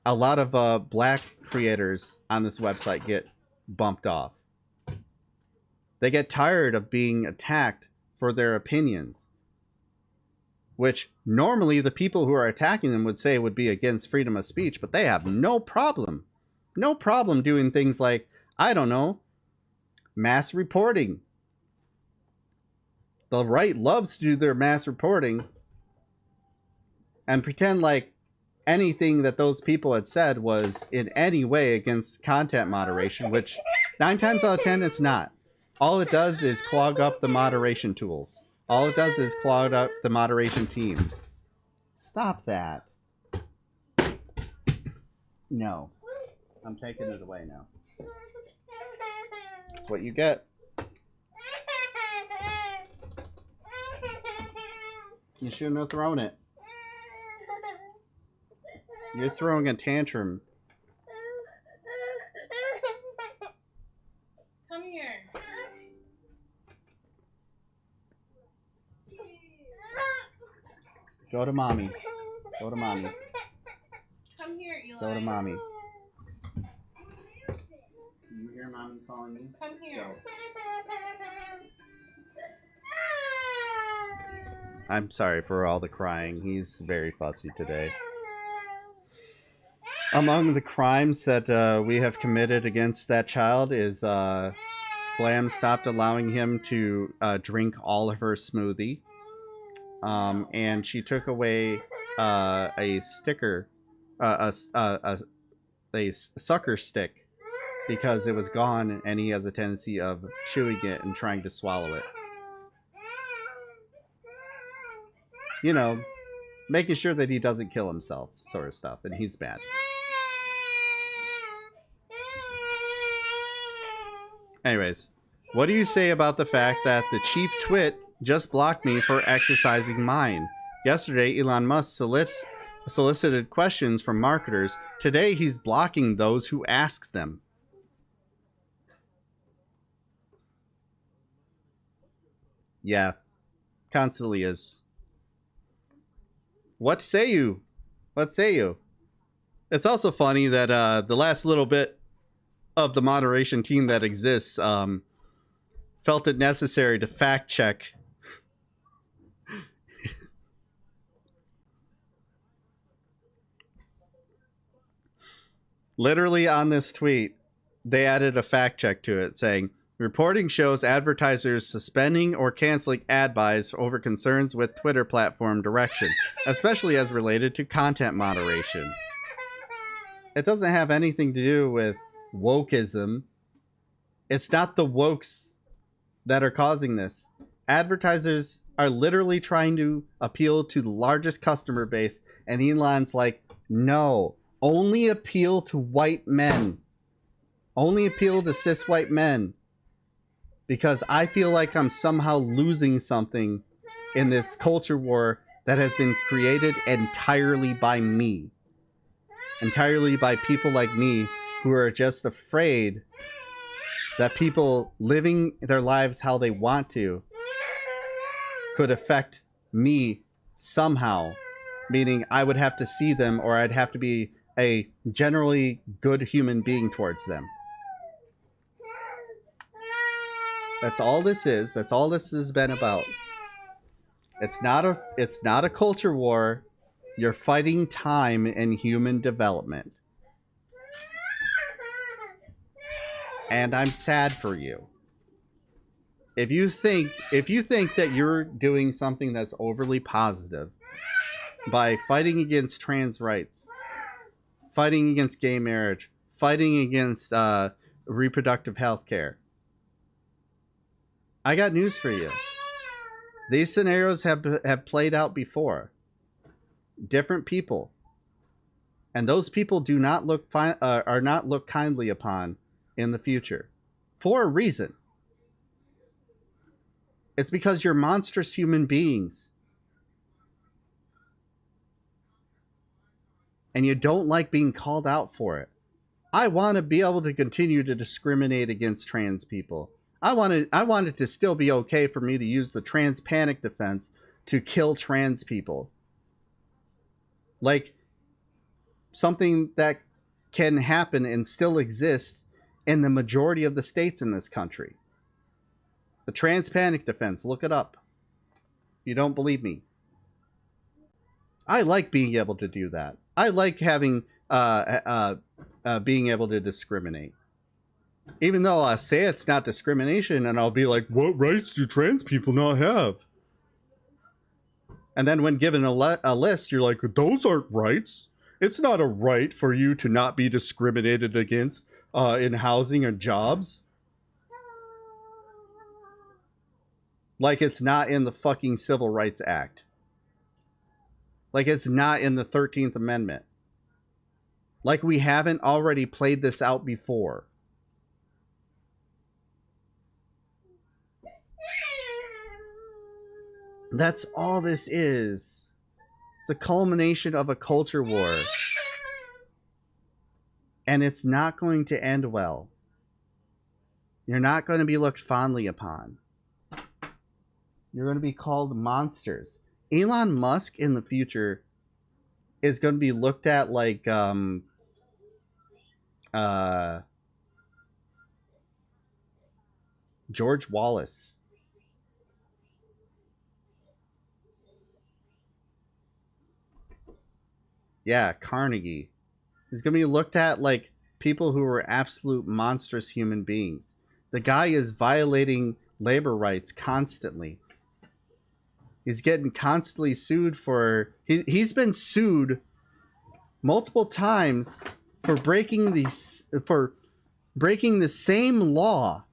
lot of black creators on this website get bumped off. They get tired of being attacked for their opinions, which normally the people who are attacking them would say would be against freedom of speech, but they have no problem doing things like, I don't know, mass reporting. The right loves to do their mass reporting and pretend like anything that those people had said was in any way against content moderation, which 9 times out of 10 it's not. All it does is clog up the moderation tools. All it does is clog up the moderation team. Stop that. No. I'm taking it away now. That's what you get. You shouldn't have thrown it. You're throwing a tantrum. Come here. Go to mommy. Go to mommy. Come here, Eli. Go to mommy. You hear mommy calling me? Come here. Go. I'm sorry for all the crying. He's very fussy today. Among the crimes that we have committed against that child is Glam stopped allowing him to drink all of her smoothie. And she took away a sticker, a sucker stick, because it was gone and he has a tendency of chewing it and trying to swallow it. You know, making sure that he doesn't kill himself, sort of stuff, and he's bad. Anyways, what do you say about the fact that the chief twit just blocked me for exercising mine? Yesterday, Elon Musk solicited questions from marketers. Today, he's blocking those who ask them. Yeah, constantly is. What say you? What say you? It's also funny that the last little bit of the moderation team that exists felt it necessary to fact check literally on this tweet. They added a fact check to it saying, reporting shows advertisers suspending or canceling ad buys over concerns with Twitter platform direction, especially as related to content moderation. It doesn't have anything to do with wokeism. It's not the wokes that are causing this. Advertisers are literally trying to appeal to the largest customer base, and Elon's like, no, only appeal to white men. Only appeal to cis white men. Because I feel like I'm somehow losing something in this culture war that has been created entirely by me. Entirely by people like me who are just afraid that people living their lives how they want to could affect me somehow. Meaning I would have to see them, or I'd have to be a generally good human being towards them. That's all this is. That's all this has been about. It's not a culture war. You're fighting time and human development. And I'm sad for you. If you think that you're doing something that's overly positive by fighting against trans rights, fighting against gay marriage, fighting against reproductive health care, I got news for you. These scenarios have played out before. Different people, and those people do not are not looked kindly upon in the future, for a reason. It's because you're monstrous human beings. And you don't like being called out for it. I want to be able to continue to discriminate against trans people. I want it to still be okay for me to use the trans panic defense to kill trans people. Like, something that can happen and still exists in the majority of the states in this country. The trans panic defense, look it up. You don't believe me. I like being able to do that. I like having being able to discriminate. Even though I say it's not discrimination, and I'll be like, what rights do trans people not have? And then when given a list, you're like, those aren't rights. It's not a right for you to not be discriminated against in housing or jobs. Like it's not in the fucking Civil Rights Act. Like it's not in the 13th Amendment. Like we haven't already played this out before. That's all this is. It's a culmination of a culture war. And it's not going to end well. You're not going to be looked fondly upon. You're going to be called monsters. Elon Musk in the future is going to be looked at like George Wallace. Yeah, Carnegie. He's going to be looked at like people who are absolute monstrous human beings. The guy is violating labor rights constantly. He's getting constantly sued for... He's been sued multiple times for breaking the same law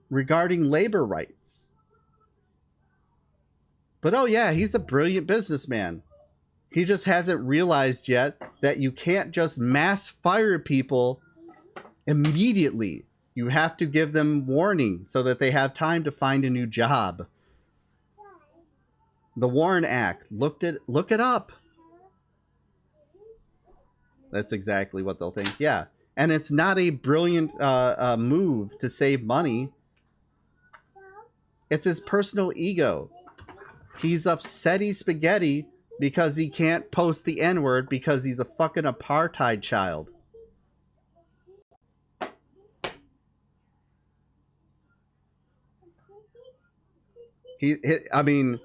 regarding labor rights. But oh yeah, he's a brilliant businessman. He just hasn't realized yet that you can't just mass fire people immediately. You have to give them warning so that they have time to find a new job. The Warren Act. Look it up. That's exactly what they'll think. Yeah. And it's not a brilliant move to save money. It's his personal ego. He's upsetty spaghetti because he can't post the N-word because he's a fucking apartheid child. I mean,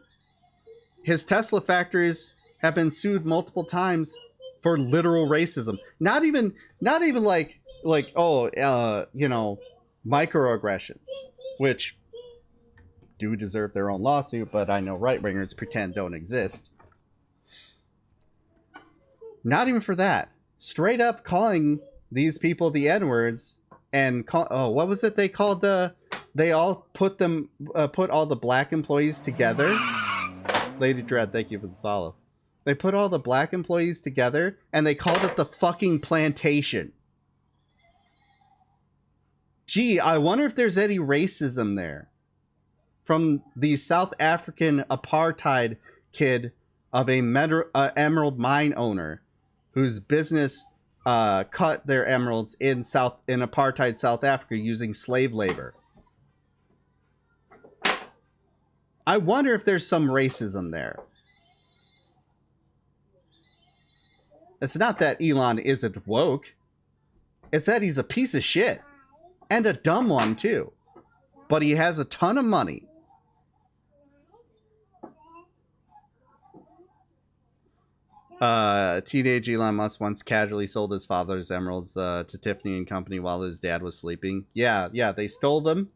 his Tesla factories have been sued multiple times for literal racism. Not even like you know, microaggressions, which do deserve their own lawsuit, but I know right-wingers pretend don't exist. Not even for that. Straight up calling these people the N-words and what was it they called they all put all the black employees together. Lady Dread, thank you for the follow. They put all the black employees together and they called it the fucking plantation. Gee, I wonder if there's any racism there from the South African apartheid kid of a emerald mine owner whose business cut their emeralds in apartheid South Africa using slave labor. I wonder if there's some racism there. It's not that Elon isn't woke. It's that he's a piece of shit. And a dumb one, too. But he has a ton of money. Teenage Elon Musk once casually sold his father's emeralds to Tiffany and Company while his dad was sleeping. Yeah, they stole them.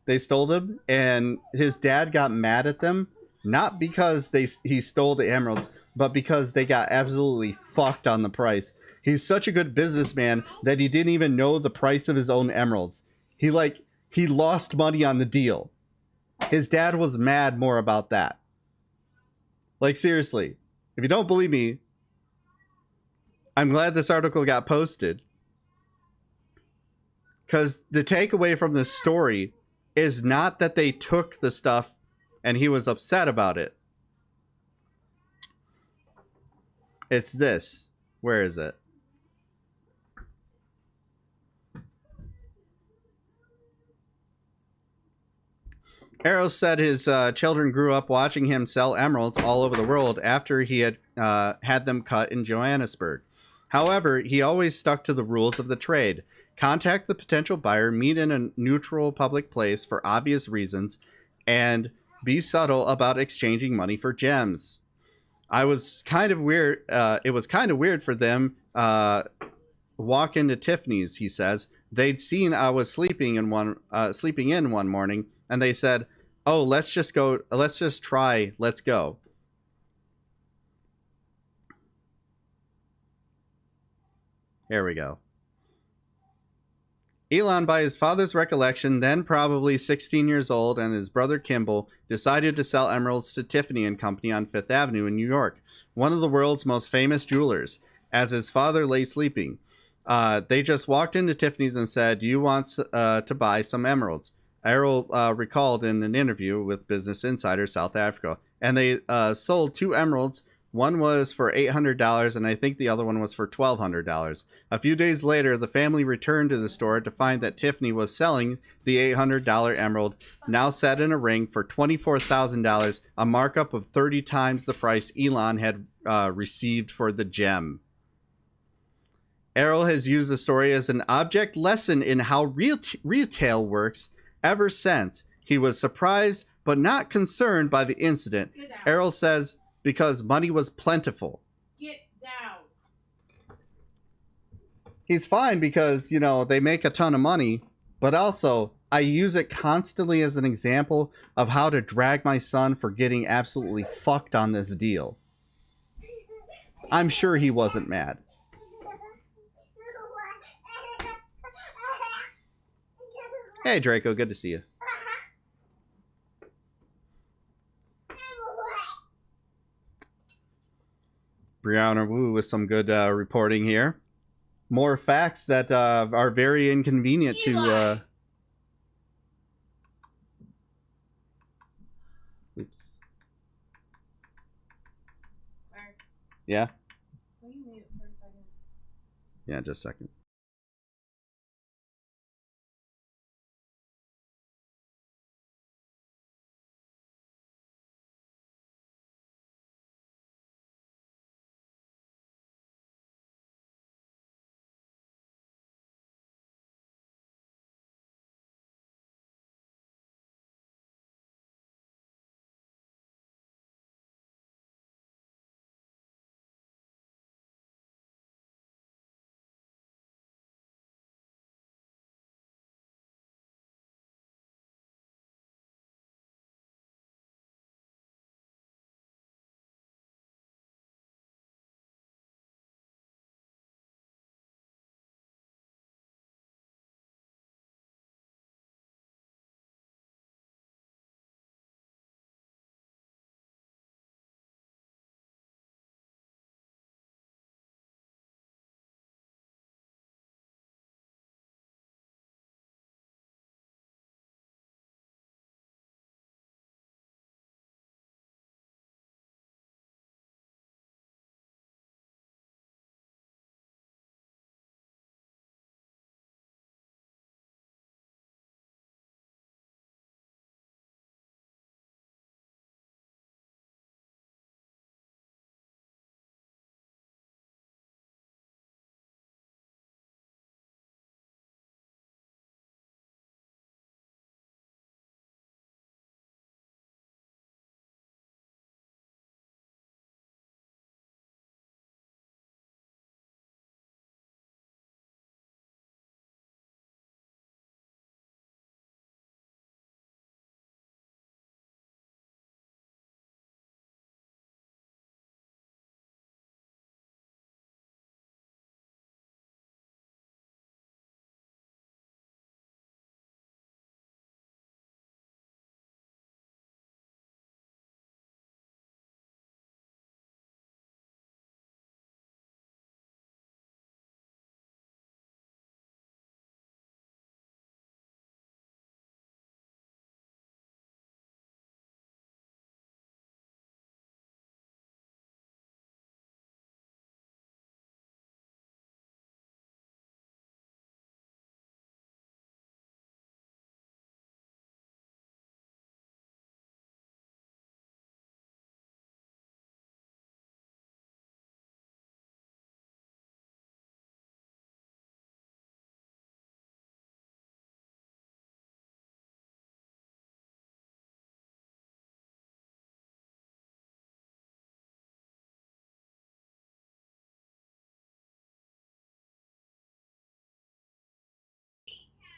They stole them, and his dad got mad at them, not because he stole the emeralds, but because they got absolutely fucked on the price. He's such a good businessman that he didn't even know the price of his own emeralds. He lost money on the deal. His dad was mad more about that. Like, seriously, if you don't believe me, I'm glad this article got posted. Because the takeaway from this story is not that they took the stuff and he was upset about it. It's this. Where is it? Arrow said his children grew up watching him sell emeralds all over the world after he had had them cut in Johannesburg. However, he always stuck to the rules of the trade. Contact the potential buyer, meet in a neutral public place for obvious reasons, and be subtle about exchanging money for gems. I was kind of weird. It was kind of weird for them walk into Tiffany's. He says they'd seen I was sleeping in one morning, and they said, "Oh, let's just go. Let's just try. Let's go." Here we go. Elon, by his father's recollection, then probably 16 years old, and his brother Kimball, decided to sell emeralds to Tiffany and Company on Fifth Avenue in New York, one of the world's most famous jewelers, as his father lay sleeping. They just walked into Tiffany's and said, "Do you want to buy some emeralds?" Errol recalled in an interview with Business Insider South Africa. And they sold 2 emeralds. One was for $800, and I think the other one was for $1,200. A few days later, the family returned to the store to find that Tiffany was selling the $800 emerald, now set in a ring, for $24,000, a markup of 30 times the price Elon had received for the gem. Errol has used the story as an object lesson in how retail works ever since. He was surprised but not concerned by the incident. Errol says, because money was plentiful. Get down. He's fine because, you know, they make a ton of money, but also I use it constantly as an example of how to drag my son for getting absolutely fucked on this deal. I'm sure he wasn't mad. Hey, Draco, good to see you. Brianna Wu with some good reporting here. More facts that are very inconvenient to... Oops. Yeah? Yeah, just a second.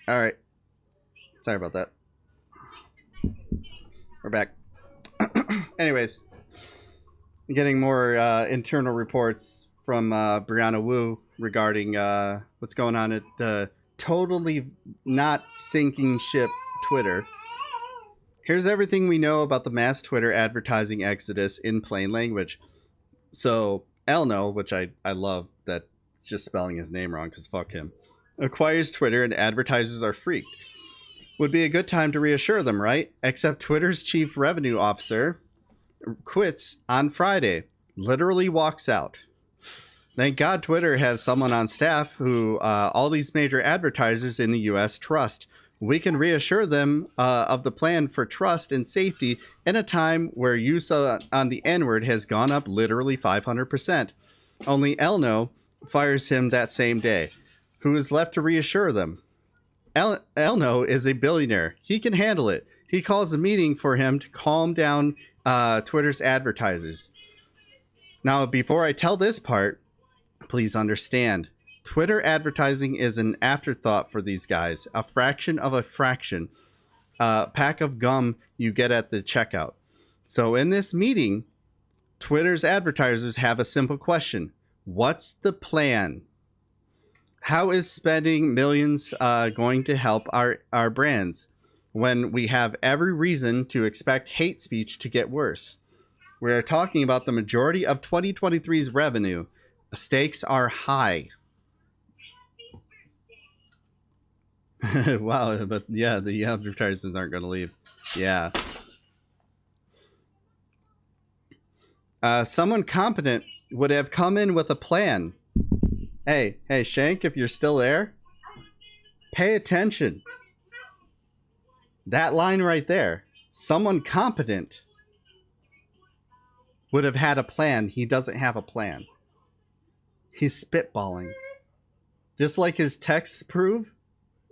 All right. Sorry about that. We're back. Anyways, getting more internal reports from Brianna Wu regarding what's going on at totally not sinking ship Twitter. Here's everything we know about the mass Twitter advertising exodus in plain language. So, Elno, which I love that just spelling his name wrong because fuck him, acquires Twitter and advertisers are freaked. Would be a good time to reassure them, right? Except Twitter's chief revenue officer quits on Friday, literally walks out. Thank God Twitter has someone on staff who all these major advertisers in the US trust. We can reassure them of the plan for trust and safety in a time where use on the N-word has gone up literally 500%. Only Elno fires him that same day. Who is left to reassure them? Elno is a billionaire. He can handle it. He calls a meeting for him to calm down Twitter's advertisers. Now, before I tell this part, please understand, Twitter advertising is an afterthought for these guys, a fraction of a fraction, pack of gum you get at the checkout. So in this meeting, Twitter's advertisers have a simple question. What's the plan? How is spending millions going to help our brands when we have every reason to expect hate speech to get worse? We're talking about the majority of 2023's revenue. Stakes are high. Wow, but yeah, the advertisers aren't going to leave. Yeah. Someone competent would have come in with a plan. Hey, Shank, if you're still there, pay attention. That line right there. Someone competent would have had a plan. He doesn't have a plan. He's spitballing. Just like his texts prove,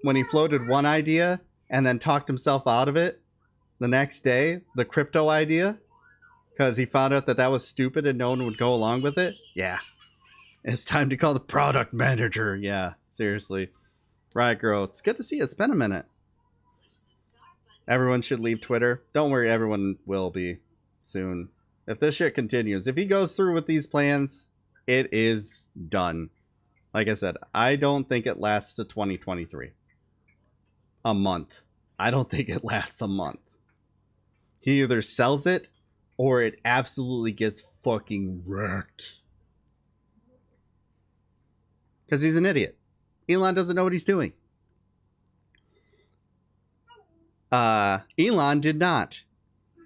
when he floated one idea and then talked himself out of it the next day, the crypto idea, because he found out that was stupid and no one would go along with it. Yeah. It's time to call the product manager. Yeah, seriously. Right, girl. It's good to see you. It's been a minute. Everyone should leave Twitter. Don't worry, everyone will be soon. If this shit continues, if he goes through with these plans, it is done. Like I said, I don't think it lasts to 2023. A month. I don't think it lasts a month. He either sells it or it absolutely gets fucking wrecked. Because he's an idiot. Elon doesn't know what he's doing. Elon did not.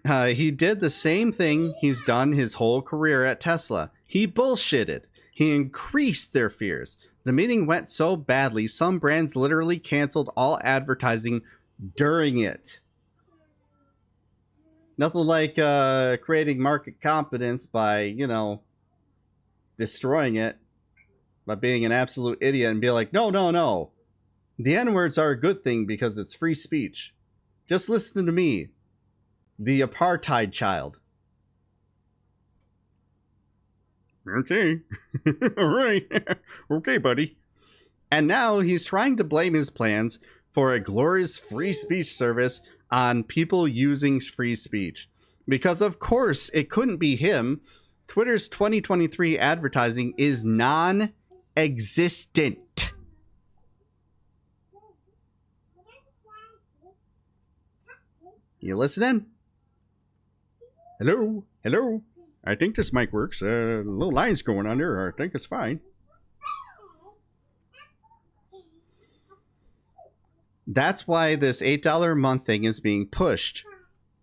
He did the same thing he's done his whole career at Tesla. He bullshitted. He increased their fears. The meeting went so badly, some brands literally canceled all advertising during it. Nothing like creating market competence by, destroying it. By being an absolute idiot and be like, no. The N-words are a good thing because it's free speech. Just listen to me, the apartheid child. Okay. All right. Okay, buddy. And now he's trying to blame his plans for a glorious free speech service on people using free speech. Because of course it couldn't be him. Twitter's 2023 advertising is non-existent. You listening? Hello? I think this mic works. A little line's going on there. I think it's fine. That's why this $8 a month thing is being pushed.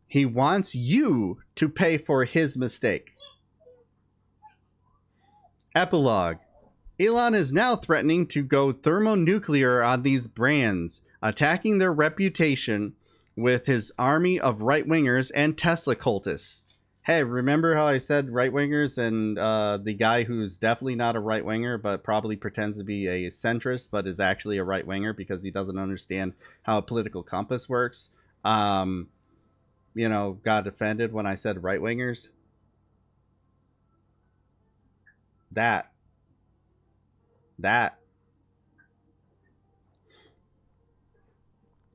He wants you to pay for his mistake. Epilogue. Elon is now threatening to go thermonuclear on these brands, attacking their reputation with his army of right-wingers and Tesla cultists. Hey, remember how I said right-wingers and the guy who's definitely not a right-winger but probably pretends to be a centrist but is actually a right-winger because he doesn't understand how a political compass works? Got offended when I said right-wingers? That.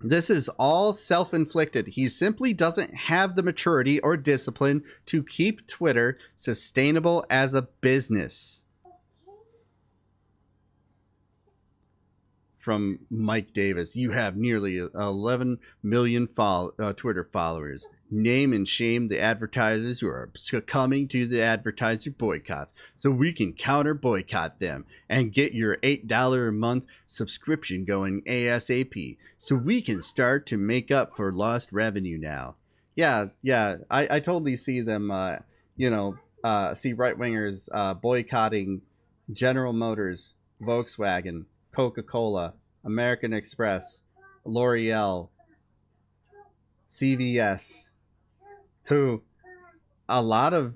This is all self-inflicted. He simply doesn't have the maturity or discipline to keep Twitter sustainable as a business. From Mike Davis, you have nearly 11 million Twitter followers. Name and shame the advertisers who are succumbing to the advertiser boycotts so we can counter boycott them and get your $8 a month subscription going ASAP so we can start to make up for lost revenue now. Yeah, I totally see them, see right-wingers boycotting General Motors, Volkswagen, Coca-Cola, American Express, L'Oreal, CVS, who a lot of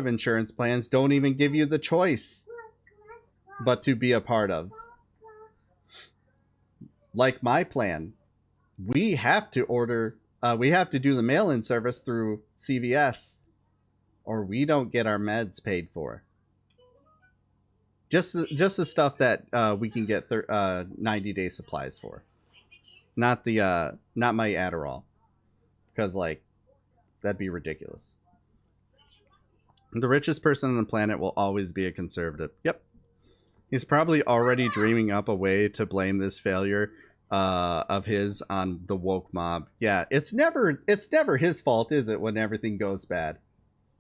insurance plans don't even give you the choice but to be a part of. Like my plan, we have to do the mail-in service through CVS or we don't get our meds paid for. Just the stuff that we can get 90-day supplies for, not my Adderall, because like that'd be ridiculous. The richest person on the planet will always be a conservative. Yep, he's probably already dreaming up a way to blame this failure of his on the woke mob. Yeah, it's never his fault, is it? When everything goes bad.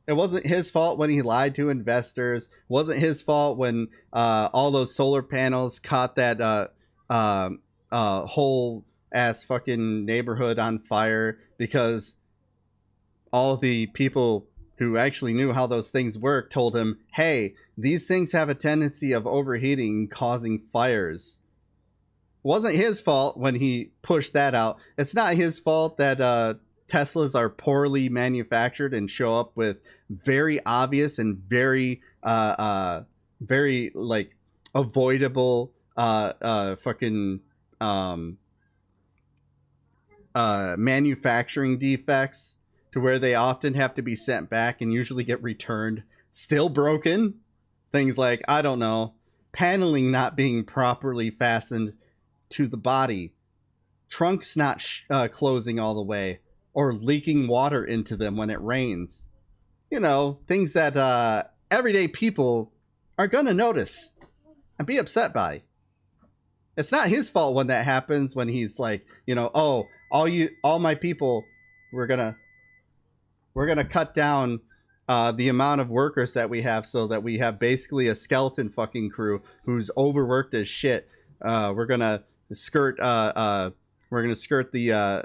It wasn't his fault when he lied to investors. It wasn't his fault when all those solar panels caught that whole ass fucking neighborhood on fire because all the people who actually knew how those things work told him, hey, these things have a tendency of overheating and causing fires. It wasn't his fault when he pushed that out. It's not his fault that Teslas are poorly manufactured and show up with very obvious and very like avoidable fucking manufacturing defects to where they often have to be sent back and usually get returned still broken. Things like, I don't know, paneling not being properly fastened to the body, trunks not closing all the way, or leaking water into them when it rains. You know, things that everyday people are going to notice and be upset by. It's not his fault when that happens, when he's like, you know, oh, all my people, we're going to cut down the amount of workers that we have so that we have basically a skeleton fucking crew who's overworked as shit. We're going to skirt the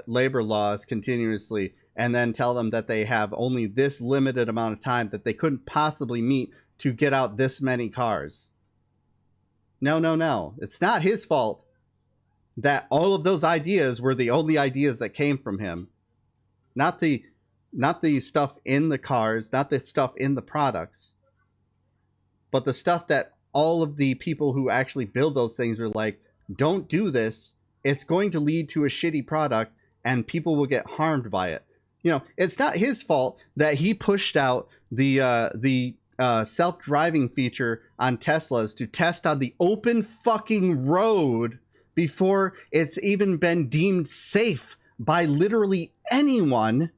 labor laws continuously and then tell them that they have only this limited amount of time that they couldn't possibly meet to get out this many cars. No. It's not his fault that all of those ideas were the only ideas that came from him. Not the stuff in the cars, not the stuff in the products, but the stuff that all of the people who actually build those things are like, don't do this. It's going to lead to a shitty product and people will get harmed by it. You know, it's not his fault that he pushed out the self-driving feature on Teslas to test on the open fucking road before it's even been deemed safe by literally anyone,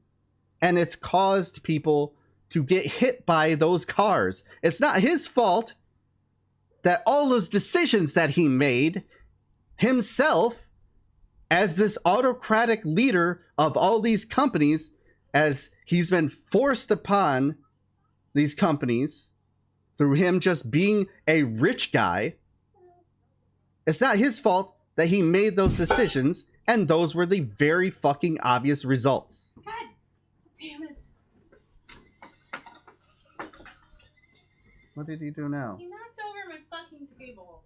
and it's caused people to get hit by those cars. It's not his fault that all those decisions that he made himself as this autocratic leader of all these companies, as he's been forced upon these companies through him just being a rich guy. It's not his fault that he made those decisions, and those were the very fucking obvious results. God damn it. What did he do now? He knocked over my fucking table.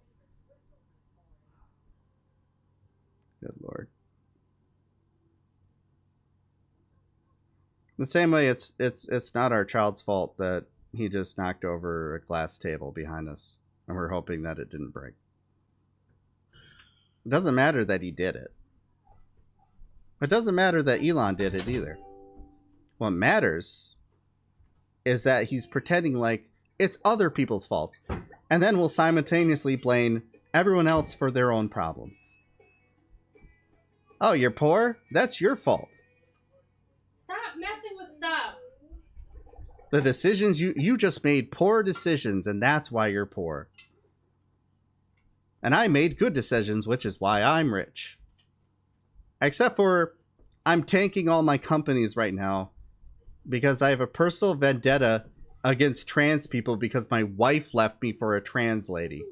Good lord. The same way it's not our child's fault that he just knocked over a glass table behind us and we're hoping that it didn't break. It doesn't matter that he did it. It doesn't matter that Elon did it either. What matters is that he's pretending like it's other people's fault and then will simultaneously blame everyone else for their own problems. Oh, you're poor? That's your fault. Stop messing with stuff. The decisions you just made poor decisions, and that's why you're poor. And I made good decisions, which is why I'm rich. Except for I'm tanking all my companies right now because I have a personal vendetta against trans people because my wife left me for a trans lady.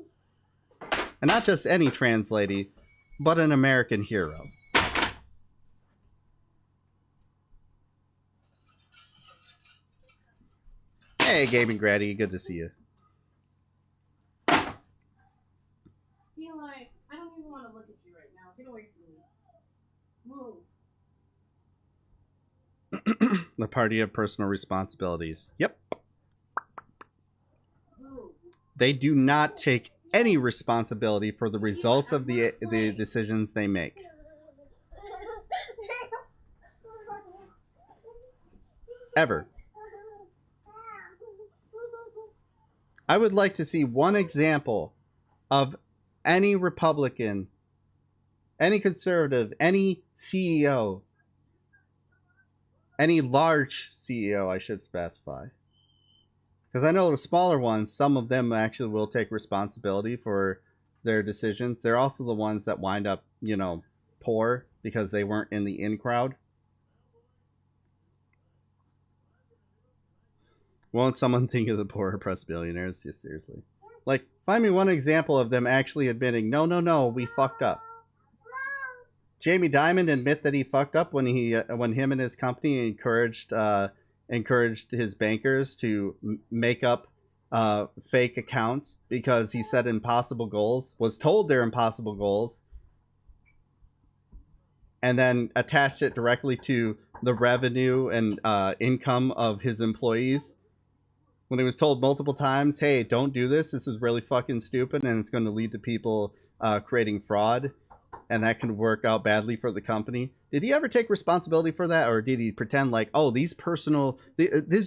And not just any trans lady, but an American hero. Hey, Gaming Gratty, good to see you. Feel like I don't even want to look at you right now. Get away from me. Move. The party of personal responsibilities. Yep. Move. They do not take any responsibility for the results of the decisions they make. Ever. I would like to see one example of any Republican, any conservative, any CEO, any large CEO, I should specify. Because I know the smaller ones, some of them actually will take responsibility for their decisions. They're also the ones that wind up, you know, poor because they weren't in the in crowd. Won't someone think of the poor oppressed billionaires? Yeah, seriously. Like, find me one example of them actually admitting, no, we fucked up. Jamie Dimon admit that he fucked up when when him and his company encouraged his bankers to make up fake accounts because he said impossible goals, was told they're impossible goals, and then attached it directly to the revenue and income of his employees. When he was told multiple times, hey, don't do this, this is really fucking stupid and it's going to lead to people creating fraud, and that can work out badly for the company. Did he ever take responsibility for that, or did he pretend like, oh, these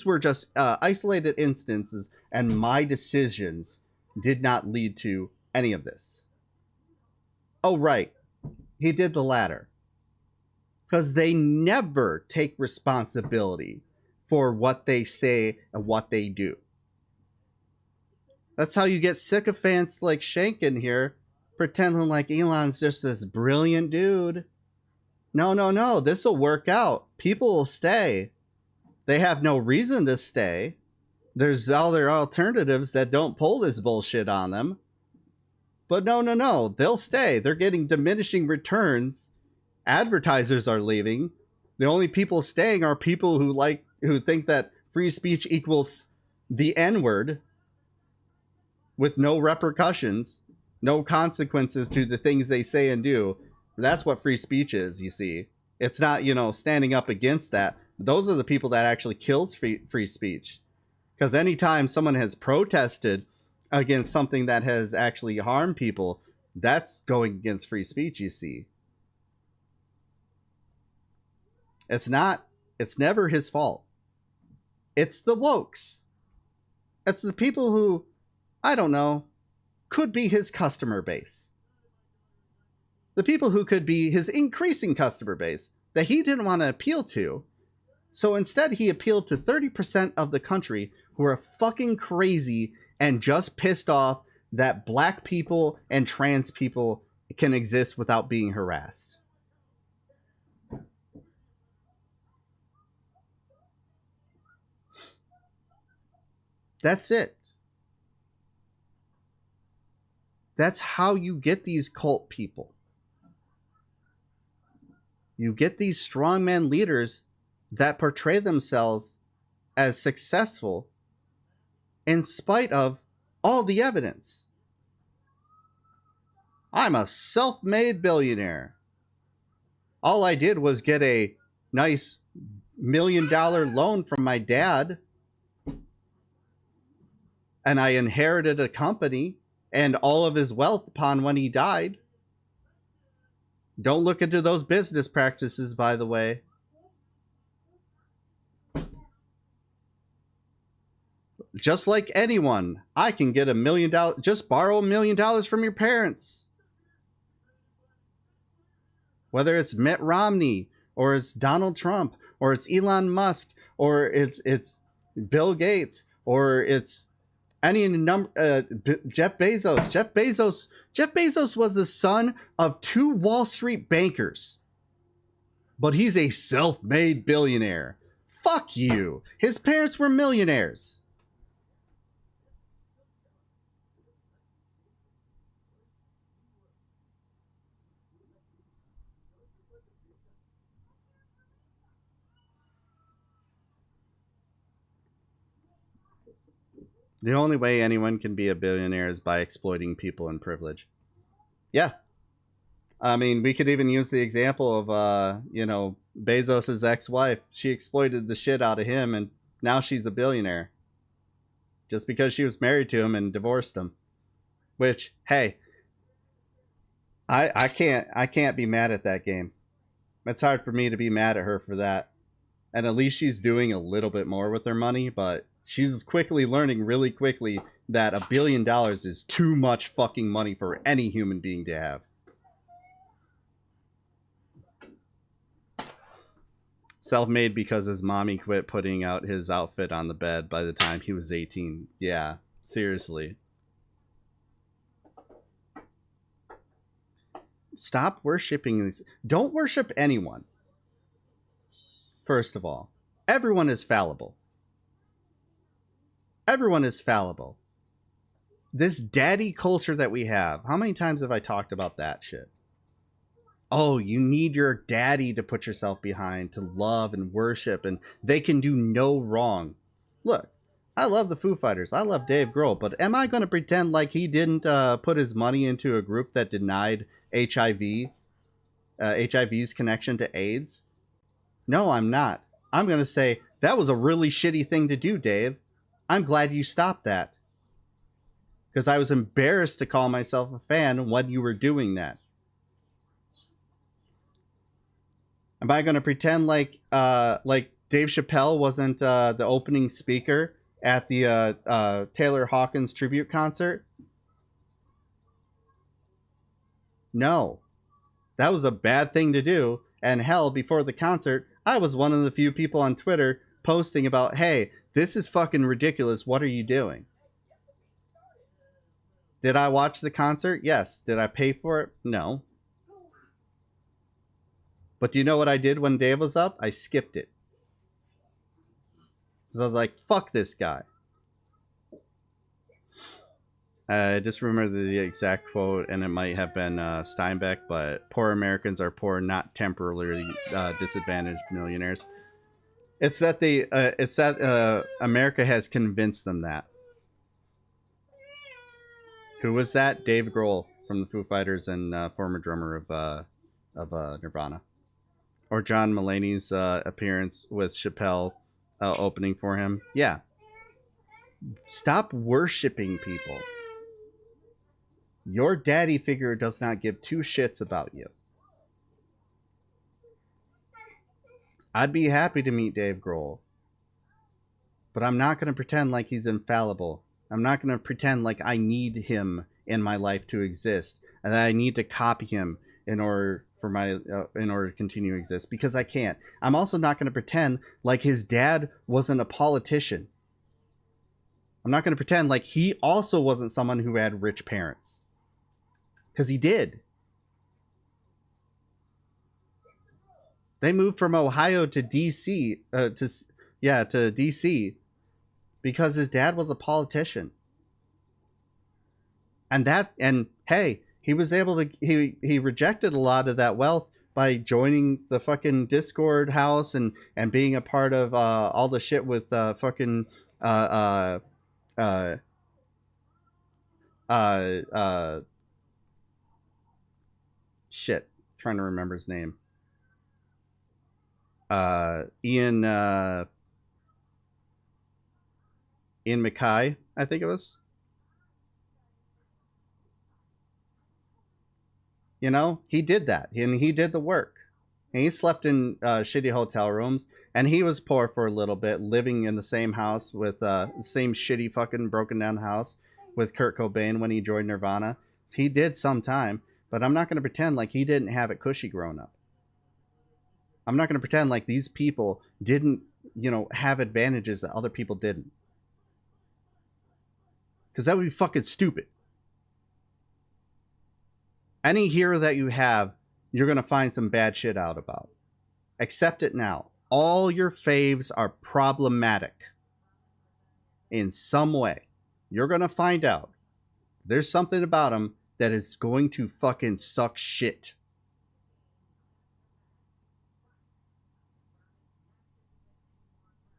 were just isolated instances and my decisions did not lead to any of this? Oh, right. He did the latter. Because they never take responsibility for what they say and what they do. That's how you get sycophants like Shank in here pretending like Elon's just this brilliant dude. No, this will work out. People will stay. They have no reason to stay. There's other alternatives that don't pull this bullshit on them. But no, they'll stay. They're getting diminishing returns. Advertisers are leaving. The only people staying are people who think that free speech equals the N-word with no repercussions, no consequences to the things they say and do. That's what free speech is, you see. It's not, standing up against that. Those are the people that actually kills free speech. Because anytime someone has protested against something that has actually harmed people, that's going against free speech, you see. It's never his fault. It's the wokes. It's the people who, I don't know, could be his customer base. The people who could be his increasing customer base that he didn't want to appeal to. So instead he appealed to 30% of the country who are fucking crazy and just pissed off that black people and trans people can exist without being harassed. That's it. That's how you get these cult people. You get these strongman leaders that portray themselves as successful in spite of all the evidence. I'm a self-made billionaire. All I did was get a nice $1 million loan from my dad, and I inherited a company and all of his wealth upon when he died. Don't look into those business practices, by the way. Just like anyone, I can get $1 million, just borrow $1 million from your parents. Whether it's Mitt Romney or it's Donald Trump or it's Elon Musk or it's Bill Gates or it's any number Jeff Bezos. Jeff Bezos was the son of 2 Wall Street bankers. But he's a self-made billionaire. Fuck you. His parents were millionaires. The only way anyone can be a billionaire is by exploiting people in privilege. Yeah. I mean, we could even use the example of, Bezos' ex-wife. She exploited the shit out of him, and now she's a billionaire. Just because she was married to him and divorced him. Which, hey, I can't be mad at that game. It's hard for me to be mad at her for that. And at least she's doing a little bit more with her money, but she's quickly learning really quickly that $1 billion is too much fucking money for any human being to have. Self-made because his mommy quit putting out his outfit on the bed by the time he was 18. Yeah, seriously. Stop worshiping these. Don't worship anyone. First of all, everyone is fallible. Everyone is fallible. This daddy culture that we have, how many times have I talked about that shit? Oh, you need your daddy to put yourself behind, to love and worship, and they can do no wrong. Look, I love the Foo Fighters. I love Dave Grohl, but am I going to pretend like he didn't put his money into a group that denied HIV's connection to AIDS? No, I'm not. I'm going to say, that was a really shitty thing to do, Dave. I'm glad you stopped that. Because I was embarrassed to call myself a fan when you were doing that. Am I going to pretend like Dave Chappelle wasn't the opening speaker at the Taylor Hawkins tribute concert? No. That was a bad thing to do. And hell, before the concert, I was one of the few people on Twitter posting about, hey, this is fucking ridiculous. What are you doing? Did I watch the concert? Yes. Did I pay for it? No. But do you know what I did when Dave was up? I skipped it. Because I was like, fuck this guy. I just remember the exact quote, and it might have been Steinbeck, but poor Americans are poor, not temporarily disadvantaged millionaires. It's that America has convinced them that. Who was that? Dave Grohl from the Foo Fighters and former drummer of Nirvana. Or John Mulaney's appearance with Chappelle opening for him. Yeah. Stop worshiping people. Your daddy figure does not give 2 shits about you. I'd be happy to meet Dave Grohl. But I'm not going to pretend like he's infallible. I'm not going to pretend like I need him in my life to exist. And that I need to copy him in order to continue to exist, because I can't. I'm also not going to pretend like his dad wasn't a politician. I'm not going to pretend like he also wasn't someone who had rich parents, because he did. They moved from Ohio to DC to DC because his dad was a politician. And hey, he was able to, he rejected a lot of that wealth by joining the fucking Discord house and being a part of all the shit with fucking shit, trying to remember his name. Ian MacKay, I think it was. You know, he did that, and he did the work. And he slept in shitty hotel rooms, and he was poor for a little bit, living in the same house with the same shitty fucking broken down house with Kurt Cobain when he joined Nirvana. He did some time, but I'm not going to pretend like he didn't have it cushy growing up. I'm not going to pretend like these people didn't, you know, have advantages that other people didn't. Because that would be fucking stupid. Any hero that you have, you're going to find some bad shit out about. Accept it now. All your faves are problematic in some way. You're going to find out. There's something about them that is going to fucking suck shit.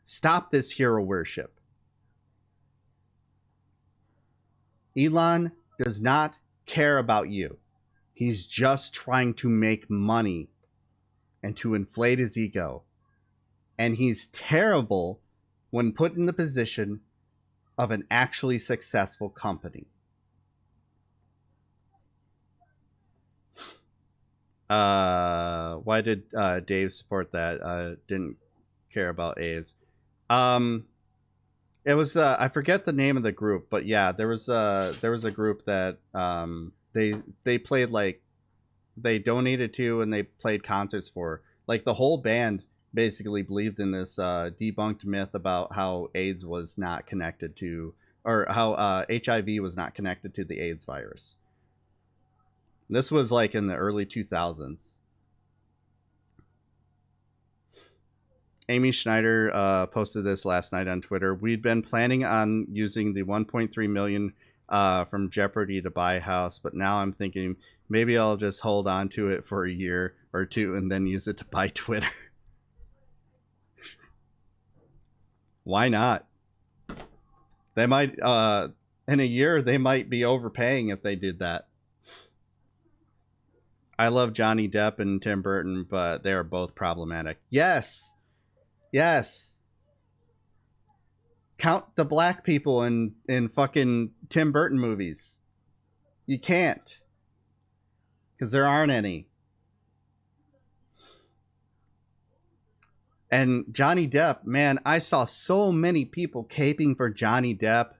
Stop this hero worship. Elon does not care about you. He's just trying to make money and to inflate his ego. And he's terrible when put in the position of an actually successful company. Why did Dave support that? Didn't care about A's. It was I forget the name of the group, but yeah, there was a group that they played, like, they donated to and they played concerts for. Like, the whole band basically believed in this debunked myth about how AIDS was not connected to, or how HIV was not connected to the AIDS virus. This was like in the early 2000s. Amy Schneider posted this last night on Twitter. We'd been planning on using the 1.3 million from Jeopardy to buy a house, but now I'm thinking maybe I'll just hold on to it for a year or two and then use it to buy Twitter. Why not? They might, in a year, they might be overpaying if they did that. I love Johnny Depp and Tim Burton, but they are both problematic. Yes! Yes! Count the black people in fucking Tim Burton movies. You can't. Because there aren't any. And Johnny Depp, man, I saw so many people caping for Johnny Depp.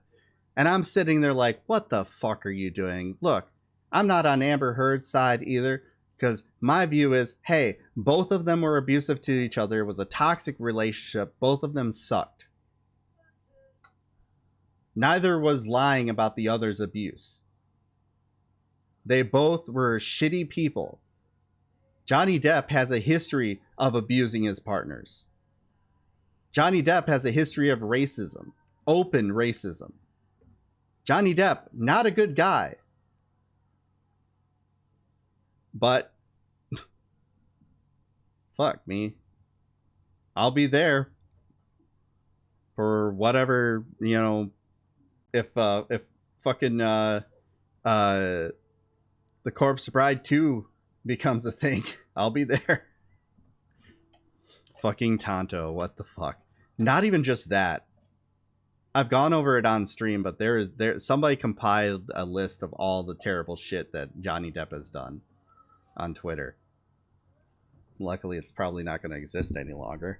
And I'm sitting there like, what the fuck are you doing? Look, I'm not on Amber Heard's side either. Because my view is, hey, both of them were abusive to each other. It was a toxic relationship. Both of them sucked. Neither was lying about the other's abuse. They both were shitty people. Johnny Depp has a history of abusing his partners. Johnny Depp has a history of racism. Open racism. Johnny Depp, not a good guy. But fuck me. I'll be there for whatever, you know, if fucking The Corpse Bride 2 becomes a thing, I'll be there. Fucking Tonto, what the fuck? Not even just that. I've gone over it on stream, but there somebody compiled a list of all the terrible shit that Johnny Depp has done on Twitter. Luckily, it's probably not going to exist any longer.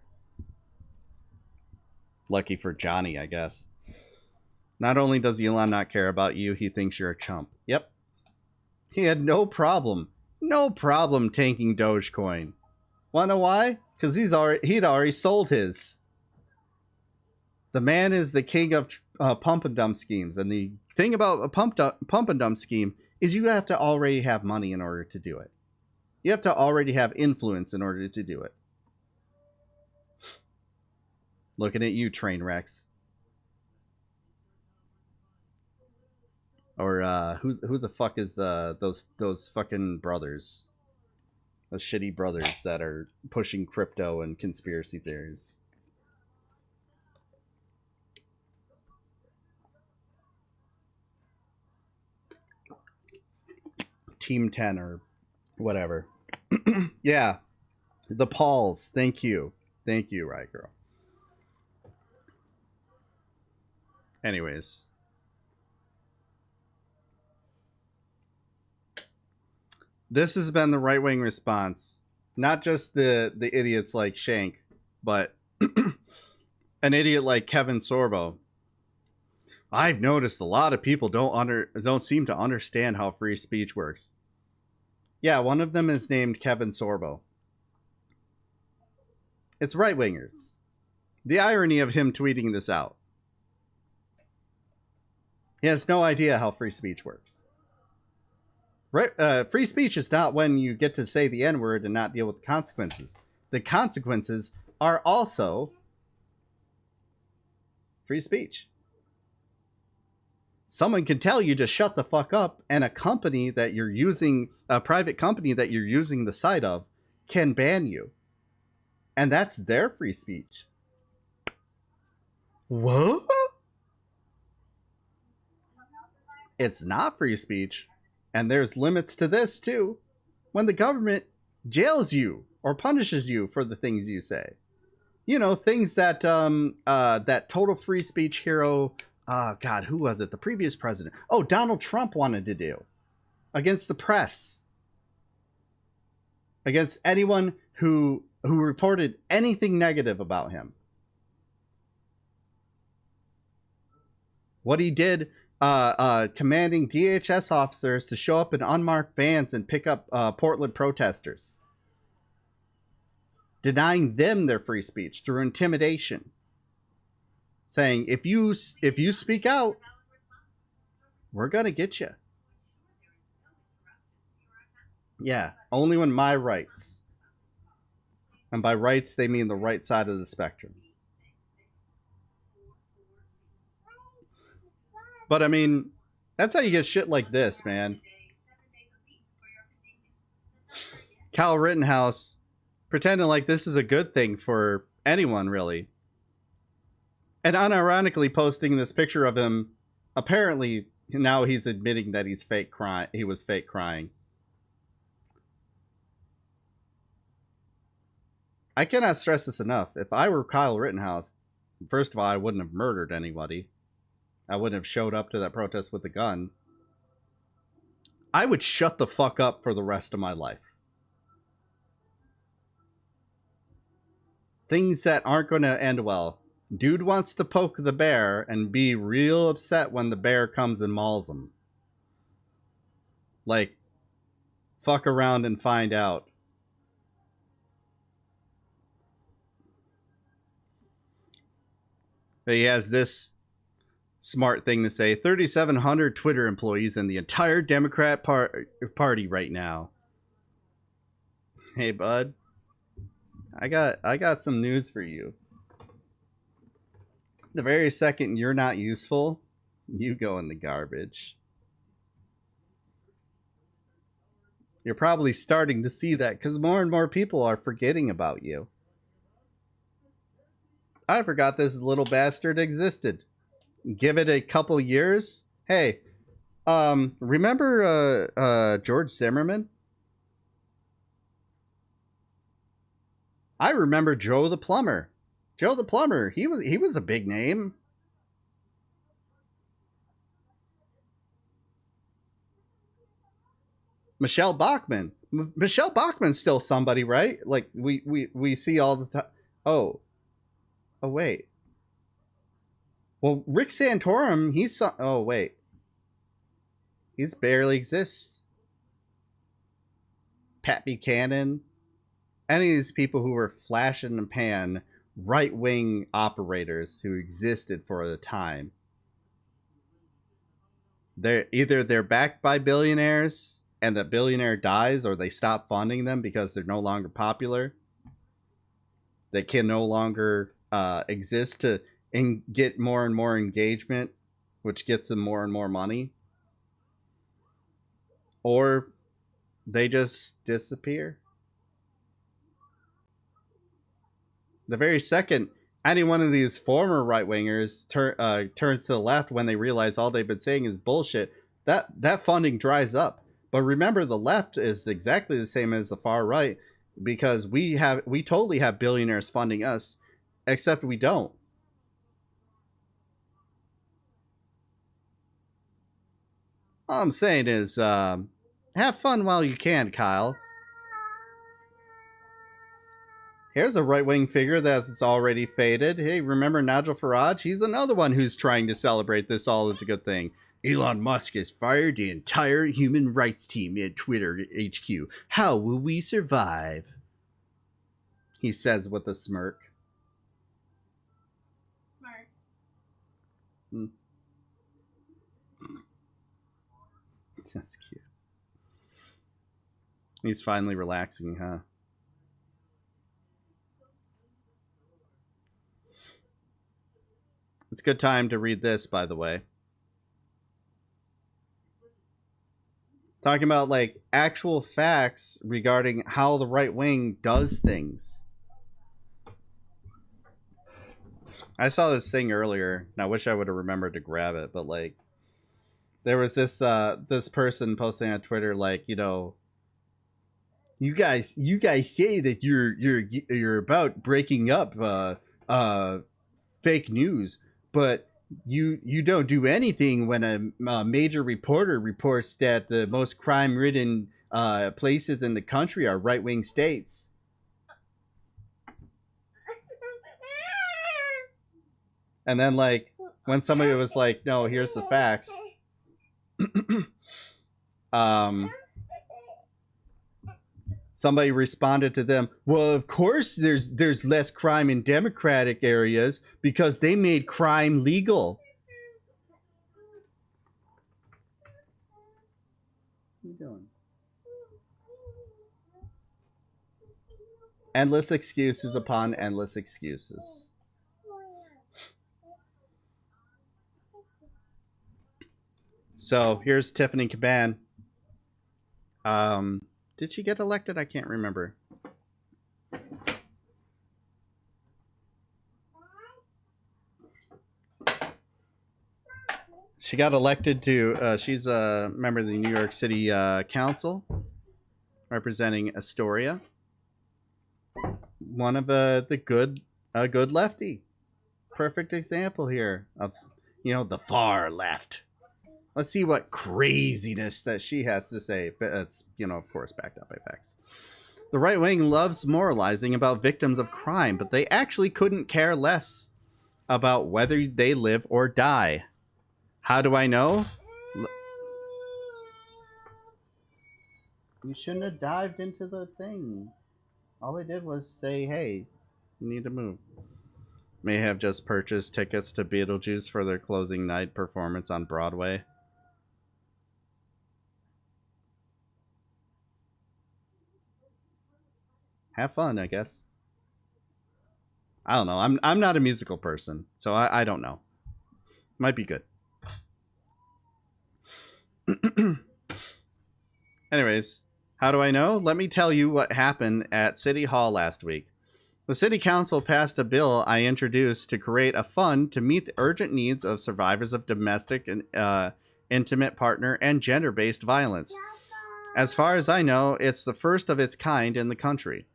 Lucky for Johnny, I guess. Not only does Elon not care about you, he thinks you're a chump. Yep. He had no problem tanking Dogecoin. Wanna know why? Because he'd already sold his. The man is the king of pump and dump schemes, and the thing about a pump and dump scheme is you have to already have money in order to do it. You have to already have influence in order to do it. Looking at you, train wrecks. Or who the fuck is those fucking brothers? Those shitty brothers that are pushing crypto and conspiracy theories. Team 10 or whatever. Yeah. The Pauls. Thank you. Thank you, Right Girl. Anyways. This has been the right-wing response. Not just the idiots like Shank, but an idiot like Kevin Sorbo. I've noticed a lot of people don't seem to understand how free speech works. Yeah, one of them is named Kevin Sorbo. It's right-wingers. The irony of him tweeting this out. He has no idea how free speech works. Right, free speech is not when you get to say the N-word and not deal with the consequences. The consequences are also free speech. Someone can tell you to shut the fuck up, and a company that you're using, a private company that you're using the site of, can ban you. And that's their free speech. What? It's not free speech. And there's limits to this too. When the government jails you or punishes you for the things you say. You know, things that that total free speech hero, God, who was it? The previous president. Oh, Donald Trump wanted to do against the press. Against anyone who reported anything negative about him. What he did, commanding DHS officers to show up in unmarked vans and pick up Portland protesters. Denying them their free speech through intimidation. Saying, if you speak out, we're going to get you. Yeah, only when my rights. And by rights, they mean the right side of the spectrum. But I mean, that's how you get shit like this, man. Kyle Rittenhouse pretending like this is a good thing for anyone, really. And unironically posting this picture of him. Apparently, now he's admitting that he's fake crying. He was fake crying. I cannot stress this enough. If I were Kyle Rittenhouse, first of all, I wouldn't have murdered anybody. I wouldn't have showed up to that protest with a gun. I would shut the fuck up for the rest of my life. Things that aren't going to end well. Dude wants to poke the bear and be real upset when the bear comes and mauls him. Like, fuck around and find out. But he has this smart thing to say. 3,700 Twitter employees in the entire Democrat Party right now. Hey, bud. I got some news for you. The very second you're not useful, you go in the garbage. You're probably starting to see that because more and more people are forgetting about you. I forgot this little bastard existed. Give it a couple years. Hey, remember George Zimmerman? I remember Joe the Plumber. Joe the Plumber, he was a big name. Michelle Bachmann. Michelle Bachmann's still somebody, right? Like we see all the time. Oh wait. Well, Rick Santorum, oh wait. He's barely exists. Pat Buchanan. Any of these people who were flash in the pan right-wing operators who existed for the time. They're backed by billionaires and the billionaire dies, or they stop funding them because they're no longer popular. They can no longer exist to get more and more engagement, which gets them more and more money. Or they just disappear. The very second any one of these former right-wingers turns to the left when they realize all they've been saying is bullshit, that funding dries up. But remember, the left is exactly the same as the far right, because we totally have billionaires funding us, except we don't. All I'm saying is, have fun while you can, Kyle. Here's a right-wing figure that's already faded. Hey, remember Nigel Farage? He's another one who's trying to celebrate this all as a good thing. Elon Musk has fired the entire human rights team at Twitter HQ. How will we survive? He says with a smirk. Smart. Hmm. That's cute. He's finally relaxing, huh? It's a good time to read this, by the way. Talking about like actual facts regarding how the right wing does things. I saw this thing earlier, and I wish I would have remembered to grab it, but like there was this this person posting on Twitter, like, you know, you guys say that you're about breaking up fake news, but you don't do anything when a major reporter reports that the most crime-ridden places in the country are right-wing states. And then, like, when somebody was like, "No, here's the facts," somebody responded to them, "Well, of course there's less crime in Democratic areas because they made crime legal." What are you doing? Endless excuses upon endless excuses. So here's Tiffany Caban. Did she get elected? I can't remember. She got elected to, she's a member of the New York City Council, representing Astoria. One of the good lefty. Perfect example here of, you know, the far left. Let's see what craziness that she has to say. But it's, you know, of course, backed up by facts. The right wing loves moralizing about victims of crime, but they actually couldn't care less about whether they live or die. How do I know? You shouldn't have dived into the thing. All they did was say, hey, you need to move. May have just purchased tickets to Beetlejuice for their closing night performance on Broadway. Have fun, I guess. I don't know. I'm not a musical person, so I don't know. Might be good. Anyways, how do I know? Let me tell you what happened at City Hall last week. The City Council passed a bill I introduced to create a fund to meet the urgent needs of survivors of domestic and intimate partner and gender-based violence. As far as I know, it's the first of its kind in the country.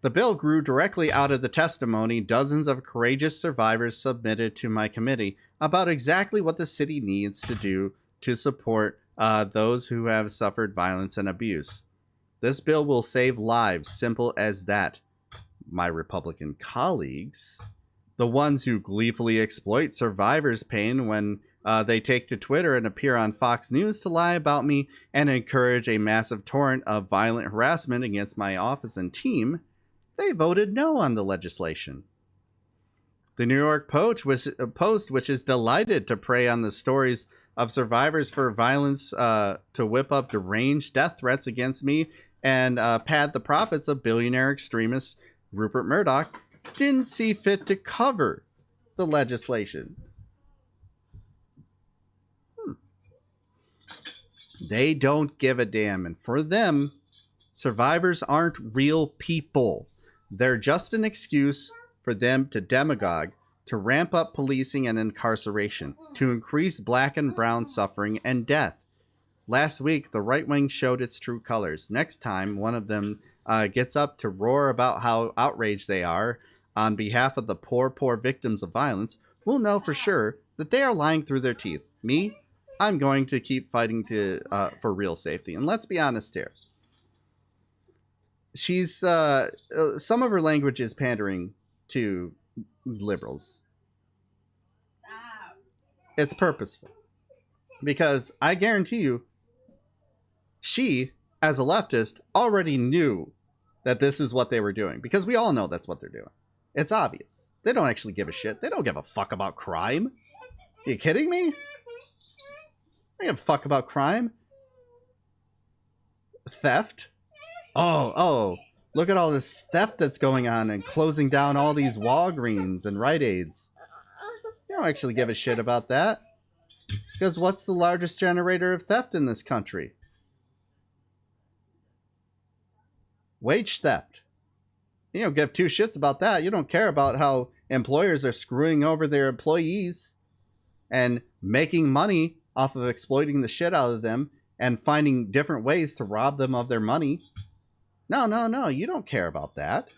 The bill grew directly out of the testimony dozens of courageous survivors submitted to my committee about exactly what the city needs to do to support those who have suffered violence and abuse. This bill will save lives, simple as that. My Republican colleagues, the ones who gleefully exploit survivors' pain when they take to Twitter and appear on Fox News to lie about me and encourage a massive torrent of violent harassment against my office and team, they voted no on the legislation. The New York Post, which is delighted to prey on the stories of survivors for violence to whip up deranged death threats against me and pad the profits of billionaire extremist Rupert Murdoch, didn't see fit to cover the legislation. They don't give a damn, and for them, survivors aren't real people. They're just an excuse for them to demagogue, to ramp up policing and incarceration, to increase black and brown suffering and death. Last week, the right wing showed its true colors. Next time one of them gets up to roar about how outraged they are on behalf of the poor victims of violence, we'll know for sure that they are lying through their teeth. Me, I'm going to keep fighting for real safety. And let's be honest here. She's some of her language is pandering to liberals. It's purposeful, because I guarantee you, she, as a leftist, already knew that this is what they were doing, because we all know that's what they're doing. It's obvious. They don't actually give a shit. They don't give a fuck about crime. Are you kidding me? They give a fuck about crime. Theft. Oh, look at all this theft that's going on and closing down all these Walgreens and Rite Aids. They don't actually give a shit about that. Because what's the largest generator of theft in this country? Wage theft. You don't give two shits about that. You don't care about how employers are screwing over their employees and making money off of exploiting the shit out of them and finding different ways to rob them of their money. No. You don't care about that.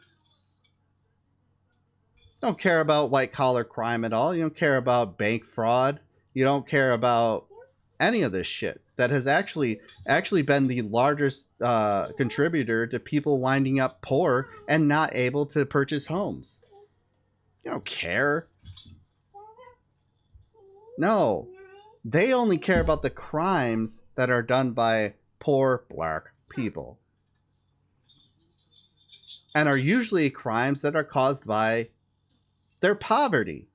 Don't care about white collar crime at all. You don't care about bank fraud. You don't care about any of this shit that has actually been the largest contributor to people winding up poor and not able to purchase homes. You don't care. No. They only care about the crimes that are done by poor black people. And are usually crimes that are caused by their poverty.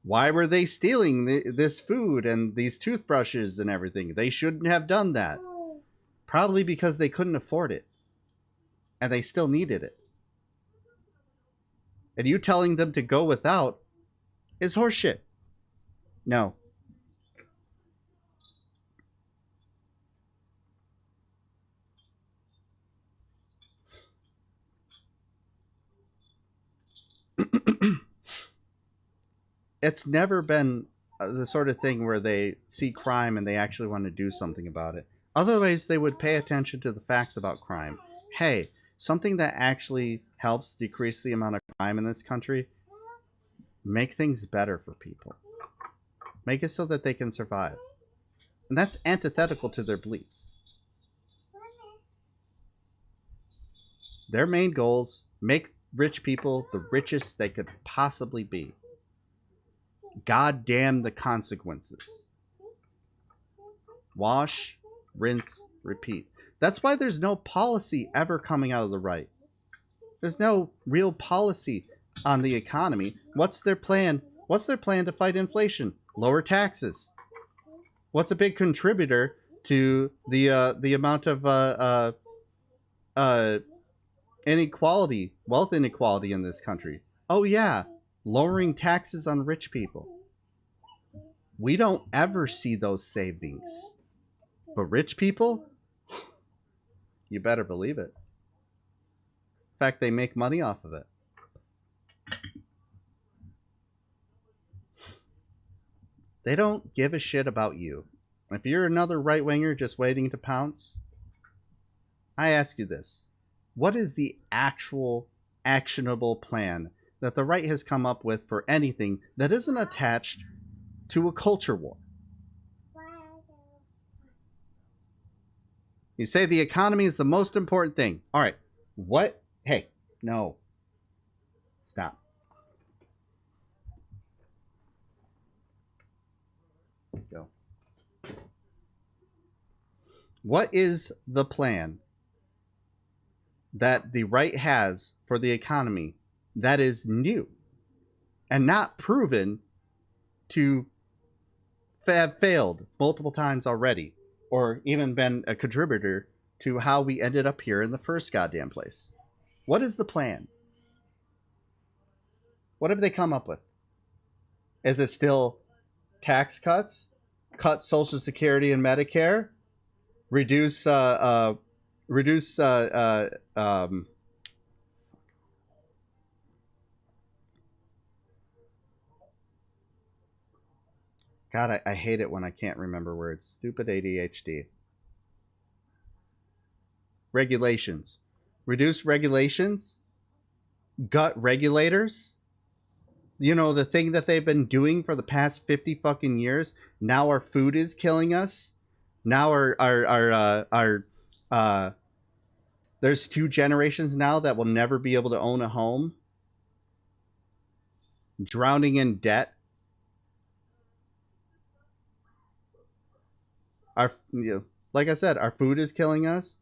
Why were they stealing this food and these toothbrushes and everything? They shouldn't have done that. Probably because they couldn't afford it. And they still needed it. And you telling them to go without is horseshit. No. It's never been the sort of thing where they see crime and they actually want to do something about it. Otherwise, they would pay attention to the facts about crime. Hey, something that actually helps decrease the amount of crime in this country, make things better for people. Make it so that they can survive. And that's antithetical to their beliefs. Their main goals, make rich people the richest they could possibly be. God damn the consequences. Wash, rinse, repeat. That's why there's no policy ever coming out of the right. There's no real policy on the economy. What's their plan? What's their plan to fight inflation? Lower taxes. What's a big contributor to the amount of inequality, wealth inequality in this country? Oh yeah, lowering taxes on rich people. We don't ever see those savings. But rich people, you better believe it. In fact, they make money off of it. They don't give a shit about you. If you're another right-winger just waiting to pounce, I ask you this. What is the actual actionable plan that the right has come up with for anything that isn't attached to a culture war? You say the economy is the most important thing. All right. What? Hey, no. Stop. Go. What is the plan that the right has for the economy that is new and not proven to have failed multiple times already, or even been a contributor to how we ended up here in the first goddamn place? What is the plan? What have they come up with? Is it still tax cuts, cut Social Security and Medicare, reduce God, I hate it when I can't remember words. Stupid ADHD. Regulations. Reduce regulations. Gut regulators. You know, the thing that they've been doing for the past 50 fucking years. Now our food is killing us. Now there's 2 generations now that will never be able to own a home. Drowning in debt. Like I said, our food is killing us.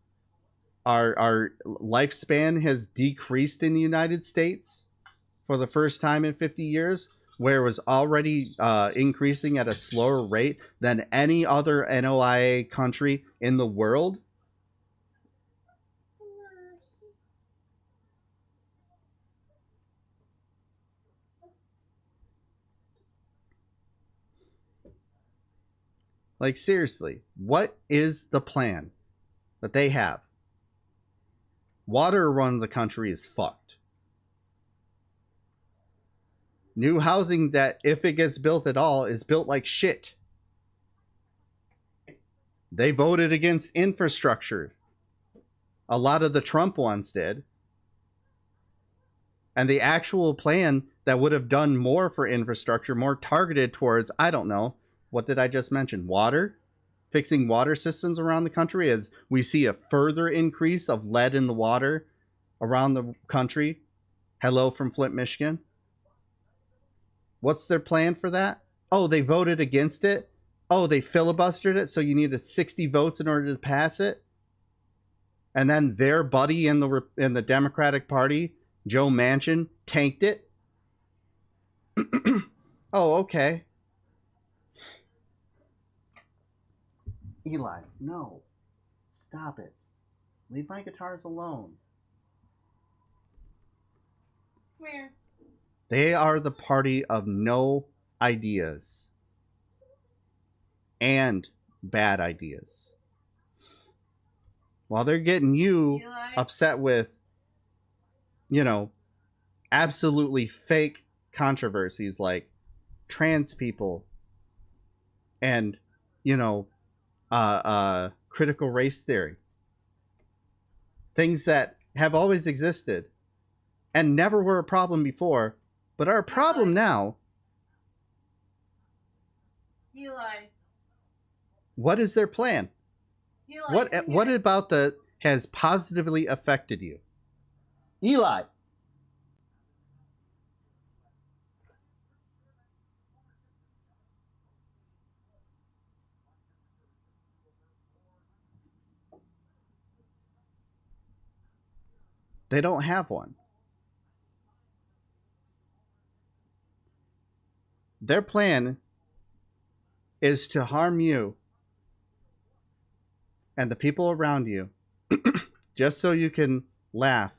our lifespan has decreased in the United States for the first time in 50 years, where it was already increasing at a slower rate than any other NOIA country in the world. Like, seriously, what is the plan that they have? Water around the country is fucked. New housing that, if it gets built at all, is built like shit. They voted against infrastructure. A lot of the Trump ones did. And the actual plan that would have done more for infrastructure, more targeted towards, I don't know, what did I just mention? Water? Fixing water systems around the country as we see a further increase of lead in the water around the country. Hello from Flint, Michigan. What's their plan for that? Oh, they voted against it. Oh, they filibustered it, so you needed 60 votes in order to pass it. And then their buddy in the Democratic Party, Joe Manchin, tanked it. Oh, okay. Eli, no. Stop it. Leave my guitars alone. Come here. They are the party of no ideas and bad ideas. While they're getting you upset with, you know, absolutely fake controversies like trans people and, you know, critical race theory. Things that have always existed and never were a problem before, but are a problem now. Eli. What is their plan? Eli, What about has positively affected you? Eli. They don't have one. Their plan is to harm you and the people around you just so you can laugh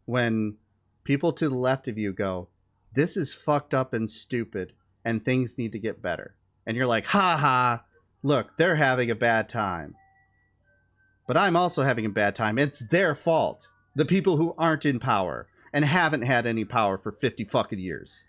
when people to the left of you go, this is fucked up and stupid and things need to get better. And you're like, ha ha, look, they're having a bad time. But I'm also having a bad time. It's their fault. The people who aren't in power and haven't had any power for 50 fucking years.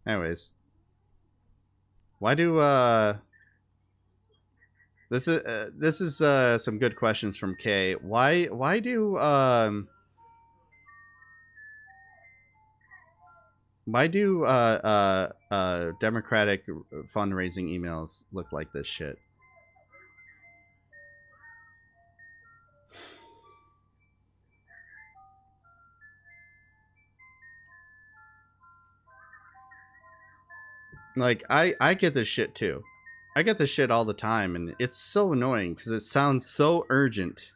Anyways, why do this is some good questions from Kay. Why do Democratic fundraising emails look like this shit? Like, I get this shit too. I get this shit all the time, and it's so annoying because it sounds so urgent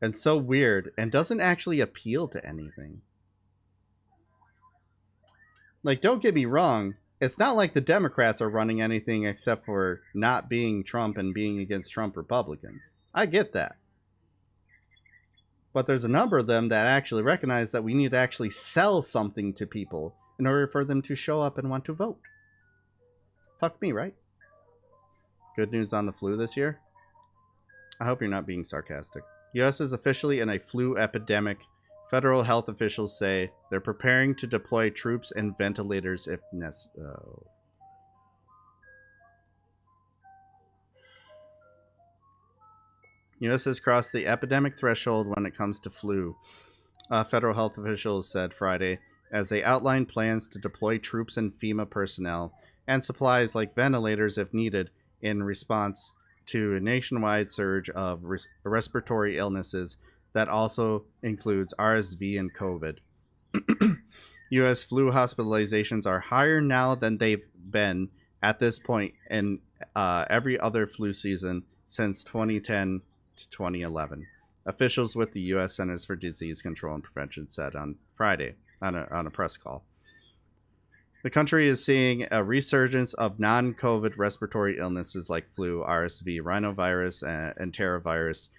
and so weird and doesn't actually appeal to anything. Like, don't get me wrong, it's not like the Democrats are running anything except for not being Trump and being against Trump Republicans. I get that. But there's a number of them that actually recognize that we need to actually sell something to people in order for them to show up and want to vote. Fuck me, right? Good news on the flu this year? I hope you're not being sarcastic. U.S. is officially in a flu epidemic. Federal health officials say they're preparing to deploy troops and ventilators if necessary. U.S. has crossed the epidemic threshold when it comes to flu, federal health officials said Friday, as they outlined plans to deploy troops and FEMA personnel and supplies like ventilators if needed in response to a nationwide surge of respiratory illnesses that also includes RSV and COVID. U.S. flu hospitalizations are higher now than they've been at this point in every other flu season since 2010 to 2011. Officials with the U.S. Centers for Disease Control and Prevention said on Friday on a press call. The country is seeing a resurgence of non-COVID respiratory illnesses like flu, RSV, rhinovirus, and enterovirus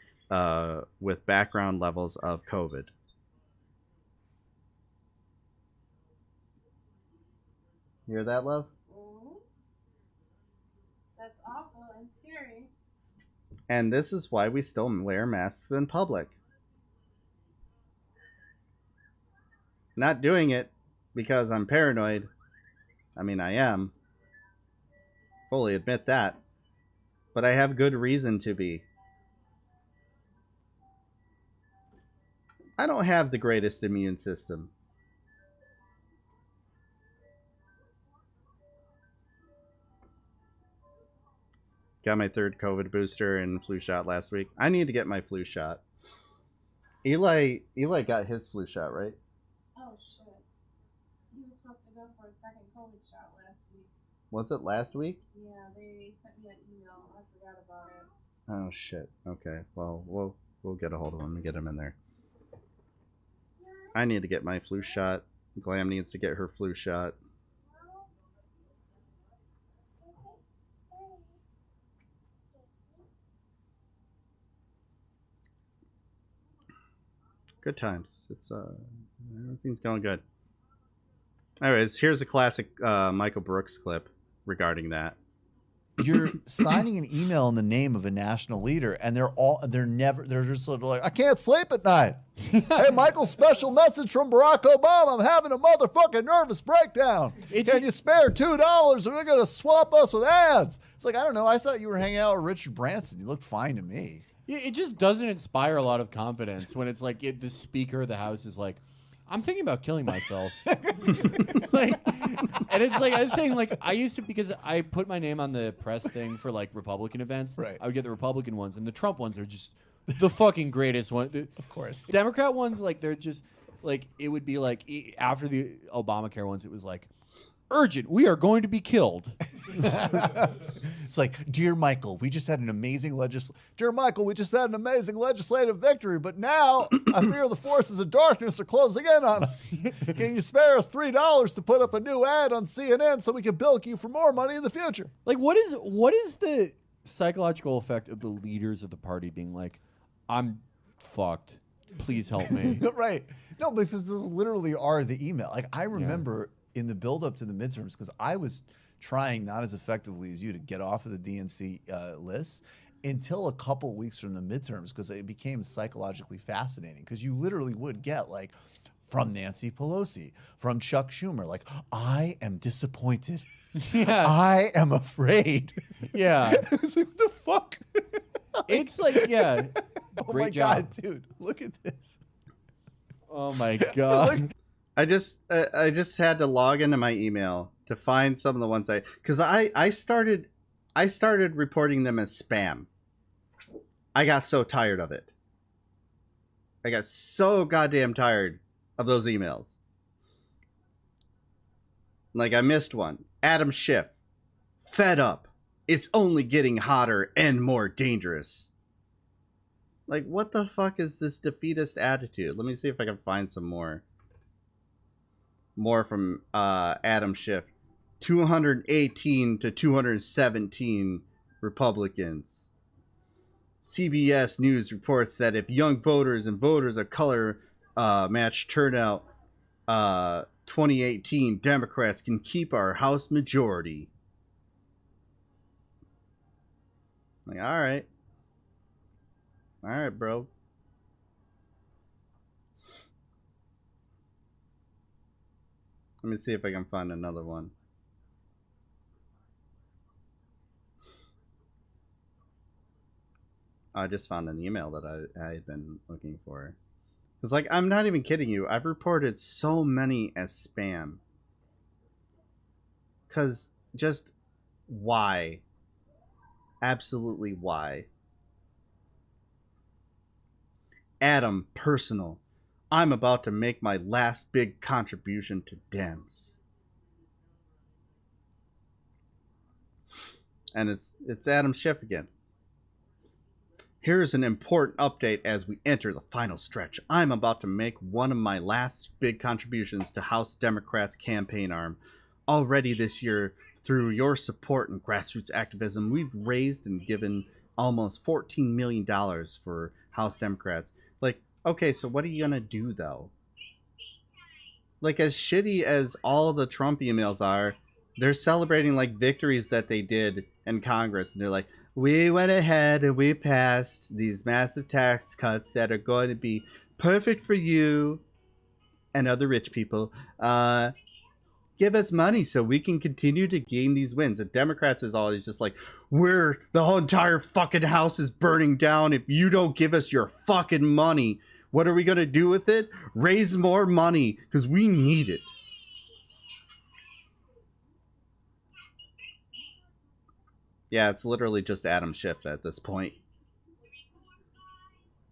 with background levels of COVID. You hear that, love? Mm-hmm. That's awful and scary. And this is why we still wear masks in public. Not doing it because I'm paranoid. I mean, I am. Fully admit that. But I have good reason to be. I don't have the greatest immune system. Got my third COVID booster and flu shot last week. I need to get my flu shot. Eli got his flu shot, right? Oh shit. He was supposed to go for a second COVID shot last week. Was it last week? Yeah, they sent me an email. I forgot about it. Oh shit. Okay. Well, we'll get a hold of him and get him in there. I need to get my flu shot. Glam needs to get her flu shot. Good times. It's everything's going good. Anyways, here's a classic Michael Brooks clip regarding that. You're signing an email in the name of a national leader, and they're just sort of like, I can't sleep at night. Hey, Michael, special message from Barack Obama. I'm having a motherfucking nervous breakdown. Can you spare $2 or they're going to swap us with ads? It's like, I don't know. I thought you were hanging out with Richard Branson. You looked fine to me. It just doesn't inspire a lot of confidence when it's like the Speaker of the House is like, I'm thinking about killing myself. Like, and it's like I was saying, like I used to, because I put my name on the press thing for like Republican events. Right. I would get the Republican ones, and the Trump ones are just the fucking greatest one. Of course. Democrat ones, like they're just like it would be like after the Obamacare ones, it was like urgent. We are going to be killed. It's like, dear Michael, we just had an amazing legislative victory, but now I fear the forces of darkness are closing in on us. Can you spare us $3 to put up a new ad on CNN so we can bilk you for more money in the future? Like, what is the psychological effect of the leaders of the party being like, I'm fucked. Please help me. Right. No, because those literally are the email. Like, I remember in the build-up to the midterms, because I was trying not as effectively as you to get off of the DNC list until a couple weeks from the midterms, because it became psychologically fascinating, because you literally would get like from Nancy Pelosi, from Chuck Schumer, like, I am disappointed. Yeah. I am afraid. Yeah. It's like, what the fuck? It's like, yeah. Oh Great my job. God, dude, look at this. Oh my God. I just had to log into my email to find some of the ones because I started reporting them as spam. I got so tired of it. I got so goddamn tired of those emails. Like, I missed one. Adam Schiff. Fed up. It's only getting hotter and more dangerous. Like, what the fuck is this defeatist attitude? Let me see if I can find some more. More from Adam Schiff. 218 to 217 Republicans. CBS News reports that if young voters and voters of color match turnout 2018, Democrats can keep our House majority. Like, all right, bro. Let me see if I can find another one. I just found an email that I had been looking for. It's like, I'm not even kidding you. I've reported so many as spam. Because just why? Absolutely why? Adam personal. I'm about to make my last big contribution to Dems. And it's Adam Schiff again. Here's an important update as we enter the final stretch. I'm about to make one of my last big contributions to House Democrats' campaign arm. Already this year, through your support and grassroots activism, we've raised and given almost $14 million for House Democrats. Like, okay, so what are you gonna do though? Like, as shitty as all the Trump emails are, they're celebrating like victories that they did in Congress, and they're like, we went ahead and we passed these massive tax cuts that are going to be perfect for you and other rich people. Give us money so we can continue to gain these wins. And Democrats is always just like, the whole entire fucking house is burning down if you don't give us your fucking money. What are we going to do with it? Raise more money because we need it. Yeah, it's literally just Adam Schiff at this point.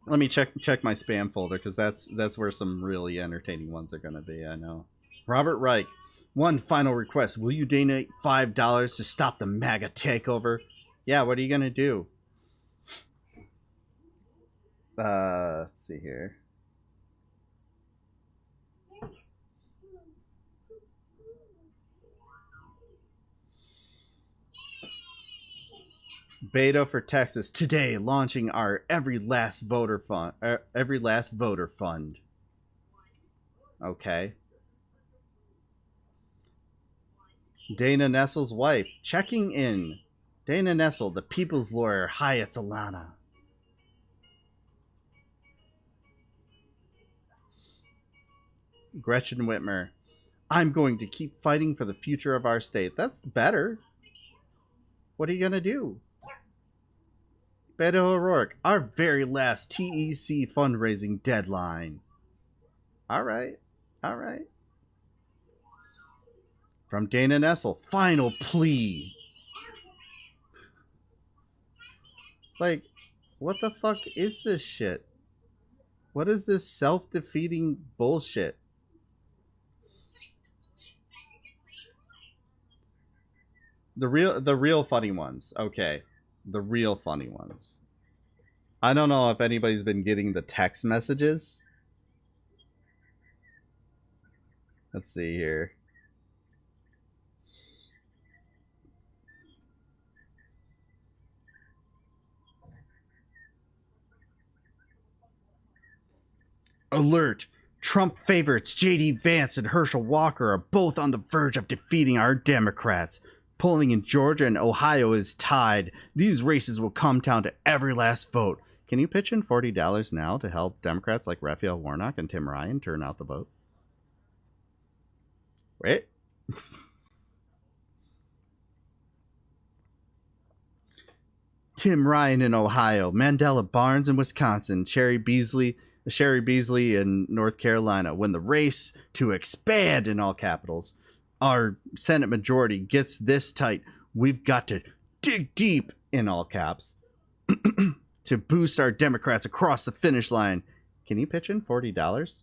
Let me check my spam folder because that's where some really entertaining ones are going to be, I know. Robert Reich. One final request. Will you donate $5 to stop the MAGA takeover? Yeah, what are you going to do? Let's see here. Beta for Texas. Today, launching our Every Last Voter Fund. Okay. Dana Nestle's wife. Checking in. Dana Nestle, the people's lawyer. Hi, it's Alana. Gretchen Whitmer. I'm going to keep fighting for the future of our state. That's better. What are you going to do? Beto O'Rourke. Our very last TEC fundraising deadline. All right. All right. From Dana Nessel. Final plea. Like, what the fuck is this shit? What is this self-defeating bullshit? The real funny ones. Okay. The real funny ones. I don't know if anybody's been getting the text messages. Let's see here. Alert! Trump favorites J.D. Vance and Herschel Walker are both on the verge of defeating our Democrats. Polling in Georgia and Ohio is tied. These races will come down to every last vote. Can you pitch in $40 now to help Democrats like Raphael Warnock and Tim Ryan turn out the vote? Wait. Tim Ryan in Ohio, Mandela Barnes in Wisconsin, Sherry Beasley in North Carolina. When the race to expand in all capitals, our Senate majority gets this tight, we've got to dig deep in all caps to boost our Democrats across the finish line. Can you pitch in $40?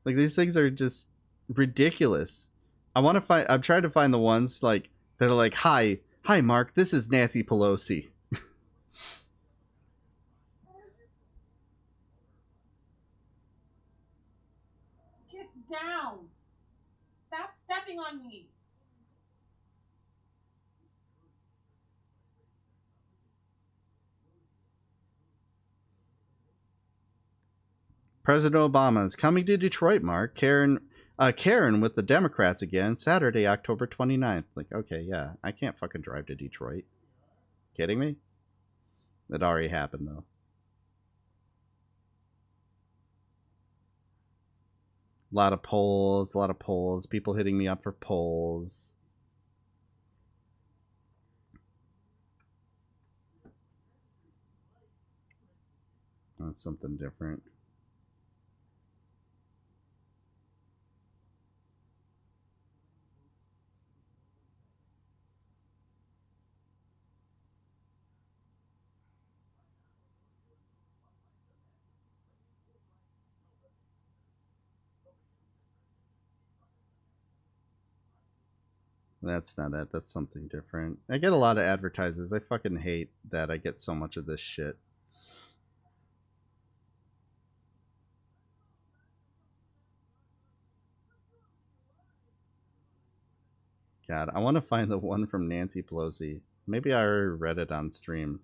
Like, these things are just ridiculous. I'm trying to find the ones like that are like, hi Mark, this is Nancy Pelosi. Get down. Stop stepping on me. President Obama is coming to Detroit, Mark. Karen with the Democrats again, Saturday, October 29th. Like, okay, yeah, I can't fucking drive to Detroit. Kidding me? It already happened, though. A lot of polls. People hitting me up for polls. That's something different. That's not it. That's something different. I get a lot of advertisers. I fucking hate that I get so much of this shit. God, I want to find the one from Nancy Pelosi. Maybe I already read it on stream.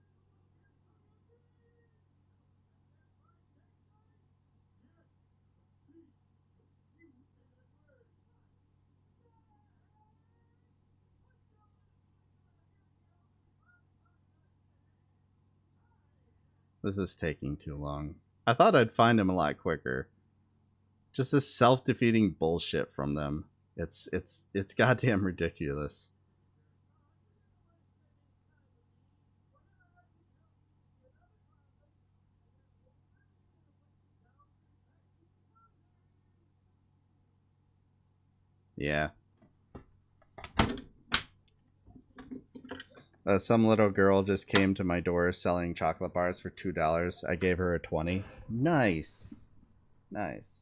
This is taking too long. I thought I'd find him a lot quicker. Just this self-defeating bullshit from them. It's goddamn ridiculous. Yeah. Some little girl just came to my door selling chocolate bars for $2. I gave her a 20. Nice. Nice.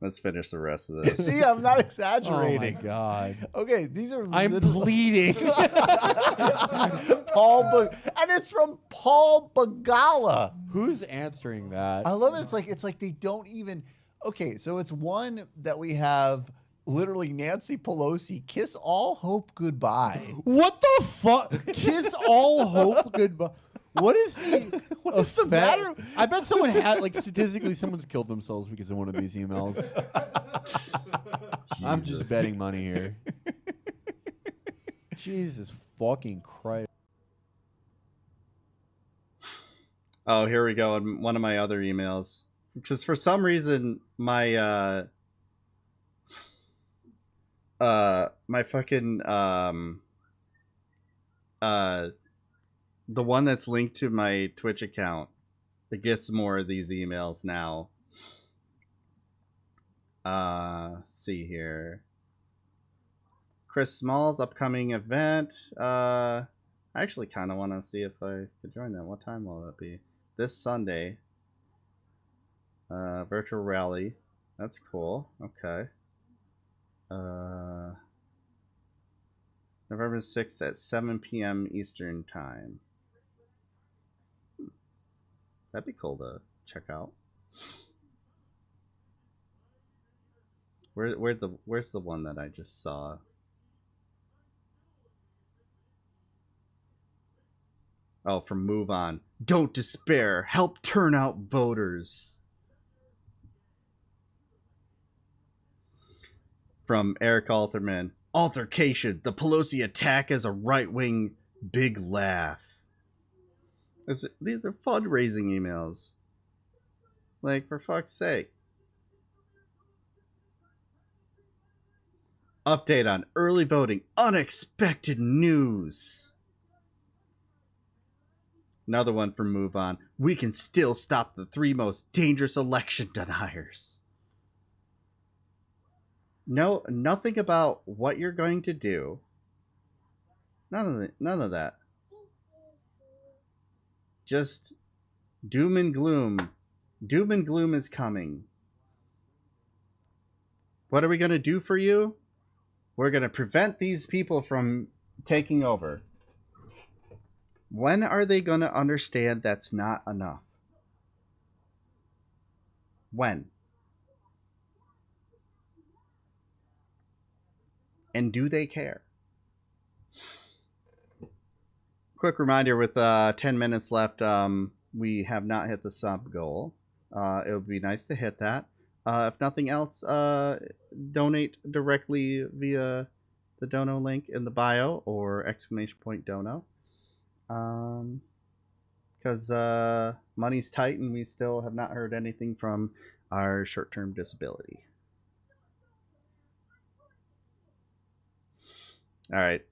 Let's finish the rest of this. See, I'm not exaggerating. Oh my god. Okay, these are. I'm bleeding. And it's from Paul Bagala. Who's answering that? I love it. It's like they don't even. Okay, so it's one that we have. Literally, Nancy Pelosi, kiss all hope goodbye. What the fuck? Kiss all hope goodbye. What is the matter? I bet someone had, like, statistically, someone's killed themselves because of one of these emails. I'm just betting money here. Jesus fucking Christ. Oh, here we go. In one of my other emails. Because for some reason, my my fucking the one that's linked to my Twitch account, it gets more of these emails now. See here. Chris Small's upcoming event. I actually kind of want to see if I could join that. What time will that be? This Sunday. Virtual rally. That's cool. Okay. November 6th at 7 p.m. Eastern Time. That'd be cool to check out. Where's the one that I just saw? Oh, from Move On. Don't despair. Help turn out voters. From Eric Alterman. Altercation. The Pelosi attack as a right-wing big laugh. These are fundraising emails. Like, for fuck's sake. Update on early voting. Unexpected news. Another one from Move On. We can still stop the 3 most dangerous election deniers. No, nothing about what you're going to do. None of that. Just doom and gloom. Doom and gloom is coming. What are we going to do for you? We're going to prevent these people from taking over. When are they going to understand that's not enough? When? And do they care? Quick reminder, with 10 minutes left, we have not hit the sub goal. It would be nice to hit that. If nothing else, donate directly via the dono link in the bio or !dono. Because money's tight and we still have not heard anything from our short-term disability. All right.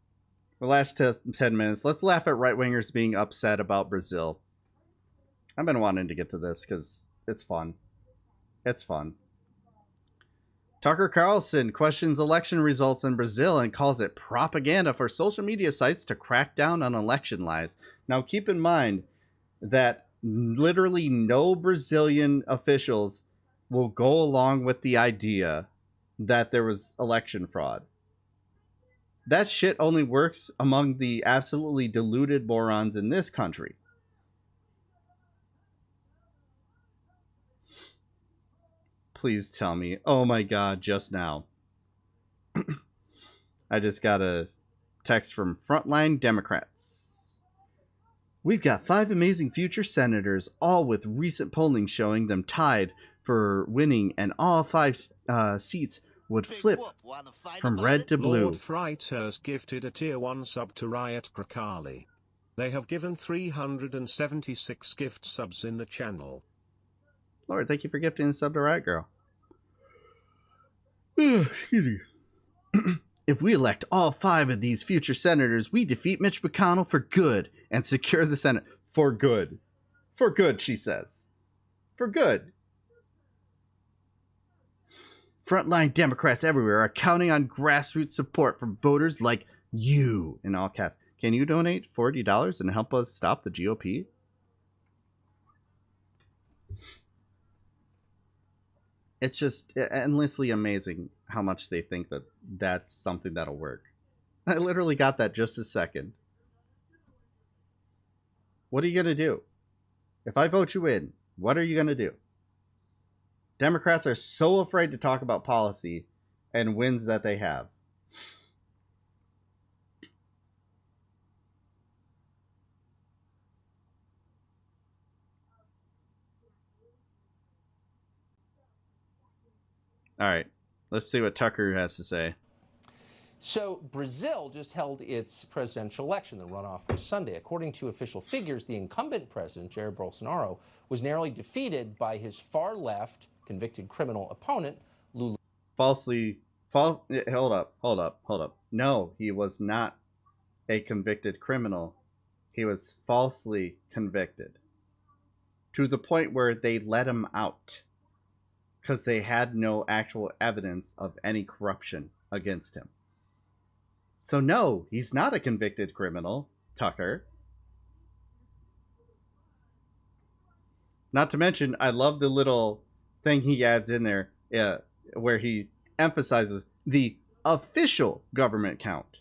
The last 10 minutes. Let's laugh at right-wingers being upset about Brazil. I've been wanting to get to this because it's fun. It's fun. Tucker Carlson questions election results in Brazil and calls it propaganda for social media sites to crack down on election lies. Now, keep in mind that literally no Brazilian officials will go along with the idea that there was election fraud. That shit only works among the absolutely deluded morons in this country. Please tell me. Oh my god, just now. I just got a text from Frontline Democrats. We've got 5 amazing future senators, all with recent polling showing them tied for winning, and all 5 seats would flip from red to blue. Lord Fright has gifted a tier 1 sub to Riot Krakali. They have given 376 gift subs in the channel. Lord, thank you for gifting a sub to Riot Girl. Excuse me. If we elect all 5 of these future senators, we defeat Mitch McConnell for good and secure the Senate for good. For good, she says. For good. Frontline Democrats everywhere are counting on grassroots support from voters like you, in all caps. Can you donate $40 and help us stop the GOP? It's just endlessly amazing how much they think that that's something that'll work. I literally got that just a second. What are you going to do? If I vote you in, what are you going to do? Democrats are so afraid to talk about policy and wins that they have. All right, let's see what Tucker has to say. So Brazil just held its presidential election. The runoff was Sunday. According to official figures, the incumbent president, Jair Bolsonaro, was narrowly defeated by his far-left convicted criminal opponent, Lula. Hold up. No, he was not a convicted criminal. He was falsely convicted. To the point where they let him out. Because they had no actual evidence of any corruption against him. So no, he's not a convicted criminal, Tucker. Not to mention, I love the little thing he adds in there where he emphasizes the official government count.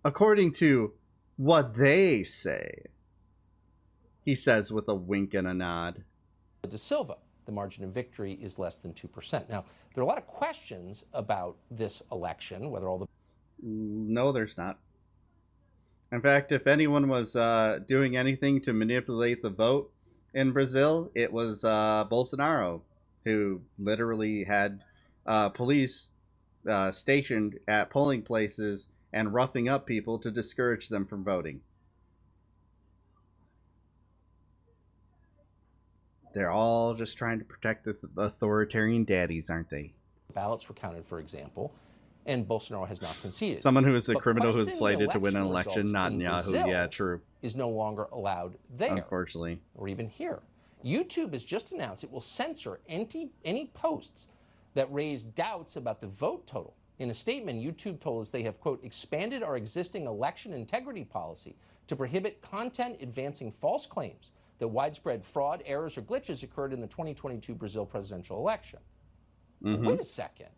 According to what they say, he says with a wink and a nod. Da Silva. The margin of victory is less than 2%. Now, there are a lot of questions about this election, whether all the... No, there's not. In fact, if anyone was doing anything to manipulate the vote in Brazil, it was Bolsonaro, who literally had police stationed at polling places and roughing up people to discourage them from voting. They're all just trying to protect the authoritarian daddies, aren't they? ballots were counted, for example, and Bolsonaro has not conceded. Someone who is a But criminal who's questioning the slated to win an election election, not results in Yahoo. Brazil Yeah, true. is no longer allowed there. Unfortunately. Or even here. YouTube has just announced it will censor any posts that raise doubts about the vote total. In a statement, YouTube told us they have, quote, expanded our existing election integrity policy to prohibit content advancing false claims that widespread fraud, errors, or glitches occurred in the 2022 Brazil presidential election. Well, wait a second.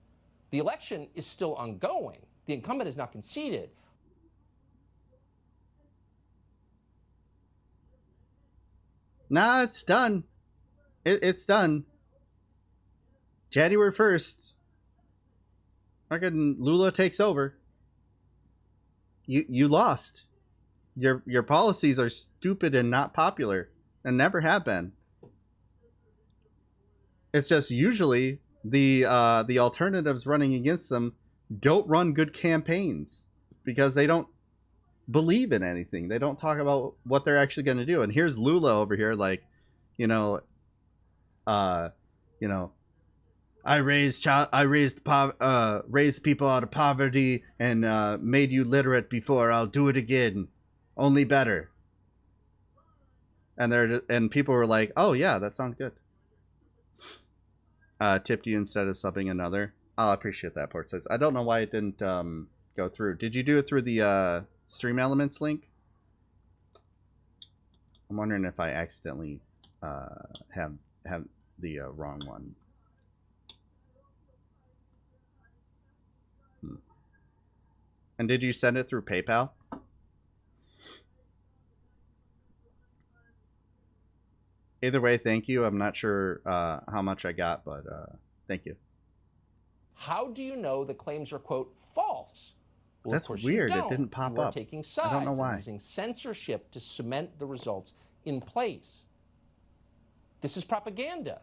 The election is still ongoing. The incumbent has not conceded. Nah, it's done. It's done. January 1st. Fucking Lula takes over. You lost. Your policies are stupid and not popular, and never have been. It's just usually the alternatives running against them don't run good campaigns because they don't believe in anything. They don't talk about what they're actually going to do. And here's Lula over here, like, I raised people out of poverty and made you literate before. I'll do it again, only better. And people were like, "Oh yeah, that sounds good." Tipped you instead of subbing another. I'll appreciate that, Port says. I don't know why it didn't go through. Did you do it through the Stream Elements link? I'm wondering if I accidentally have the wrong one. And did you send it through PayPal? Either way, thank you. I'm not sure how much I got, but thank you. How do you know the claims are, quote, false? Well, That's of course weird. You don't. It didn't pop you are up. taking I sides don't know why. and using censorship to cement the results in place. This is propaganda.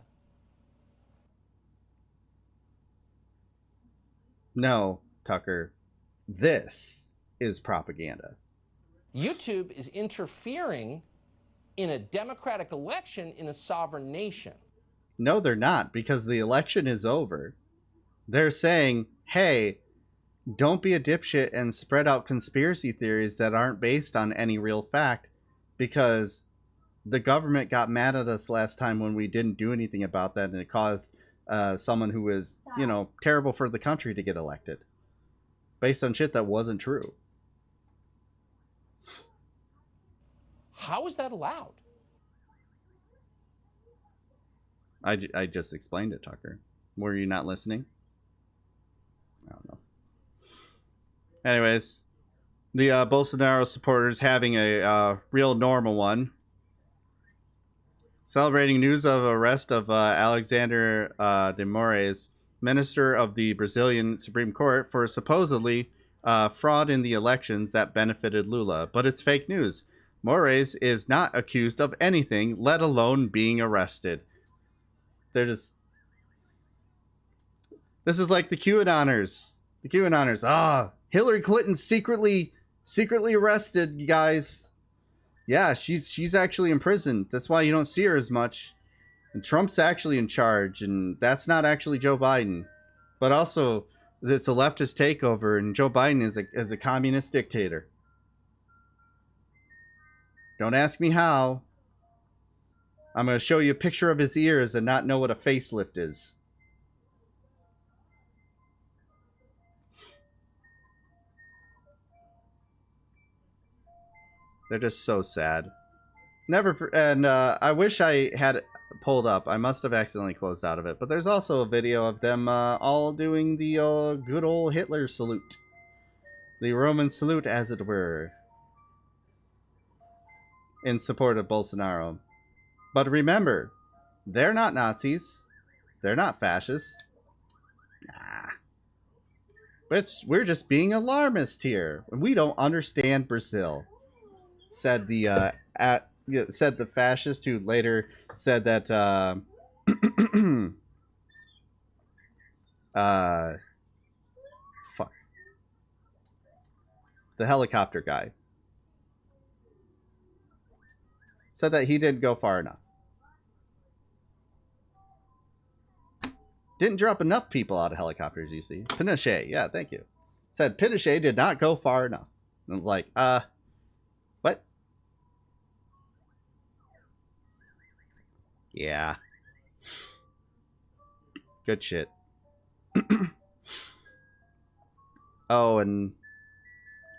No, Tucker. This is propaganda. YouTube is interfering in a democratic election in a sovereign nation. No, they're not, because the election is over. They're saying, hey, don't be a dipshit and spread out conspiracy theories that aren't based on any real fact, because the government got mad at us last time when we didn't do anything about that, and it caused someone who was, you know, terrible for the country to get elected based on shit that wasn't true. How is that allowed? I just explained it, Tucker. Were you not listening? I don't know. Anyways, the Bolsonaro supporters having a real normal one. Celebrating news of arrest of Alexander de Moraes, minister of the Brazilian Supreme Court, for supposedly fraud in the elections that benefited Lula. But it's fake news. Moraes is not accused of anything, let alone being arrested. They're just... This is like the QAnoners. The QAnoners. Hillary Clinton secretly arrested, you guys. Yeah, she's actually in prison. That's why you don't see her as much. And Trump's actually in charge, and that's not actually Joe Biden. But also, it's a leftist takeover, and Joe Biden is a communist dictator. Don't ask me how. I'm going to show you a picture of his ears and not know what a facelift is. They're just so sad. I wish I had it pulled up. I must have accidentally closed out of it. But there's also a video of them all doing the good old Hitler salute. The Roman salute, as it were. In support of Bolsonaro. But remember, they're not Nazis. They're not fascists. Nah. But we're just being alarmist here. We don't understand Brazil. Said the said the fascist who later said that fuck, the helicopter guy said that he didn't go far enough. Didn't drop enough people out of helicopters, you see. Pinochet, yeah, thank you. Said Pinochet did not go far enough. And I was like, what? Yeah. Good shit. Oh, and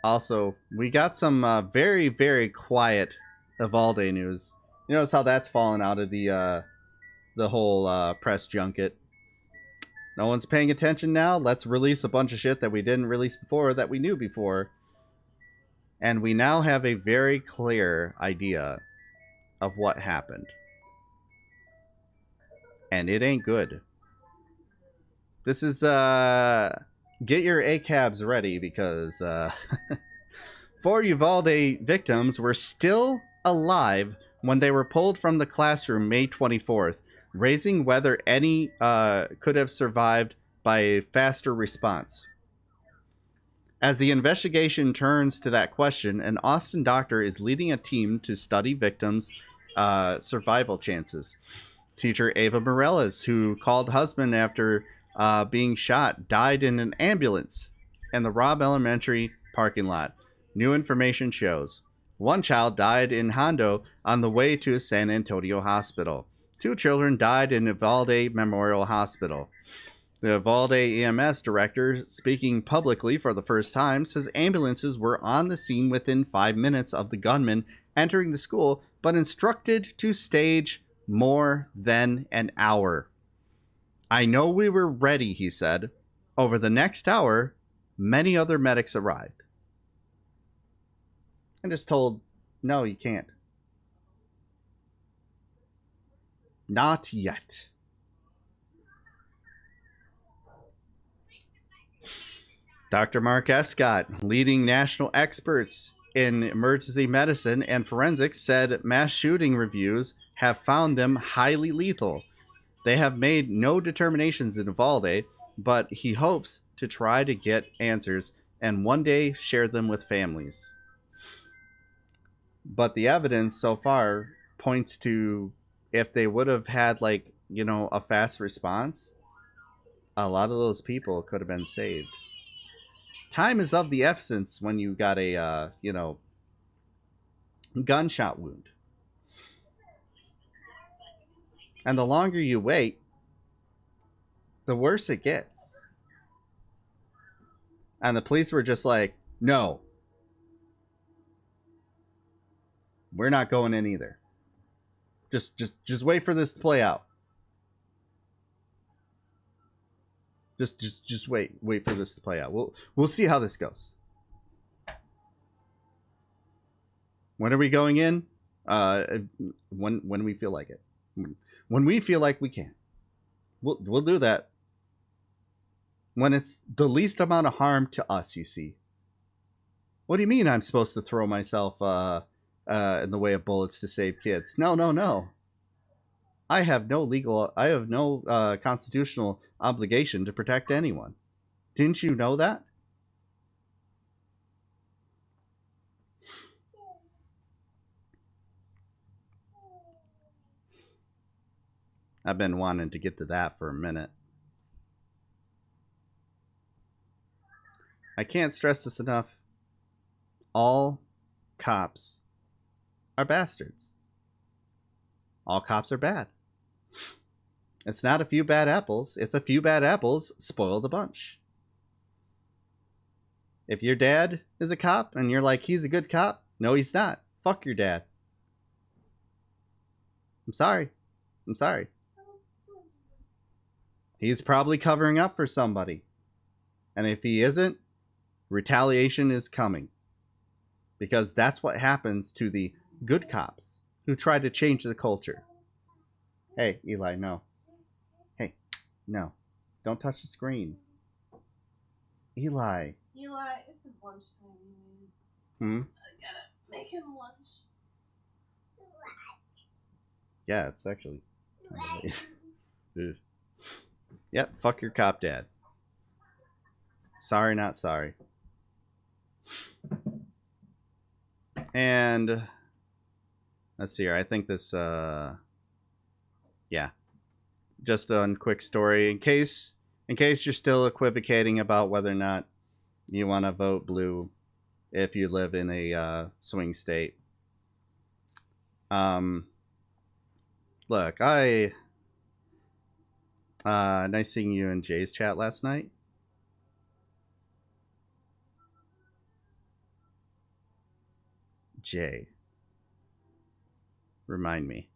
also, we got some very, very quiet Evalde news. You notice how that's fallen out of the whole press junket. No one's paying attention now. Let's release a bunch of shit that we didn't release before, that we knew before. And we now have a very clear idea of what happened. And it ain't good. This is, get your ACABs ready, because 4 Uvalde victims were still alive when they were pulled from the classroom May 24th, raising whether any could have survived by a faster response. As the investigation turns to that question, an Austin doctor is leading a team to study victims' survival chances. Teacher Ava Morales, who called husband after being shot, died in an ambulance in the Robb Elementary parking lot. New information shows. One child died in Hondo on the way to a San Antonio hospital. 2 children died in Uvalde Memorial Hospital. The Uvalde EMS director, speaking publicly for the first time, says ambulances were on the scene within 5 minutes of the gunman entering the school, but instructed to stage more than an hour. I know we were ready, he said. Over the next hour, many other medics arrived and just told, no, you can't. Not yet. Dr. Mark Escott, leading national experts in emergency medicine and forensics, said mass shooting reviews have found them highly lethal. They have made no determinations in Uvalde, but he hopes to try to get answers and one day share them with families. But the evidence so far points to, if they would have had, like, you know, a fast response, a lot of those people could have been saved. Time is of the essence when you got a, you know, gunshot wound. And the longer you wait, the worse it gets. And the police were just like, no, we're not going in either. Just wait for this to play out. Just wait for this to play out. We'll see how this goes. When are we going in? When we feel like it. When we feel like we can. We'll do that. When it's the least amount of harm to us, you see. What do you mean I'm supposed to throw myself in the way of bullets to save kids? No. I have no constitutional obligation to protect anyone. Didn't you know that? I've been wanting to get to that for a minute. I can't stress this enough. All cops are bastards. All cops are bad. It's not a few bad apples. It's a few bad apples spoil the bunch. If your dad is a cop and you're like, he's a good cop, no, he's not. Fuck your dad. I'm sorry. He's probably covering up for somebody. And if he isn't, retaliation is coming. Because that's what happens to the good cops who try to change the culture. Hey, Eli, no. Hey, no. Don't touch the screen. Eli. Eli, it's his lunchtime, anyways. Hmm? I gotta make him lunch. Yeah, it's actually kind of late. Yep, fuck your cop dad. Sorry, not sorry. And let's see here. I think this, yeah. Just a quick story in case you're still equivocating about whether or not you want to vote blue if you live in a swing state. Look, nice seeing you in Jay's chat last night. Jay, remind me.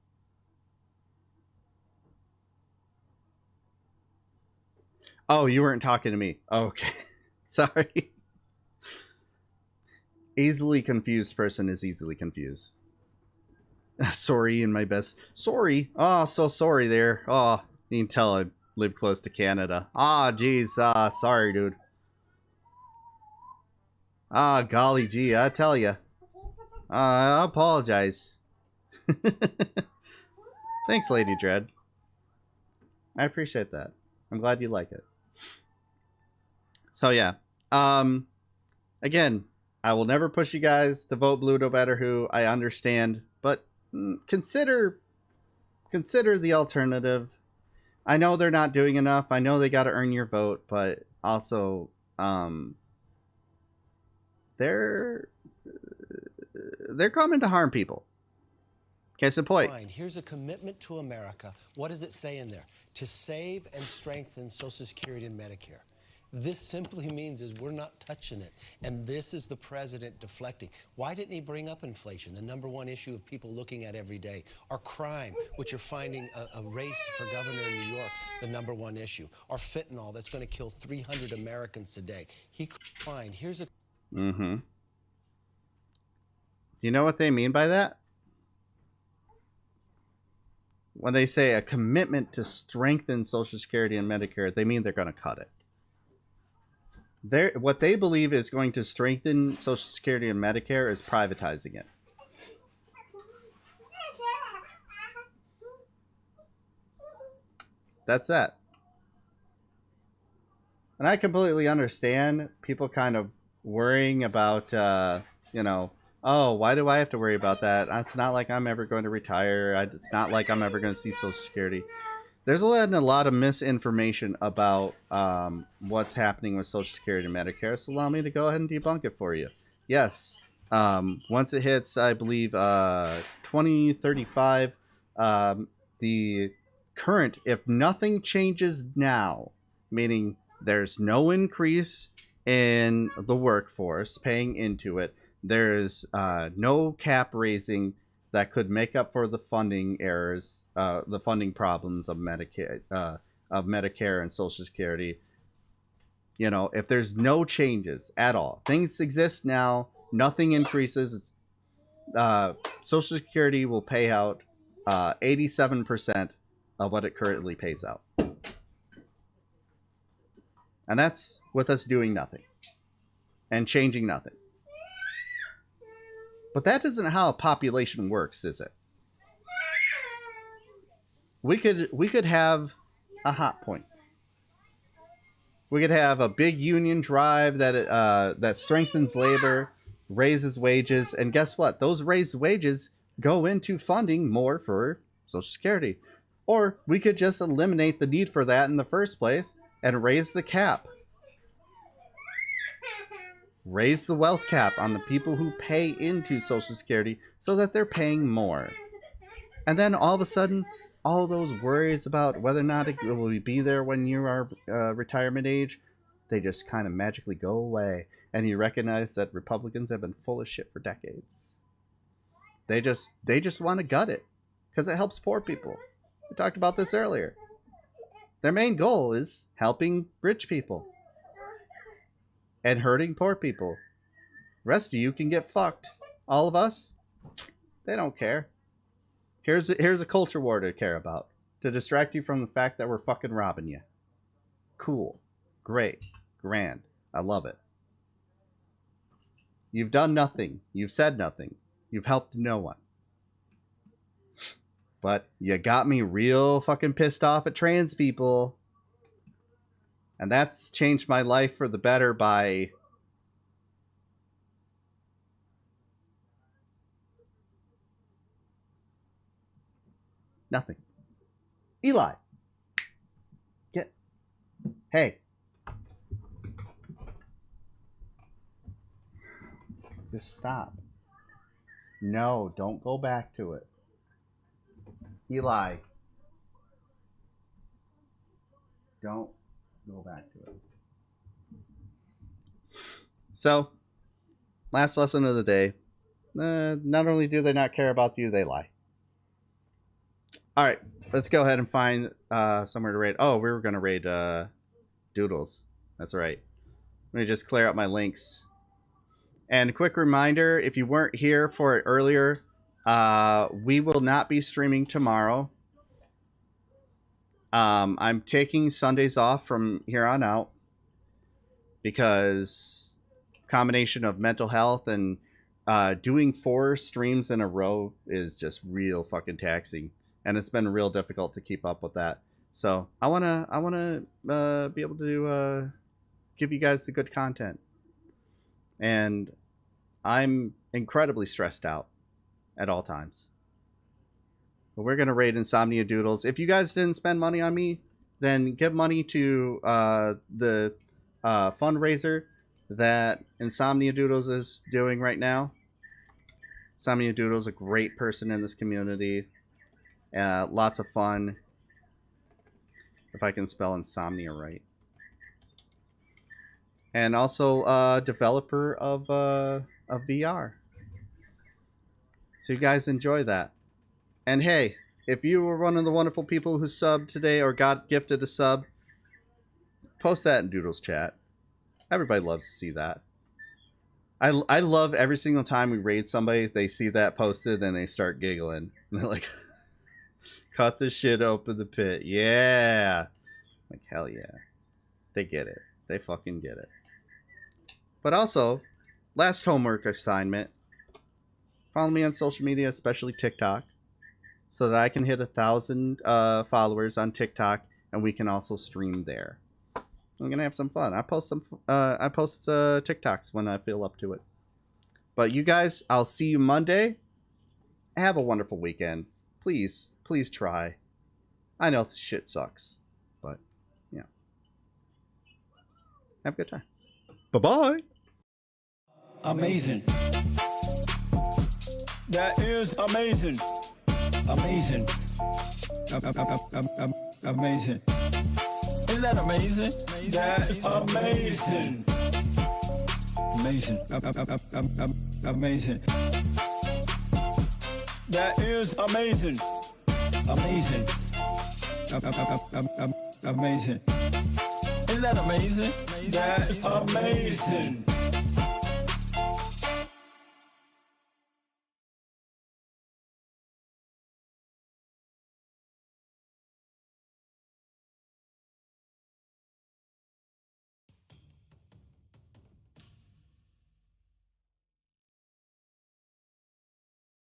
Oh, you weren't talking to me. Oh, okay. Sorry. Easily confused person is easily confused. Sorry in my best. Sorry. Oh, so sorry there. Oh, you can tell I live close to Canada. Ah, geez. Sorry, dude. Ah, golly gee, I tell ya. I apologize. Thanks, Lady Dread. I appreciate that. I'm glad you like it. So yeah. Again, I will never push you guys to vote blue no matter who. I understand, but consider the alternative. I know they're not doing enough. I know they got to earn your vote, but also they're coming to harm people. Case in point. Fine. Here's a commitment to America. What does it say in there? To save and strengthen Social Security and Medicare. This simply means is we're not touching it. And this is the president deflecting. Why didn't he bring up inflation, the #1 issue of people looking at every day? Or crime, which you're finding a race for governor in New York, the #1 issue. Or fentanyl, that's going to kill 300 Americans a day. He could find, here's a... Mm-hmm. Do you know what they mean by that? When they say a commitment to strengthen Social Security and Medicare, they mean they're going to cut it. What they believe is going to strengthen Social Security and Medicare is privatizing it. That's that. And I completely understand people kind of worrying about, you know, oh, why do I have to worry about that? It's not like I'm ever going to retire. It's not like I'm ever going to see Social Security. There's a lot of misinformation about what's happening with Social Security and Medicare, so allow me to go ahead and debunk it for you. Yes, once it hits, I believe, 2035, the current, if nothing changes now, meaning there's no increase in the workforce paying into it, there's no cap raising that could make up for the funding errors, the funding problems of Medicare and Social Security. You know, if there's no changes at all, things exist now, nothing increases. Social Security will pay out 87% of what it currently pays out, and that's with us doing nothing and changing nothing. But that isn't how a population works, is it? We could have a hot point. We could have a big union drive that strengthens labor, raises wages, and guess what? Those raised wages go into funding more for Social Security. Or we could just eliminate the need for that in the first place and raise the cap. Raise the wealth cap on the people who pay into Social Security so that they're paying more. And then all of a sudden, all those worries about whether or not it will be there when you are retirement age, they just kind of magically go away. And you recognize that Republicans have been full of shit for decades. They just want to gut it because it helps poor people. We talked about this earlier. Their main goal is helping rich people and hurting poor people. The rest of you can get fucked. All of us, they don't care. Here's a culture war to care about, to distract you from the fact that we're fucking robbing you. Cool, great, grand. I love it. You've done nothing. You've said nothing. You've helped no one. But you got me real fucking pissed off at trans people. And that's changed my life for the better by nothing. Eli. Hey. Just stop. No, don't go back to it. Eli. Don't go back to it. So, last lesson of the day. Not only do they not care about you, they lie. Alright, let's go ahead and find somewhere to raid. Oh, we were going to raid Doodles. That's right. Let me just clear out my links. And a quick reminder, if you weren't here for it earlier, we will not be streaming tomorrow. I'm taking Sundays off from here on out because combination of mental health and doing 4 streams in a row is just real fucking taxing, and it's been real difficult to keep up with that. So I wanna be able to give you guys the good content, and I'm incredibly stressed out at all times. But we're gonna raid Insomnia Doodles. If you guys didn't spend money on me, then give money to the fundraiser that Insomnia Doodles is doing right now. Insomnia Doodles, a great person in this community. Lots of fun. If I can spell insomnia right. and also developer of VR. So you guys enjoy that. And hey, if you were one of the wonderful people who subbed today or got gifted a sub, post that in Doodles chat. Everybody loves to see that. I love every single time we raid somebody, they see that posted and they start giggling. And they're like, cut the shit open the pit. Yeah. Like, hell yeah. They get it. They fucking get it. But also, last homework assignment. Follow me on social media, especially TikTok, so that I can hit 1,000 followers on TikTok, and we can also stream there. I'm gonna have some fun. I post TikToks when I feel up to it. But you guys, I'll see you Monday. Have a wonderful weekend. Please try. I know shit sucks, but yeah. Have a good time. Bye-bye. Amazing. That is amazing. Amazing. Amazing. Isn't that amazing? That is amazing. Amazing. Amazing. That is amazing. Amazing. Amazing. Isn't that amazing? That is amazing.